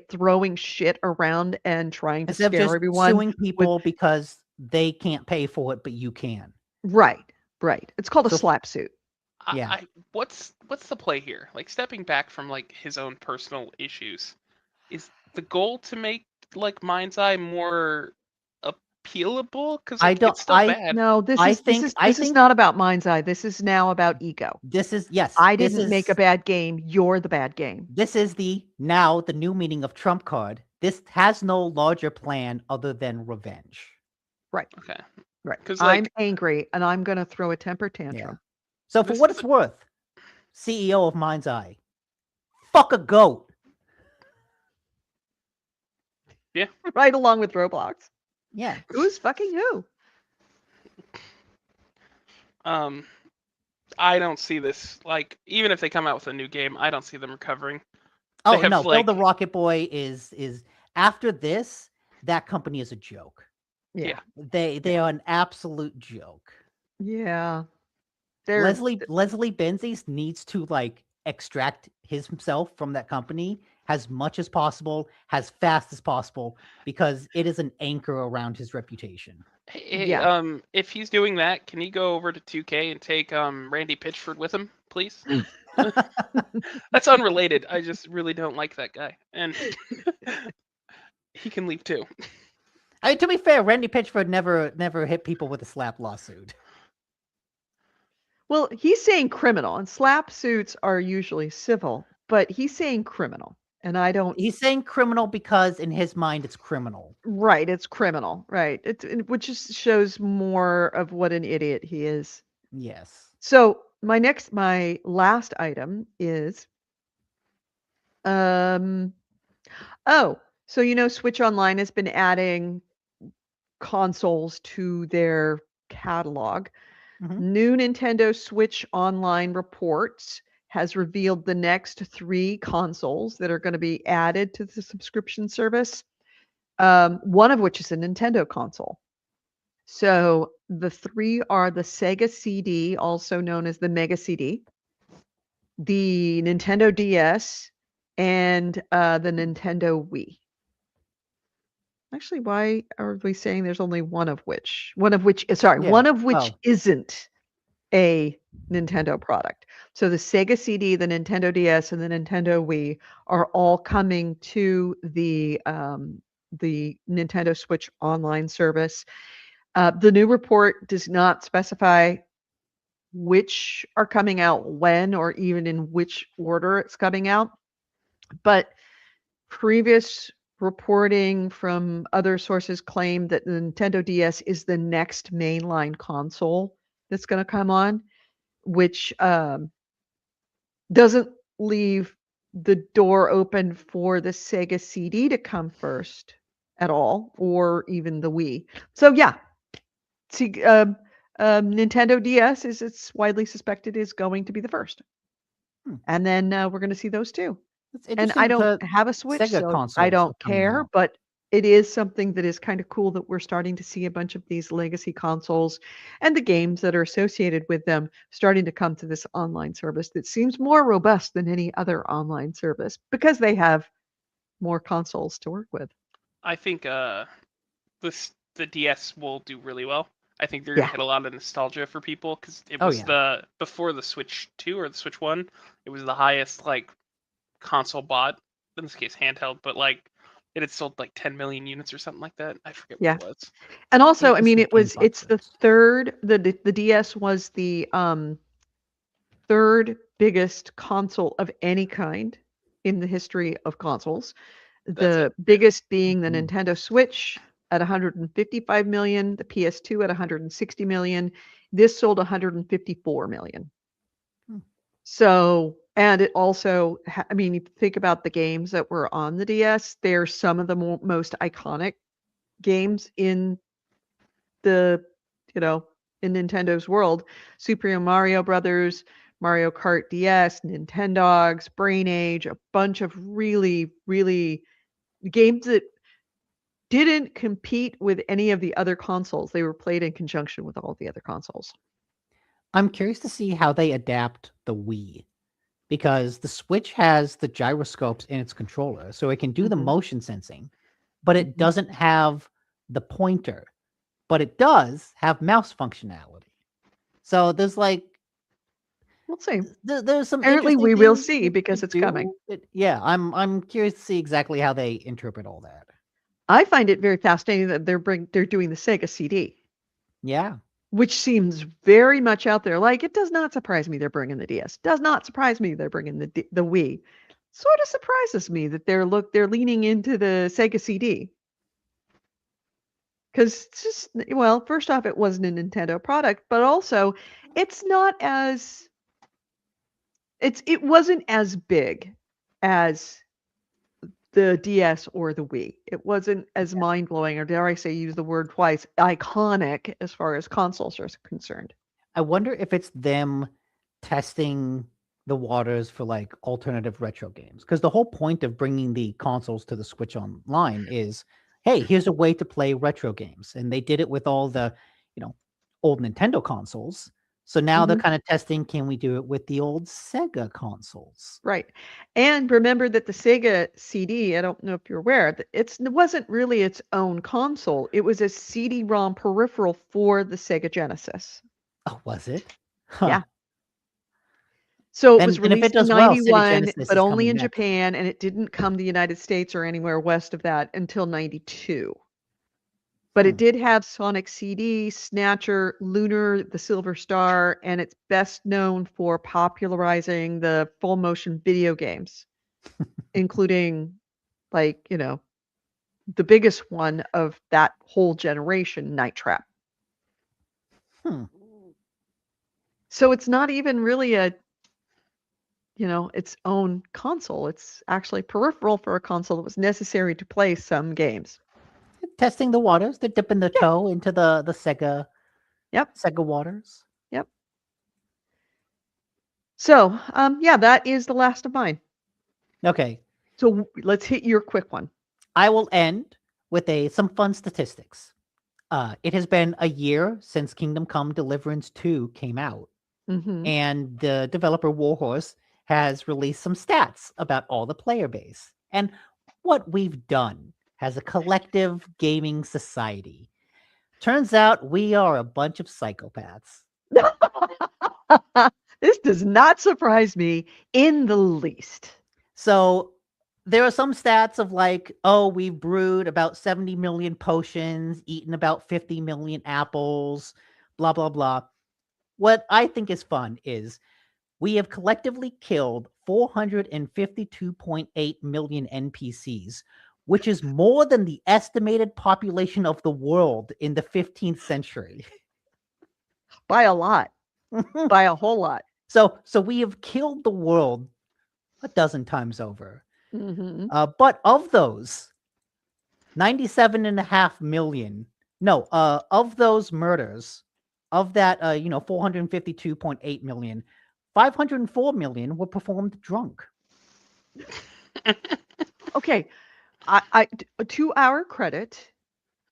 throwing shit around and trying to Instead of scare just everyone suing with people because they can't pay for it, but you can. right, right. It's called a So- slap suit. Yeah. What's the play here? Like stepping back from like his own personal issues, is the goal to make like MindsEye more appealable? Because I like don't- it's still bad. No, this I is think- this is I this is think- not about MindsEye. This is now about ego. This is yes. I this didn't make a is- bad game. You're the bad game. This is the new meaning of trump card. This has no larger plan other than revenge. Right, Okay. right. 'Cause, I'm like- angry and I'm going to throw a temper tantrum. So for This what is it's worth, CEO of MindsEye, fuck a goat. Right along with Roblox. Yeah. Who's fucking who? I don't see this. Like, even if they come out with a new game, I don't see them recovering. Oh have, no, like- Bill the Rocket Boy is after this, that company is a joke. Yeah. They are an absolute joke. Yeah. They're Leslie Benzies needs to like extract himself from that company as much as possible, as fast as possible, because it is an anchor around his reputation. Hey, Yeah. if he's doing that, can he go over to 2K and take Randy Pitchford with him, please? That's unrelated. I just really don't like that guy, and he can leave too. I mean, to be fair, Randy Pitchford never hit people with a slap lawsuit. Well, he's saying criminal, and slap suits are usually civil, but he's saying criminal. And I don't He's saying criminal because in his mind it's criminal. right, it's criminal, right. Which just shows more of what an idiot he is. Yes. So my last item is so Switch Online has been adding consoles to their catalog. Mhm. New Nintendo Switch Online reports has revealed the next 3 consoles that are going to be added to the subscription service. One of which is a Nintendo console. So the 3 are the Sega CD, also known as the Mega CD, the Nintendo DS, and the Nintendo Wii. Actually, why are we saying there's only one of which Yeah. one of which Oh. isn't a Nintendo product. So the Sega CD, the Nintendo DS, and the Nintendo Wii are all coming to the Nintendo Switch Online service. The new report does not specify which are coming out when or even in which order it's coming out, but previous reporting from other sources claim that the Nintendo DS is the next mainline console that's going to come on, which doesn't leave the door open for the Sega CD to come first at all, or even the Wii. So yeah, see, Nintendo DS is it's widely suspected is going to be the first, and then we're going to see those two. It's And interesting I don't the have a Switch, Sega so consoles I are don't coming care. out. But it is something that is kind of cool that we're starting to see a bunch of these legacy consoles and the games that are associated with them starting to come to this online service that seems more robust than any other online service because they have more consoles to work with. I think the DS will do really well. I think they're Yeah. gonna hit a lot of nostalgia for people because it Oh, was yeah. before the Switch 2 or the Switch 1, it was the highest like console bought, in this case handheld, but like it had sold like 10 million units or something like that. I forget Yeah. what it was. And also, I This mean, is it's the gangbusters. third, the DS was the third biggest console of any kind in the history of consoles. That's it. The biggest being the Mhm. Nintendo Switch at 155 million, the PS2 at 160 million. This sold 154 million. Hmm. So, and it also, I mean, you think about the games that were on the DS, they're some of the most iconic games in the, you know, in Nintendo's world. Super Mario Brothers, Mario Kart DS, Nintendogs, Brain Age, a bunch of really, really games that didn't compete with any of the other consoles. They were played in conjunction with all the other consoles. I'm curious to see how they adapt the Wii, because the Switch has the gyroscopes in its controller, so it can do the Mhm. motion sensing, but it Mhm. doesn't have the pointer, but it does have mouse functionality. So there's like We'll see. there's some Apparently, interesting we will things see to because it's coming. do. Yeah, I'm curious to see exactly how they interpret all that. I find it very fascinating that they're doing the Sega CD, Yeah. which seems very much out there. Like, it does not surprise me they're bringing the DS. Does not surprise me they're bringing the Wii. Sort of surprises me that they're leaning into the Sega CD. Because it's just, well, first off, it wasn't a Nintendo product, but also it's not as it wasn't as big as the DS or the Wii. It wasn't as mind-blowing, or dare I say, use the word twice, iconic as far as consoles are concerned. I wonder if it's them testing the waters for like alternative retro games, because the whole point of bringing the consoles to the Switch Online is, hey, here's a way to play retro games, and they did it with all the, you know, old Nintendo consoles. So now they're Mhm. kind of testing, can we do it with the old Sega consoles? Right. And remember that the Sega CD, I don't know if you're aware, that it wasn't really its own console. It was a CD-ROM peripheral for the Sega Genesis. Oh, was it? Huh. Yeah. So it was And if it released in does well, Sega 91, Genesis but is only coming in next. Japan, and it didn't come to the United States or anywhere west of that until 92. But it did have Sonic CD, Snatcher, Lunar, the Silver Star, and it's best known for popularizing the full motion video games, including, like, you know, the biggest one of that whole generation, Night Trap. Hmm. So it's not even really a, you know, its own console. It's actually peripheral for a console that was necessary to play some games. Testing the waters. They're dipping their Yeah. toe into the Sega Yep. Sega waters. Yep. So, yeah, that is the last of mine. Okay. So let's hit your quick one. I will end with some fun statistics. It has been a year since Kingdom Come Deliverance 2 came out, Mhm. and the developer Warhorse has released some stats about all the player base and what we've done as a collective gaming society. Turns out we are a bunch of psychopaths. This does not surprise me in the least. So there are some stats of like, oh, we've brewed about 70 million potions, eaten about 50 million apples, blah, blah, blah. What I think is fun is we have collectively killed 452.8 million NPCs, which is more than the estimated population of the world in the 15th century. By a lot. By a whole lot. So we have killed the world a dozen times over. Mhm. But of those, 97.5 million, of those murders, of that, 452.8 million, 504 million were performed drunk. Okay. To our credit,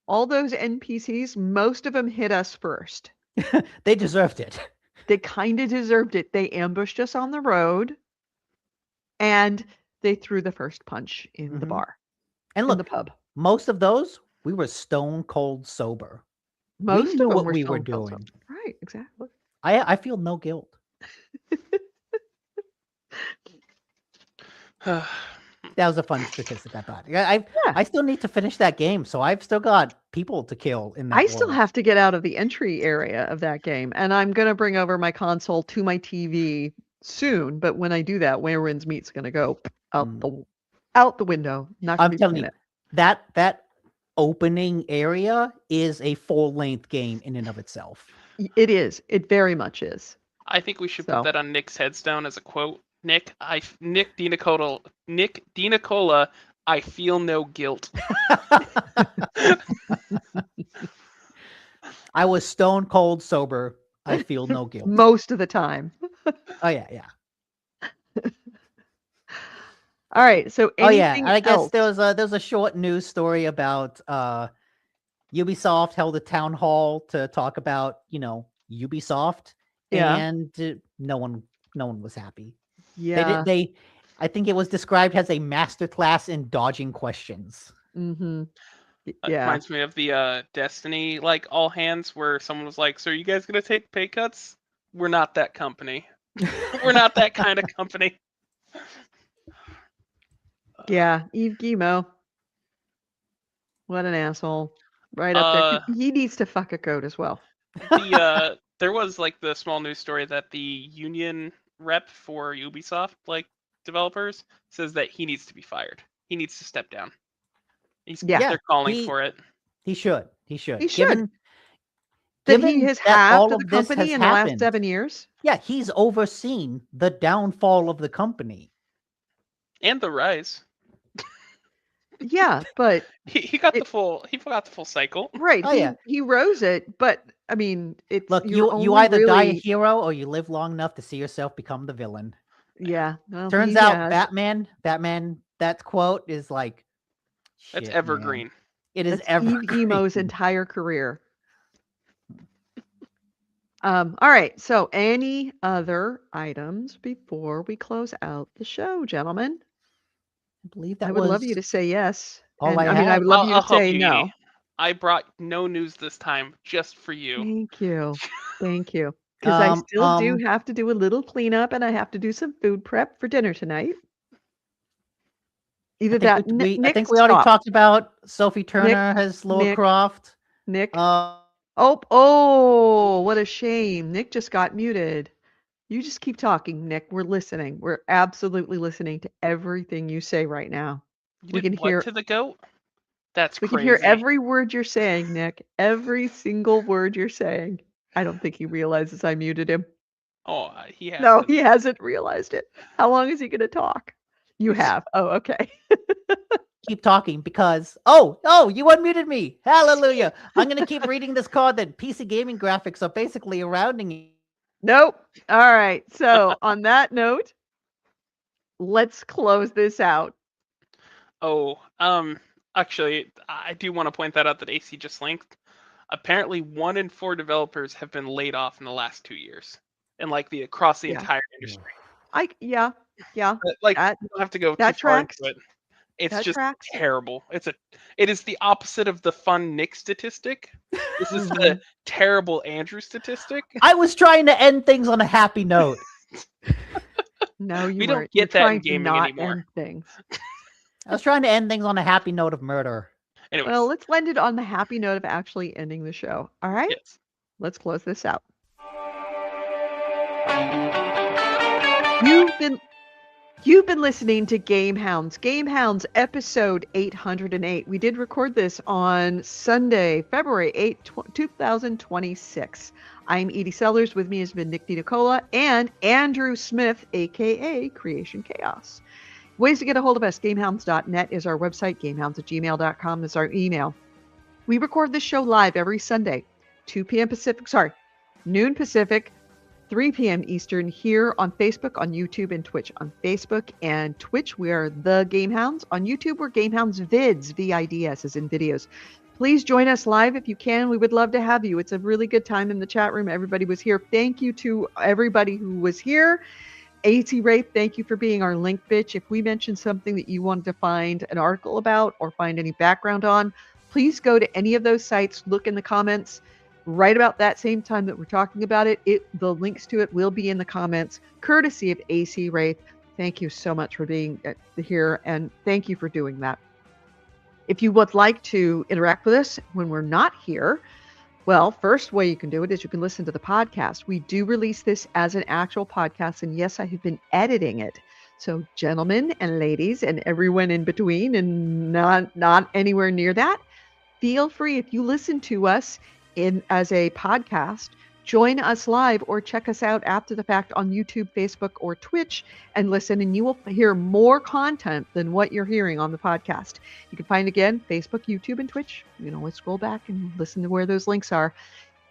all those NPCs, most of them hit us first. They deserved it. They kind of deserved it. They ambushed us on the road, and they threw the first punch in the Mhm. bar, And in look, the pub. most of those, we were stone cold sober. Most knew of them what were we were stone cold doing. sober. Right, exactly. I feel no guilt. That was a fun statistic, I thought. Yeah. I still need to finish that game, so I've still got people to kill in that I still world. have to get out of the entry area of that game, and I'm gonna bring over my console to my TV soon. But when I do that, Where Winds Meet's gonna go out the window. Not gonna I'm be telling playing you, it. that opening area is a full-length game in and of itself. It is. It very much is. I think we should So. put that on Nick's headstone as a quote. Nick DiNicola, I feel no guilt. I was stone cold sober. I feel no guilt. Most of the time. Oh yeah. All right. So Oh yeah. anything And I guess else? there's a short news story about Ubisoft held a town hall to talk about, Ubisoft, Yeah. and no one was happy. Yeah. I think it was described as a masterclass in dodging questions. Mm-hmm. That Yeah. reminds me of the Destiny, like, all hands, where someone was like, so are you guys going to take pay cuts? We're not that company. We're not that kind of company. Yeah. Yves Guillemot. What an asshole. Right up there. He needs to fuck a goat as well. There was, like, the small news story that the union rep for Ubisoft, like, developers, says that he needs to be fired. He needs to step down. They're calling for it. He should. He should. He should. Given That he has that halved all the of this company has in the last happened. 7 years. Yeah, he's overseen the downfall of the company. And the rise. Yeah, but he got the full cycle. right. Oh, yeah. He rose it, but I mean, it's Look, you're you only either die a really hero or you live long enough to see yourself become the villain. yeah. Well, Turns he out has. Batman, that quote is like That's shit, evergreen. man. It is That's evergreen. Yves Guillemot's entire career. All right. So, any other items before we close out the show, gentlemen? I believe that I would love was you to say yes. all And I I mean, I had. would love I'll you to help say you, no. Edie. I brought no news this time, just for you. Thank you. Thank you. Because I still do have to do a little cleanup and I have to do some food prep for dinner tonight. Either that. I think we already talked about Sophie Turner as Laura Croft. Nick. Oh, What a shame. Nick just got muted. You just keep talking, Nick. We're listening. We're absolutely listening to everything you say right now. We can hear to the goat. That's we crazy. can hear every word you're saying, Nick. Every single word you're saying. I don't think he realizes I muted him. Oh, he has. No, he hasn't realized it. How long is he going to talk? You have. Oh, okay. Keep talking because you unmuted me. Hallelujah. I'm going to keep reading this card that PC gaming graphics are basically surrounding you. Nope. All right. So on that note, let's close this out. Actually, I do want to point that out that AC just linked. Apparently, 1 in 4 developers have been laid off in the last 2 years, and across the entire industry. Yeah. But, you don't have to go too far into it. It's just terrible. It is the opposite of the fun Nick statistic. This is the terrible Andrew statistic. I was trying to end things on a happy note. No, you we weren't. don't get You're that in trying to gaming not anymore. end things. I was trying to end things on a happy note of murder. Anyways. Well, let's end it on the happy note of actually ending the show. All right? Yes. Let's close this out. You've been listening to GameHounds. GameHounds episode 808. We did record this on Sunday, February 8, 2026. I'm Edie Sellers. With me has been Nick DiNicola and Andrew Smith, aka Creation Chaos. Ways to get a hold of us: gamehounds.net is our website. Gamehounds@gmail.com is our email. We record this show live every Sunday, 2 p.m. Pacific. Sorry, noon Pacific, 3 p.m. Eastern here on Facebook, on YouTube, and Twitch. On Facebook and Twitch, we are the GameHounds. On YouTube, we're GameHounds Vids, V-I-D-S, as in videos. Please join us live if you can. We would love to have you. It's a really good time in the chat room. Everybody was here. Thank you to everybody who was here. AC Rafe, thank you for being our link bitch. If we mentioned something that you wanted to find an article about or find any background on, please go to any of those sites, look in the comments. Right about that same time that we're talking about it, the links to it will be in the comments, courtesy of AC Wraith. Thank you so much for being here, and thank you for doing that. If you would like to interact with us when we're not here, well, first way you can do it is you can listen to the podcast. We do release this as an actual podcast, and yes, I have been editing it. So gentlemen and ladies and everyone in between and not anywhere near that, feel free, if you listen to us as a podcast, join us live or check us out after the fact on YouTube, Facebook, or Twitch and listen, and you will hear more content than what you're hearing on the podcast. You can find, again, Facebook, YouTube, and Twitch. You know, let's scroll back and listen to where those links are.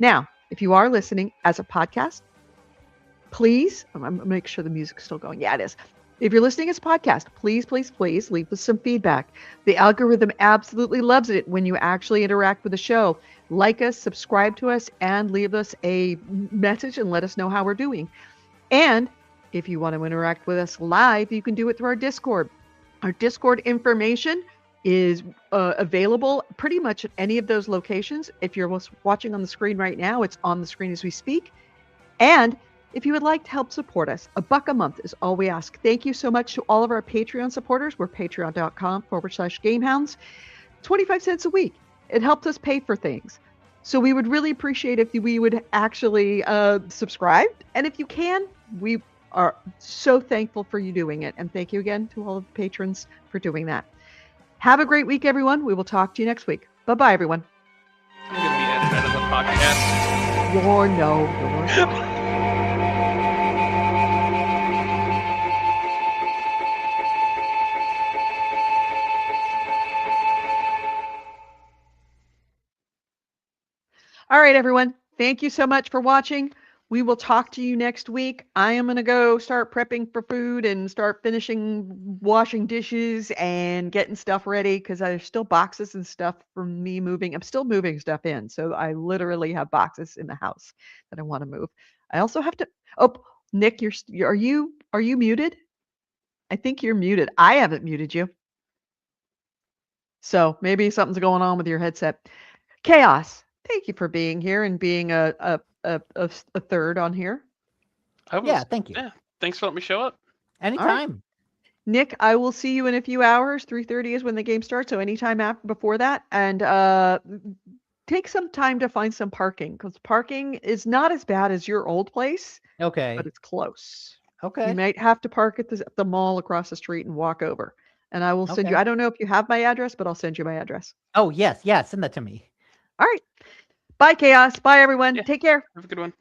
Now, if you are listening as a podcast, please, I'm going to make sure the music's still going. Yeah, it is. If you're listening as a podcast, please, please, please leave us some feedback. The algorithm absolutely loves it when you actually interact with the show. Like us, subscribe to us, and leave us a message and let us know how we're doing. And if you want to interact with us live, you can do it through our Discord. Our Discord information is available pretty much at any of those locations. If you're watching on the screen right now, it's on the screen as we speak. And if you would like to help support us, $1 a month is all we ask. Thank you so much to all of our Patreon supporters. We're patreon.com/GameHounds. 25 cents a week. It helps us pay for things. So we would really appreciate if we would actually subscribe. And if you can, we are so thankful for you doing it. And thank you again to all of the patrons for doing that. Have a great week, everyone. We will talk to you next week. Bye-bye, everyone. I'm going to be edited out of the podcast. You're no. All right, everyone. Thank you so much for watching. We will talk to you next week. I am going to go start prepping for food and start finishing washing dishes and getting stuff ready because there's still boxes and stuff from me moving. I'm still moving stuff in. So I literally have boxes in the house that I want to move. I also have to. Oh, Nick, are you muted? I think you're muted. I haven't muted you. So maybe something's going on with your headset. Chaos. Thank you for being here and being a third on here. Yeah, thank you. Yeah, thanks for letting me show up. Anytime. Right. Nick, I will see you in a few hours. 3:30 is when the game starts, so anytime before that. And take some time to find some parking because parking is not as bad as your old place. Okay. But it's close. Okay. You might have to park at the mall across the street and walk over. And I will send you. Okay. I don't know if you have my address, but I'll send you my address. Oh, yes. Send that to me. All right. Bye, Chaos. Bye, everyone. Yeah. Take care. Have a good one.